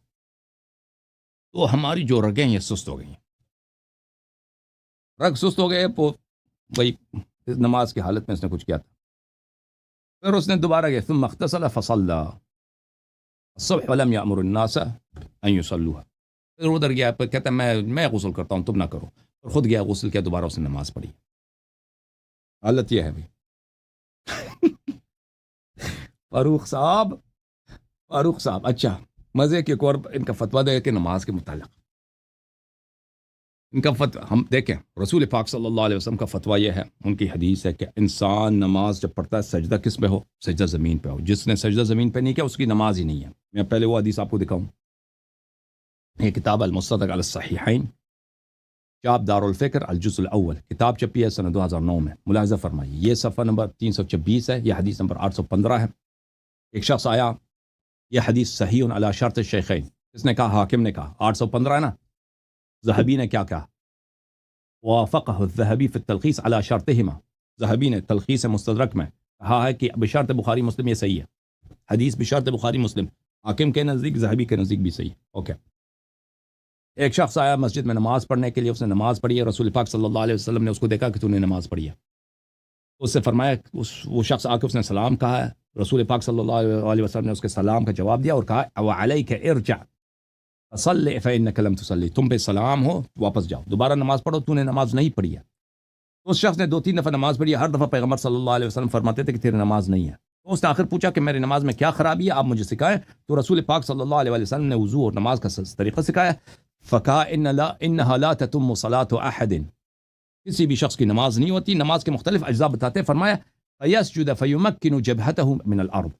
تو ہماری جو رگیں یہ سست ہو گئی ہیں. رگ سست ہو گئے بھائی نماز کی حالت میں اس نے کچھ کیا تھا. پھر اس نے دوبارہ گیا ثم اغتسل فصلى الصبح ولم يأمر الناس ان يصلوا. پھر ادھر گیا, پھر کہتا ہے میں غسل کرتا ہوں تم نہ کرو, اور خود گیا غسل کیا, دوبارہ اس نے نماز پڑھی. حالت یہ ہے بھائی. فاروق صاحب اچھا مزے کے اور ان کا فتویٰ دے کہ نماز کے متعلق ان کا فتویٰ ہم دیکھیں. رسول پاک صلی اللہ علیہ وسلم کا فتویٰ یہ ہے, ان کی حدیث ہے کہ انسان نماز جب پڑھتا ہے سجدہ کس پہ ہو, سجدہ زمین پہ ہو. جس نے سجدہ زمین پہ نہیں کیا اس کی نماز ہی نہیں ہے. میں پہلے وہ حدیث آپ کو دکھاؤں. یہ کتاب المستدرک علی الصحیحین, چاپ دار الفکر, الجزء الاول, کتاب چھپی ہے سنہ 2009 میں. ملاحظہ فرمائیے یہ صفحہ نمبر 326 ہے, یہ حدیث نمبر 815 ہے. ایک شخص آیا, یہ حدیث صحیح علی شرط الشیخین, اس نے کہا, حاکم نے کہا 815 ہے نا. ذہبی نے کیا کہا, وافقہ الذہبی فی التلخیص علی شرطہما. ذہبی نے تلخیص مستدرک میں کہا ہے کہ بشرط بخاری مسلم یہ صحیح ہے, حدیث بشرط بخاری مسلم. حاکم کے نزدیک, ذہبی کے نزدیک بھی صحیح ہے. اوکے. ایک شخص آیا مسجد میں نماز پڑھنے کے لیے, اس نے نماز پڑھی ہے. رسول پاک صلی اللہ علیہ وسلم نے اس کو دیکھا کہ تو نے نماز پڑھی ہے. اس سے فرمایا, وہ شخص آ کے اس نے سلام کہا ہے. رسول پاک صلی اللہ علیہ وسلم نے اس کے سلام کا جواب دیا اور کہا وعلیک ارجع صلی فإنک لم تصلی, تم پہ سلام ہو, واپس جاؤ, دوبارہ نماز پڑھو, تو نے نماز نہیں پڑھی ہے. اس شخص نے 2-3 دفعہ نماز پڑھی ہے. ہر دفعہ پیغمبر صلی اللہ علیہ وسلم فرماتے تھے کہ تیری نماز نہیں ہے. تو اس نے آخر پوچھا کہ میری نماز میں کیا خرابی ہے, آپ مجھے سکھائیں. تو رسول پاک صلی اللہ علیہ وسلم نے وضو اور نماز کا طریقہ سکھایا. فکا انہا لا تتم صلاۃ احد، کسی بھی شخص کی نماز نہیں ہوتی. نماز کے مختلف اجزاء بتاتے ہیں. فرمایا فیسجد فیمکن جبہتہ من الارض،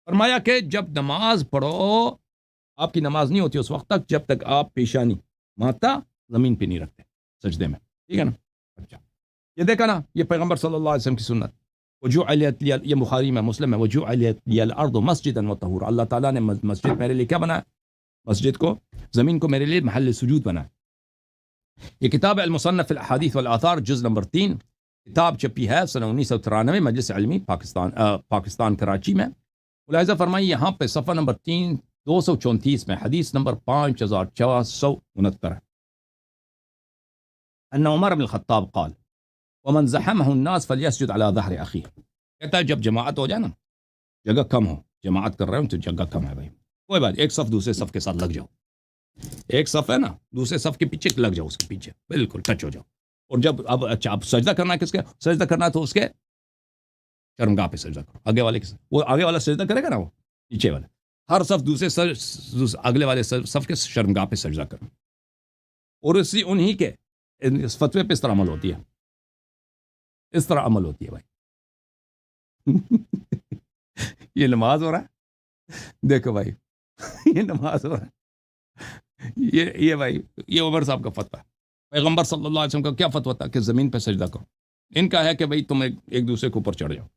فرمایا کہ جب نماز پڑھو، آپ کی نماز نہیں ہوتی اس وقت تک جب تک آپ پیشانی ماتھا زمین پہ نہیں رکھتے سجدے میں. ٹھیک ہے نا. اچھا یہ دیکھا نا، یہ پیغمبر صلی اللہ علیہ وسلم کی سنت. وجعلت لی، یہ بخاری میں مسلم ہے، وجعلت لی الارض مسجدا وطہورا، اللہ تعالیٰ نے مسجد میرے لیے کیا بنایا؟ مسجد کو، زمین کو میرے لیے محل سجود بنایا. یہ کتاب المصنف فی الاحادیث والآثار جز نمبر 3، کتاب چھپی ہے سنہ 1993 مجلس علمی پاکستان کراچی میں. ملاحظہ فرمائی یہاں پہ صفحہ نمبر 234 میں حدیث نمبر 5469 ہے. ان عمر بن الخطاب قال ومن زحمه الناس فليسجد على ظهر اخيه، کہتا ہے جب جماعت ہو جائے نا، جگہ کم ہو، جماعت کر رہے ہوں تو جگہ کم ہے بھائی، کوئی بات، ایک صف دوسرے صف کے ساتھ لگ جاؤ، ایک صف ہے نا دوسرے صف کے پیچھے لگ جاؤ، اس کے پیچھے بالکل ٹچ ہو جاؤ. اور جب اب سجدہ کرنا ہے، کس کے سجدہ کرنا ہے؟ تو اس کے شرمگاہ پہ سجدہ کرو، آگے والے کے، وہ آگے والا سجدہ کرے گا نا، وہ پیچھے والا، ہر صف دوسرے اگلے والے صف کے شرمگاہ پہ سجدہ کرو. اور اسی انہی کے اس فتوے پہ اس طرح عمل ہوتی ہے، اس طرح عمل ہوتی ہے بھائی. یہ نماز ہو رہا ہے، دیکھو بھائی، یہ نماز ہو رہا ہے، یہ بھائی، یہ عمر صاحب کا فتویٰ ہے. پیغمبر صلی اللہ علیہ وسلم کا کیا فتویٰ تھا کہ زمین پہ سجدہ کرو؟ ان کا ہے کہ بھائی تم ایک دوسرے کے اوپر چڑھ جاؤ.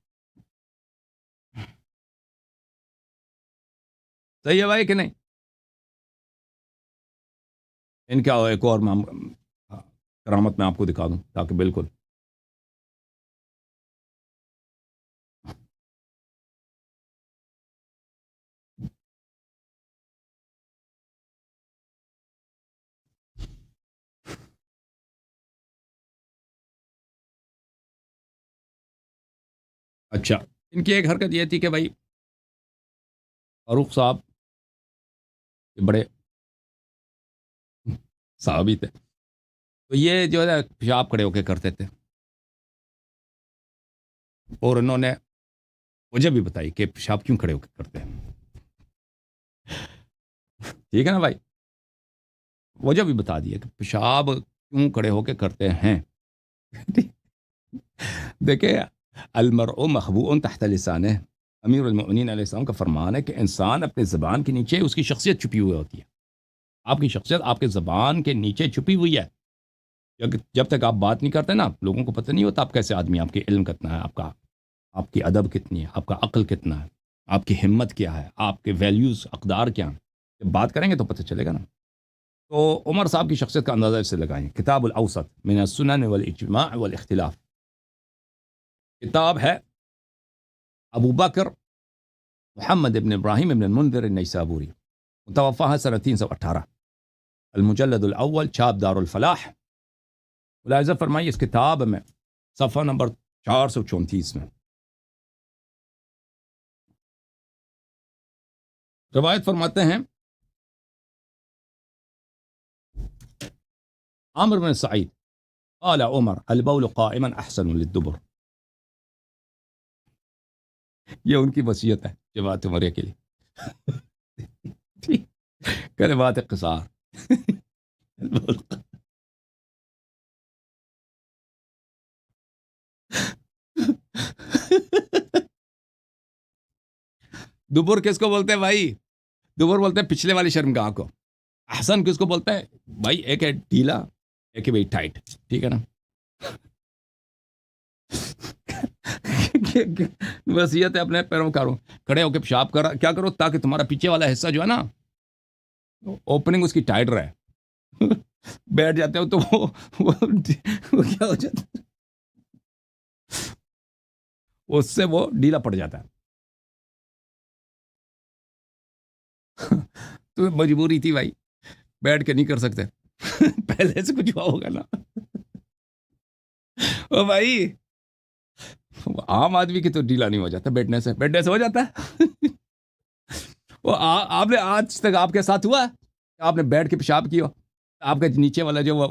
صحیح ہے بھائی کہ نہیں؟ ان کا ایک اور کرامت میں آپ کو دکھا دوں تاکہ بالکل اچھا. ان کی ایک حرکت یہ تھی کہ بھائی فاروق صاحب یہ بڑے صحابی تھے، تو یہ جو ہے پیشاب کھڑے ہو کے کرتے تھے، اور انہوں نے مجھے بھی بتائی کہ پیشاب کیوں کھڑے ہو کے کرتے ہیں. ٹھیک ہے نا بھائی، وجہ بھی بتا دیا کہ پیشاب کیوں کھڑے ہو کے کرتے ہیں. دیکھیں المرء مخبوء تحت لسانہ، امیر المؤمنین علیہ السلام کا فرمان ہے کہ انسان اپنے زبان کے نیچے اس کی شخصیت چھپی ہوئی ہوتی ہے. آپ کی شخصیت آپ کے زبان کے نیچے چھپی ہوئی ہے. جب تک آپ بات نہیں کرتے نا، لوگوں کو پتہ نہیں ہوتا آپ کیسے آدمی، آپ کے علم کتنا ہے، آپ کی ادب کتنی ہے، آپ کا عقل کتنا ہے، آپ کی ہمت کیا ہے، آپ کے ویلیوز اقدار کیا ہیں. جب بات کریں گے تو پتہ چلے گا نا. تو عمر صاحب کی شخصیت کا اندازہ اس سے لگائیں. کتاب الاوسط من السنن والاجماع والاختلاف، کتاب ہے ابو بکر محمد ابن ابراہیم ابن المنذر النیسابوری، متوفہ ہے سنہ 318، المجلد الاول، چھاپ دار الفلاح. ملاحظہ فرمائیے اس کتاب میں صفحہ نمبر 434 میں روایت فرماتے ہیں عامر بن سعید قال عمر البول قائما احسن للدبر. یہ ان کی وصیت ہے جماعت عمریہ کے لیے. کلمات قصار. دبر کس کو بولتے ہیں بھائی؟ دبر بولتے ہیں پچھلے والی شرمگاہ کو. احسن کس کو بولتے ہیں بھائی؟ ایک ہے ڈھیلا، ایک ہے بھائی ٹائٹ. ٹھیک ہے نا. وصیت ہے اپنے پیروکاروں، کھڑے ہو کے پیشاب کیا کرو تاکہ تمہارا پیچھے والا حصہ جو ہے نا، اوپننگ اس کی ٹائٹ رہے. بیٹھ جاتے ہو تو وہ کیا ہو جاتا ہے، اس سے وہ ڈھیلا پڑ جاتا ہے. تو مجبوری تھی بھائی، بیٹھ کے نہیں کر سکتے. پہلے سے کچھ ہوا ہوگا نا. او بھائی عام آدمی کی تو ڈھیلا نہیں ہو جاتا، بیٹھنے سے ہو جاتا ہے. وہ آپ نے آج تک آپ کے ساتھ ہوا ہے آپ نے بیٹھ کے پیشاب کیا، آپ کے نیچے والا جو وہ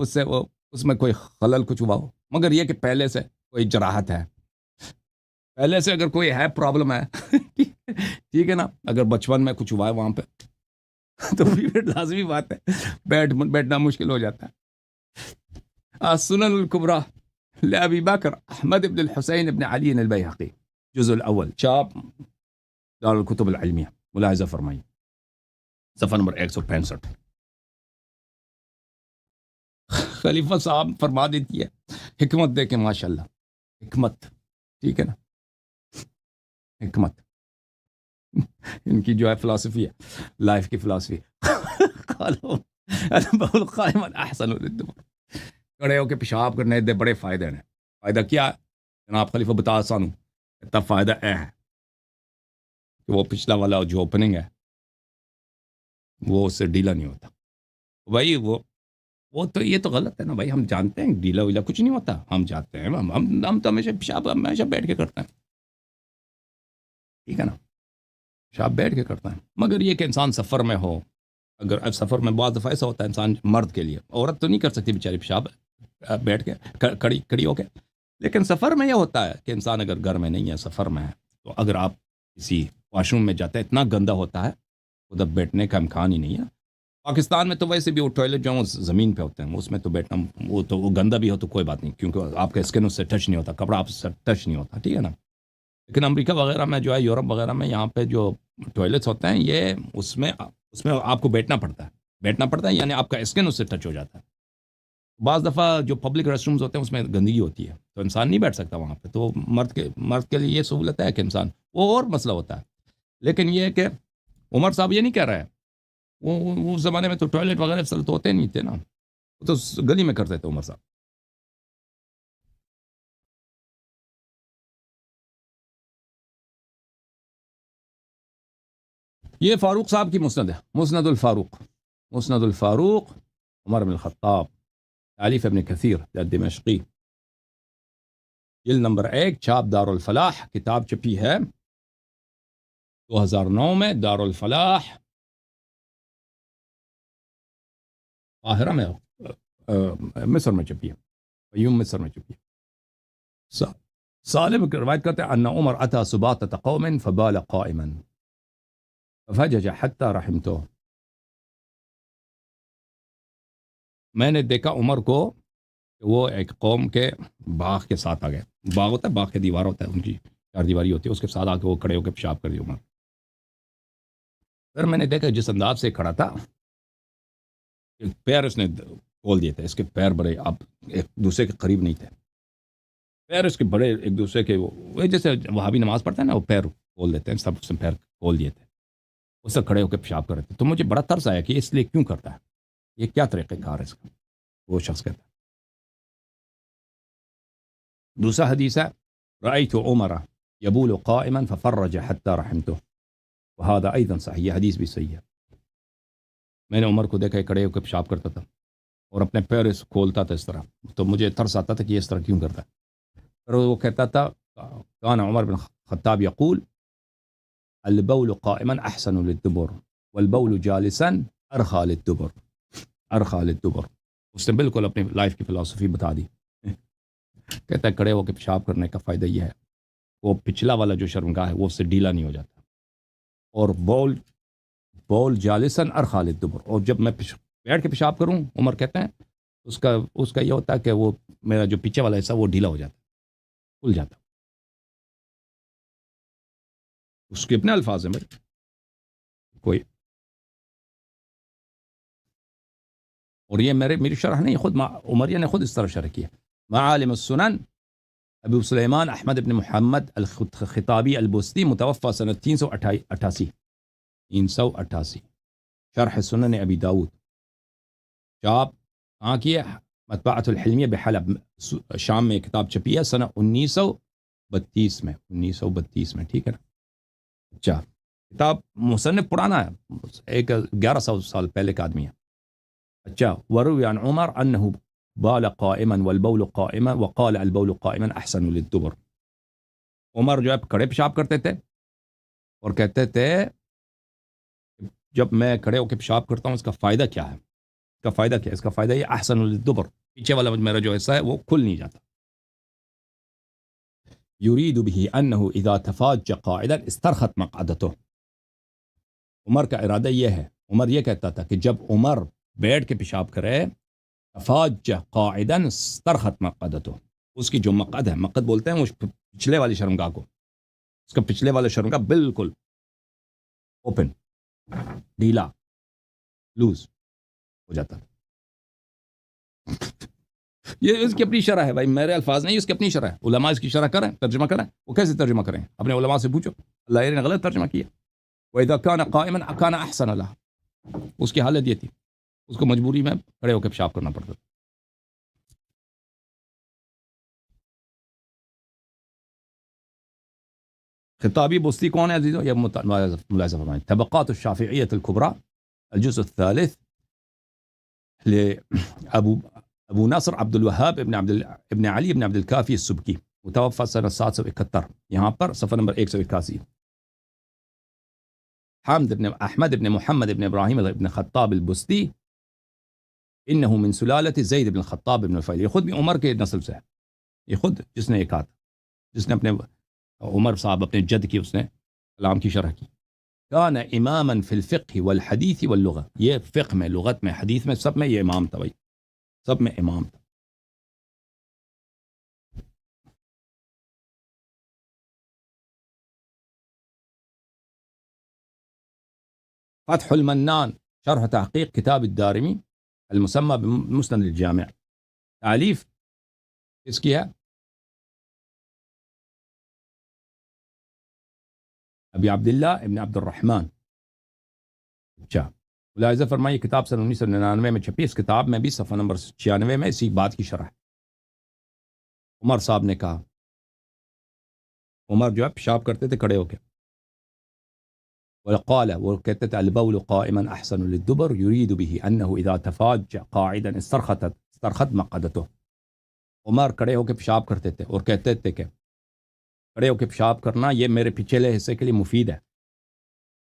اس میں کوئی خلل کچھ ہوا ہو، مگر یہ کہ پہلے سے کوئی جراحت ہے، پہلے سے اگر کوئی ہے پرابلم ہے. ٹھیک ہے نا. اگر بچپن میں کچھ ہوا ہے وہاں پہ تو پھر لازمی بات ہے بیٹھنا مشکل ہو جاتا ہے. السنن الكبرى لأبي بكر أحمد بن الحسين بن علي البيهقي الجزء الأول چاپ دار الکتب العلمیہ. ملاحظہ فرمائیے صفحہ نمبر 165. خلیفہ صاحب فرما دیتی ہے حکمت دے کے ماشاءاللہ. حکمت ٹھیک ہے نا, حکمت ان کی جو ہے فلسفی ہے لائف کی فلسفی. قالوا البول قائما احسن للدبر. کھڑے ہو کے پیشاب کرنے دے بڑے فائدے ہیں. فائدہ کیا ہے جناب خلیفہ بتا سانو. اتنا فائدہ اے ہے کہ وہ پچھلا والا جو اوپننگ ہے وہ اس سے ڈھیلا نہیں ہوتا. بھائی وہ تو یہ تو غلط ہے نا بھائی. ہم جانتے ہیں ڈھیلا ویلا کچھ نہیں ہوتا. ہم جانتے ہیں ہم تو ہمیشہ پیشاب ہمیشہ بیٹھ کے کرتے ہیں. ٹھیک ہے نا, پیشاب بیٹھ کے کرتا ہے. مگر یہ کہ انسان سفر میں ہو, اگر سفر میں بعض دفعہ ایسا ہوتا ہے انسان مرد کے لیے, عورت تو نہیں کر سکتی بیچاری پیشاب بیٹھ کے کھڑی ہو کے. لیکن سفر میں یہ ہوتا ہے کہ انسان اگر گھر میں نہیں ہے سفر میں ہے تو اگر آپ کسی واش روم میں جاتے ہیں اتنا گندا ہوتا ہے ادھر بیٹھنے کا امکان ہی نہیں ہے. پاکستان میں تو ویسے بھی وہ ٹوائلٹ جو زمین پہ ہوتے ہیں اس میں تو بیٹھنا وہ گندا بھی ہو تو کوئی بات نہیں کیونکہ آپ کا اسکن اس سے ٹچ نہیں ہوتا, کپڑا آپ سے ٹچ نہیں ہوتا. ٹھیک ہے نا. لیکن امریکہ وغیرہ میں جو ہے یورپ وغیرہ میں یہاں پہ جو ٹوائلٹس ہوتے ہیں یہ اس میں آپ کو بیٹھنا پڑتا ہے یعنی آپ کا اسکن اس سے ٹچ ہو جاتا ہے. بعض دفعہ جو پبلک ریسٹ رومز ہوتے ہیں اس میں گندگی ہوتی ہے تو انسان نہیں بیٹھ سکتا وہاں پہ. تو مرد کے لیے یہ سہولت ہے کہ انسان وہ اور مسئلہ ہوتا ہے. لیکن یہ کہ عمر صاحب یہ نہیں کہہ رہے ہیں وہ زمانے میں تو ٹوائلٹ وغیرہ تو ہوتے نہیں تھے نا, وہ تو گلی میں کرتے تھے عمر صاحب. یہ فاروق صاحب کی مسند ہے, مسند الفاروق عمر بن الخطاب تالیف ابن کثیر دمشقی, جلد نمبر 1, چھاپ دار الفلاح. کتاب چھپی ہے 2009 میں دار الفلاح قاہرہ میں, مصر میں چھپی ہے, فیوم مصر میں چھپی ہے. سالم روایت کرتے ہیں ان عمر اتى سباطة قوم فبال قائما ففجج حتى رحمته. میں نے دیکھا عمر کو کہ وہ ایک قوم کے باغ کے ساتھ آ گئے. باغ ہوتا ہے, باغ کی دیوار ہوتا ہے, ان کی چار دیواری ہوتی ہے, اس کے ساتھ آ کے وہ کھڑے ہو کے پیشاب کر دی عمر. پھر میں نے دیکھا جس انداز سے کھڑا تھا پیر اس نے کھول دیے تھے. اس کے پیر بڑے اب ایک دوسرے کے قریب نہیں تھے. پیر اس کے بڑے ایک دوسرے کے وہ جیسے وہابی نماز پڑھتے ہیں نا وہ پیر کھول دیتے ہیں, سب سے پیر کھول دیے تھے. اس سے کھڑے ہو کے پیشاب کر رہے تھے. تو مجھے بڑا ترس آیا کہ اس لیے کیوں کرتا ہے, یہ کیا طریقہ کار ہے اس کا. وہ شخص کہتا ہے. دوسرا حدیث ہے رأيت عمر يبول قائما ففرج حتى رحمته وهذا ايضا صحیح. یہ حدیث بھی صحیح ہے. میں نے عمر کو دیکھا کھڑے ہو کے پیشاب کرتا تھا اور اپنے پیر کھولتا تھا اس طرح, تو مجھے ترس آتا تھا کہ یہ اس طرح کیوں کرتا ہے. پھر وہ کہتا تھا کان عمر بن خطاب یقول البول قائما احسن للدبر والبول جالسا ارخى للدبر. اس نے بالکل اپنی لائف کی فلسفی بتا دی. کہتا ہے کھڑے ہو کے پیشاب کرنے کا فائدہ یہ ہے وہ پچھلا والا جو شرمگاہ ہے وہ اس سے ڈھیلا نہیں ہو جاتا, اور بول جالسن ارخى للدبر. اور جب میں بیٹھ کے پیشاب کروں عمر کہتے ہیں اس کا یہ ہوتا ہے کہ وہ میرا جو پیچھے والا حصہ وہ ڈھیلا ہو جاتا, کھل جاتا. اس کے اپنے الفاظ ہیں میرے کوئی, اور یہ میری شرح نہیں, خود عمریہ نے خود اس طرح شرح کیا. معالم السنن ابو سلیمان احمد بن محمد الخطابی البستی متوفى سنة 388. شرح سنن ابی داود چاپ کہاں کی ہے مطبعۃ الحلمیہ بحلب شام میں کتاب چھپی ہے سنہ 1932 میں. ٹھیک ہے نا. اچھا کتاب مصنف پرانا ہے, ایک 1100 سال پہلے کا آدمی ہے. اچھا وروی عن عمر انه بال قائما والبول قائما وقال البول قائما احسن للدبر. عمر جو ہے کھڑے پیشاب کرتے تھے اور کہتے تھے جب میں کھڑے ہو کے پیشاب کرتا ہوں اس کا فائدہ کیا ہے, اس کا فائدہ یہ احسن للدبر, پیچھے والا میرا جو حصہ ہے وہ کھل نہیں جاتا. يريد به انه اذا تفاج قاعدا استرخت مقعدته. عمر کا ارادہ یہ ہے عمر یہ کہتا تھا کہ جب عمر بیٹھ کے پیشاب کرے فاج قاعدا استرخت مقعدتو، اس کی جو مقعد ہے، مقعد بولتے ہیں وہ پچھلے والی شرمگاہ کو، اس کا پچھلے والا شرمگاہ بالکل اوپن، ڈھیلا، لوز ہو جاتا ہے. یہ اس کی اپنی شرح ہے بھائی، میرے الفاظ نہیں، اس کی اپنی شرح ہے. علماء اس کی شرح کریں، ترجمہ کریں. وہ کیسے ترجمہ کریں؟ اپنے علماء سے پوچھو. اللہ نے غلط ترجمہ کیا. وَإِذَا كَانَ قَائِمًا كَانَ أَحْسَنَ لَهُ، اس کی حالت یہ تھی، اس کو مجبوری میں کھڑے ہو کے پیشاب کرنا پڑتا. خطابی بستی کون ہے عزیزو؟ یہ ملاحظہ فرمائیں. طبقات الشافعیة الكبرى الجزء الثالث لأبو نصر عبد الوهاب ابن علی ابن عبد الکافی السبکی، متوفى سنة 771، یہاں پر صفحہ نمبر 181. حامد بن احمد بن محمد بن ابراہیم بن خطاب البستی انه من سلالت زید بن خطاب بن الفیل، یہ خود بھی عمر کے نسل سے ہے. یہ خود جس نے یہ کہا تھا، جس نے اپنے عمر صاحب اپنے جد کی اس نے کلام کی شرح کی. کان اماما فی الفقہ والحدیث واللغة، یہ فقہ میں، لغت میں، حدیث میں، سب میں یہ امام تھا بھائی، سب میں امام تھا. فتح المنان شرح تحقیق کتاب الدارمی المسمى بمسند الجامع، تعلیف کس کی ہے؟ ابی عبداللہ ابن عبد الرحمن. اچھا، ملاحظہ فرمائیے کتاب سن 1999 میں چھپی، اس کتاب میں بھی صفحہ نمبر 96 میں اسی بات کی شرح ہے. عمر صاحب نے کہا، عمر جو ہے پیشاب کرتے تھے کھڑے ہو کے. وقال، وہ کہتے تھے البول قائما احسن للدبر يريد به انه اذا تفاج قاعدا استرخت مقعدته. عمر کھڑے ہو کے پیشاب کرتے تھے اور کہتے تھے کہ کھڑے ہو کے پیشاب کرنا یہ میرے پچھلے حصے کے لیے مفید ہے.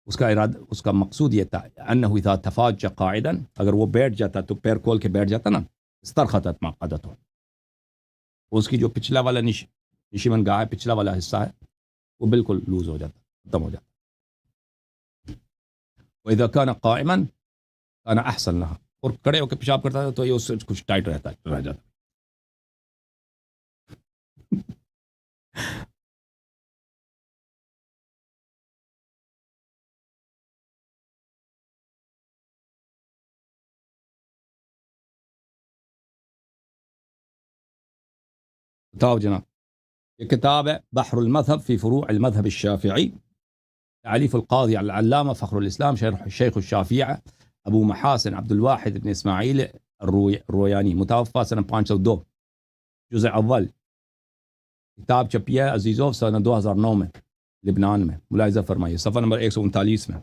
اس کا ارادہ، اس کا مقصود یہ تھا انه اذا تفاج قاعدا، اگر وہ بیٹھ جاتا تو پیر کھول کے بیٹھ جاتا نا، استرخت مقعدته، اس کی جو پچھلا والا نشیمن گاہ ہے، پچھلا والا حصہ ہے، وہ بالکل لوز ہو جاتا، ختم ہو جاتا. وَإِذَا كَانَ قَائِمًا كَانَ أَحْسَنَ لَهَا، اور کھڑے ہو کے پیشاب کرتا تھا تو یہ اس سے کچھ ٹائٹ رہ جاتا. بتاؤ جناب، یہ کتاب ہے بحر المذہب فی فروع المذہب الشافعی، تعلیف القاضی العلامہ فخر الاسلام شیخ الشافعیہ ابو محاسن عبد الواحد بن اسماعیل الرویانی، متوفى سنہ 502، جزء اول. کتاب چھپی ہے عزیزو سنہ 2009 میں لبنان میں. ملاحظہ فرمائیے صفحہ نمبر 139 میں.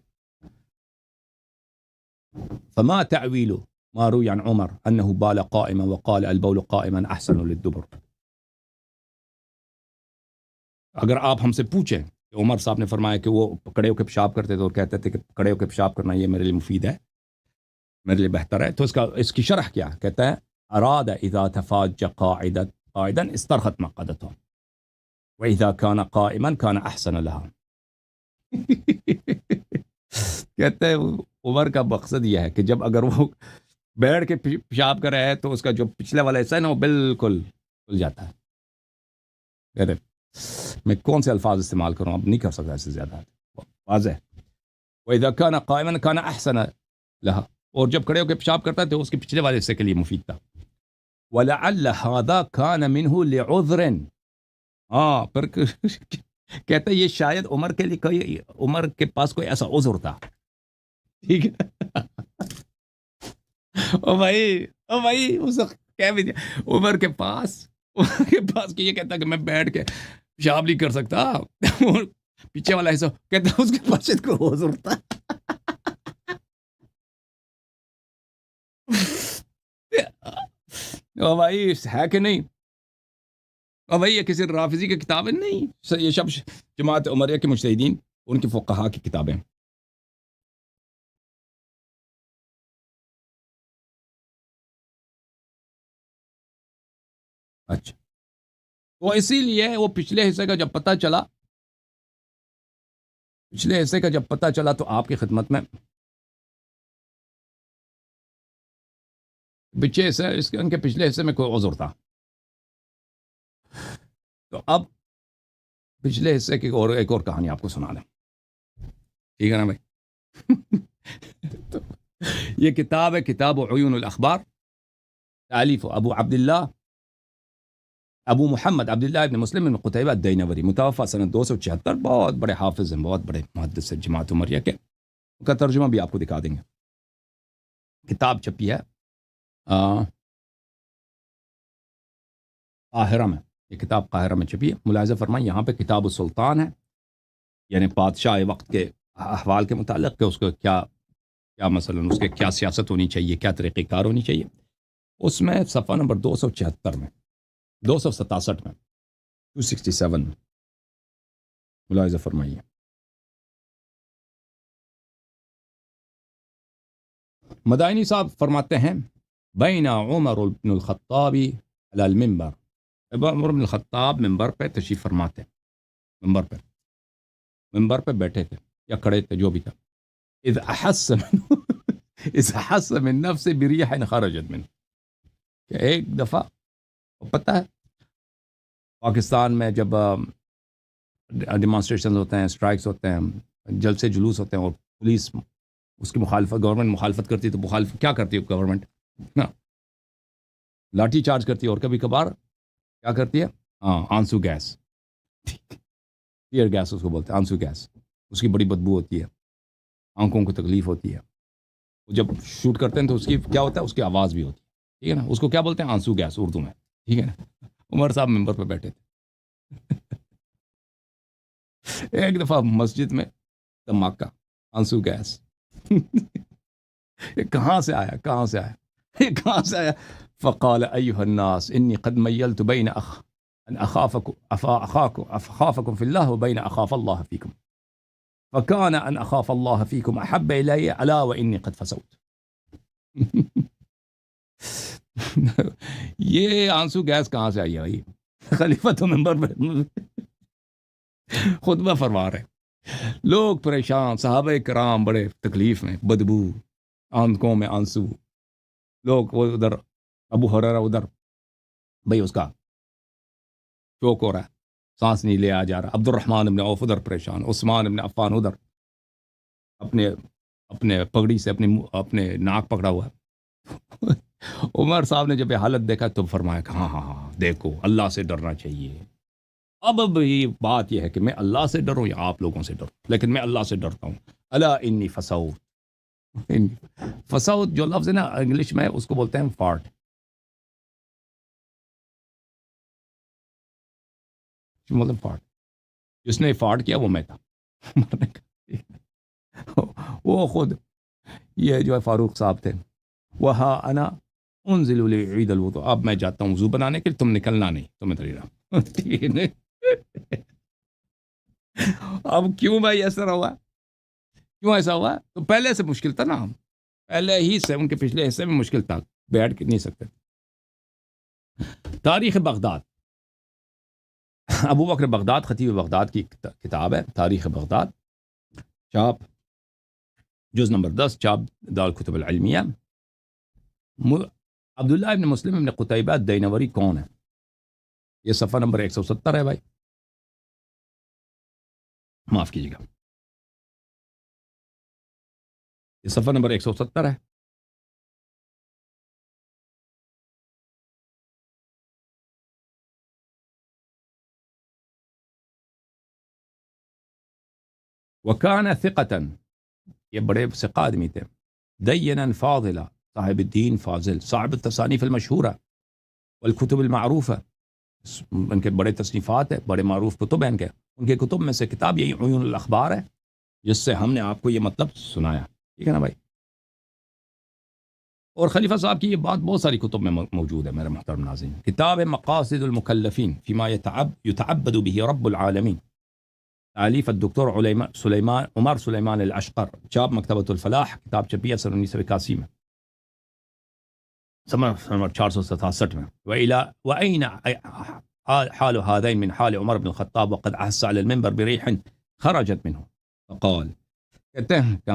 فما تعویل ما روی عن عمر انه بال قائما وقال البول قائما احسن للدبر. اگر آپ ہم سے پوچھیں کہ عمر صاحب نے فرمایا کہ وہ کھڑے ہو کے پیشاب کرتے تھے اور کہتے تھے کہ کھڑے ہو کے پیشاب کرنا یہ میرے لیے مفید ہے، میرے لیے بہتر ہے، تو اس کی شرح کیا کہتا ہے؟ اراد اذا تفاج قاعدا استرخت مقعدته واذا كان قائما كان احسن لها. کہتے ہیں عمر کا مقصد یہ ہے کہ جب اگر وہ بیٹھ کے پیشاب کر رہا ہے تو اس کا جو پچھلا والا حصہ ہے نا وہ بالکل کھل جاتا ہے. میں کون سے الفاظ استعمال کروں، اب نہیں کر سکتا اس سے زیادہ، واضح. وَإِذَا كَانَ قَائِمًا كَانَ أَحْسَنَ لَهَا، اور جب کھڑے ہو کے پیشاب کرتا ہے تو اس کے پچھلے والے حصے کے لیے مفید تھا. وَلَعَلَّ هَذَا كَانَ مِنْهُ لِعُذْرٍ، ہاں پھر کہتا ہے یہ شاید عمر کے لیے کوئی، عمر کے پاس کوئی ایسا عذر تھا. ٹھیک ہے او بھائی اس کہہ بھی دیا عمر کے پاس کہ یہ کہتا کہ میں بیٹھ کے پیشاب نہیں کر سکتا، پیچھے والا حصہ کہتا اس کے پاس کوئی عذر تھا. او بھائی ہے کہ نہیں؟ او بھائی یہ کسی رافضی کی کتاب ہے؟ نہیں، یہ سب جماعت عمریہ کے مجتہدین، ان کے فقہا کی کتابیں. اچھا، تو اسی لیے وہ پچھلے حصے کا جب پتہ چلا تو آپ کی خدمت میں پیچھے حصہ اس کے ان کے پچھلے حصے میں کوئی عذر تھا. تو اب پچھلے حصے کی ایک اور کہانی آپ کو سنا دیں. ٹھیک ہے نا بھائی؟ تو یہ کتاب ہے کتاب عیون الاخبار، تالیف ابو عبداللہ ابو محمد عبداللہ ابن مسلم بن قتیبہ الدینوری، متوفى سنہ 276. بہت بڑے حافظ ہیں، بہت بڑے محدث ہیں جماعت عمریہ کے. ان کا ترجمہ بھی آپ کو دکھا دیں گے. کتاب چھپی ہے قاہرہ میں. یہ کتاب قاہرہ میں چھپی ہے. ملاحظہ فرمائیں یہاں پہ کتاب السلطان ہے، یعنی بادشاہ وقت کے احوال کے متعلق کہ اس کو کیا مثلا اس کے کیا سیاست ہونی چاہیے، کیا طریقہ کار ہونی چاہیے. اس میں صفحہ نمبر 276 میں 267 میں 267 میں ملاحظہ فرمائیے. مدائنی صاحب فرماتے ہیں بین عمر بن الخطاب علی المنبر، عمر بن الخطاب ممبر پہ تشریف فرماتے ہیں. ممبر پہ بیٹھے تھے یا کھڑے تھے جو بھی تھا. اذ احس من نفس بریح خرجت منه، کہ ایک دفعہ پتہ ہے پاکستان میں جب ڈیمانسٹریشن ہوتے ہیں، اسٹرائکس ہوتے ہیں، جلسے جلوس ہوتے ہیں اور پولیس اس کی مخالفت، گورنمنٹ مخالفت کرتی ہے تو مخالفت کیا کرتی ہے گورنمنٹ؟ لاٹھی چارج کرتی ہے، اور کبھی کبھار کیا کرتی ہے؟ آنسو گیس، ٹیئر گیس اس کو بولتے ہیں، آنسو گیس. اس کی بڑی بدبو ہوتی ہے، آنکھوں کو تکلیف ہوتی ہے. جب شوٹ کرتے ہیں تو اس کی کیا ہوتا ہے؟ اس کی آواز بھی ہوتی ہے. ٹھیک ہے نا؟ اس کو کیا بولتے ہیں؟ آنسو گیس اردو میں. ٹھیک ہے نا؟ عمر صاحب ممبر پہ بیٹھے تھے. ایک دفعہ مسجد میں دھماکہ، آنسو گیس. یہ کہاں سے آیا؟ فقال ایها الناس انی قد میلت بین ان اخافکم فی اللہ وبین اخاف اللہ فیکم فکان ان اخاف اللہ فیکم احب الی الا وانی قد فسوت. یہ آنسو گیس کہاں سے آئی ہے بھائی؟ خلیفہ تو ممبر پر خطبہ فرما رہے، لوگ پریشان، صحابہ کرام بڑے تکلیف میں، بدبو، آنکھوں میں آنسو. لوگ وہ ادھر ابو ہریرہ ادھر بھائی اس کا چوک ہو رہا ہے، سانس نہیں لے آ جا رہا. عبد الرحمن بن عوف ادھر پریشان، عثمان بن عفان ادھر اپنے پگڑی سے اپنے ناک پکڑا ہوا ہے. عمر صاحب نے جب یہ حالت دیکھا تو فرمایا کہ ہاں دیکھو اللہ سے ڈرنا چاہیے. اب بھی بات یہ ہے کہ میں اللہ سے ڈروں یا آپ لوگوں سے ڈروں، لیکن میں اللہ سے ڈرتا ہوں. الا انی فسوت. فسوت جو لفظ ہے نا انگلش میں اس کو بولتے ہیں فارٹ. مطلب فارٹ، جس نے فارٹ کیا وہ میں تھا. وہ خود یہ جو ہے فاروق صاحب تھے، وہاں انا انزل لی عید الوضو، اب میں جاتا ہوں وضو بنانے کے لیے، تم نکلنا نہیں، تمہیں دری رہا. ٹھیک ہے. اب کیوں بھائی ایسا ہوا؟ تو پہلے سے مشکل تھا نا، پہلے ہی سے ان کے پچھلے حصے میں مشکل تھا، بیٹھ نہیں سکتے. تاریخ بغداد، ابو بکر بغداد خطیب بغداد کی کتاب ہے تاریخ بغداد، چاپ جز نمبر 10، چاپ دارالکتب العلمیہ. عبداللہ ابن مسلم ابن قتیبہ الدینوری کون ہے؟ یہ صفحہ نمبر 170 ہے بھائی، معاف کیجیے گا، یہ صفحہ نمبر 170 ہے. وکان ثقتا، یہ بڑے ثقہ آدمی تھے. دینا فاضلا، صاحب الدین فاضل، صاحب التصانیف المشہورہ والکتب المعروفہ، ان کے بڑے تصنیفات ہیں، بڑے معروف کتب ہیں ان کے کتب میں سے کتاب یہی عیون الاخبار ہے جس سے ہم نے آپ کو یہ مطلب سنایا. ٹھیک ہے نا بھائی؟ اور خلیفہ صاحب کی یہ بات بہت ساری کتب میں موجود ہے میرے محترم ناظرین. کتاب مقاصد المکلفین فیما یتعبد به رب العالمین، تالیف الدکتور عمر سلیمان الاشقر، چاپ مکتبۃ الفلاح، کتاب چھپی ہے 1981 میں، نمبر 467 میں. وَأَيْنَ حال هذين من حال عمر بن الخطاب وقد أحس على المنبر بريح خرجت منه فقال، کہتے ہیں کہ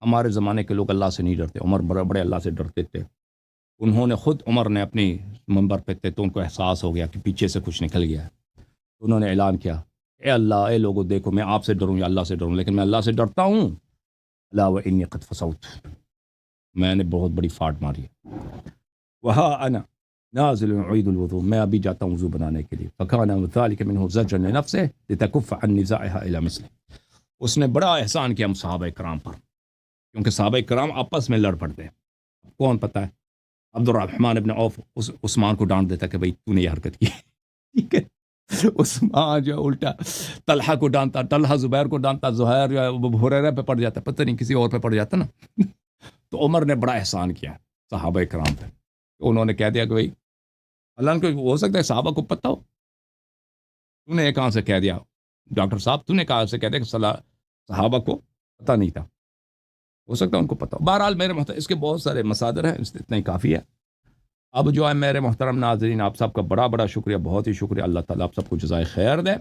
ہمارے زمانے کے لوگ اللہ سے نہیں ڈرتے. عمر بڑے اللہ سے ڈرتے تھے. انہوں نے خود، عمر نے اپنی منبر پہ تھے تو ان کو احساس ہو گیا کہ پیچھے سے کچھ نکل گیا ہے، تو انہوں نے اعلان کیا، اے اللہ، اے لوگوں دیکھو، میں آپ سے ڈروں یا اللہ سے ڈروں، لیکن میں اللہ سے ڈرتا ہوں، الا وانی قد فسوت، میں نے بہت بڑی فاٹ ماری ہے، وہا انا نازل اعید الوضوء، میں ابھی جاتا ہوں وضو بنانے کے لیے، فکان ذلك منه زجرا لنفسه لتكف عن نزاعها الى مثله، اس نے بڑا احسان کیا ہم صحابہ کرام پر، کیونکہ صحابہ کرام آپس میں لڑ پڑتے ہیں، کون پتہ ہے عبد الرحمن ابن عوف عثمان کو ڈانٹ دیتا کہ بھائی تو نے یہ حرکت کی، ٹھیک ہے، عثمان جو الٹا طلحہ کو ڈانتا، طلحہ زبیر کو ڈانتا، زہیر جو ہے ابو ہریرہ پہ پڑ جاتا، پتہ نہیں کسی اور پہ پڑ جاتا نا، تو عمر نے بڑا احسان کیا صحابہ کرام پہ، انہوں نے کہہ دیا کہ بھائی اللہ کو ہو سکتا ہے صحابہ کو پتہ ہو، تو نے کہاں سے کہہ دیا ڈاکٹر صاحب، تو نے کہاں سے کہہ دیا کہ صحابہ کو پتہ نہیں تھا، ہو سکتا ہے ان کو پتہ ہو۔ بہرحال میرے محترم، اس کے بہت سارے مصادر ہیں، اتنا ہی کافی ہے۔ اب جو ہے میرے محترم ناظرین، آپ سب کا بڑا بڑا شکریہ، بہت ہی شکریہ، اللہ تعالیٰ آپ سب کو جزائے خیر دے۔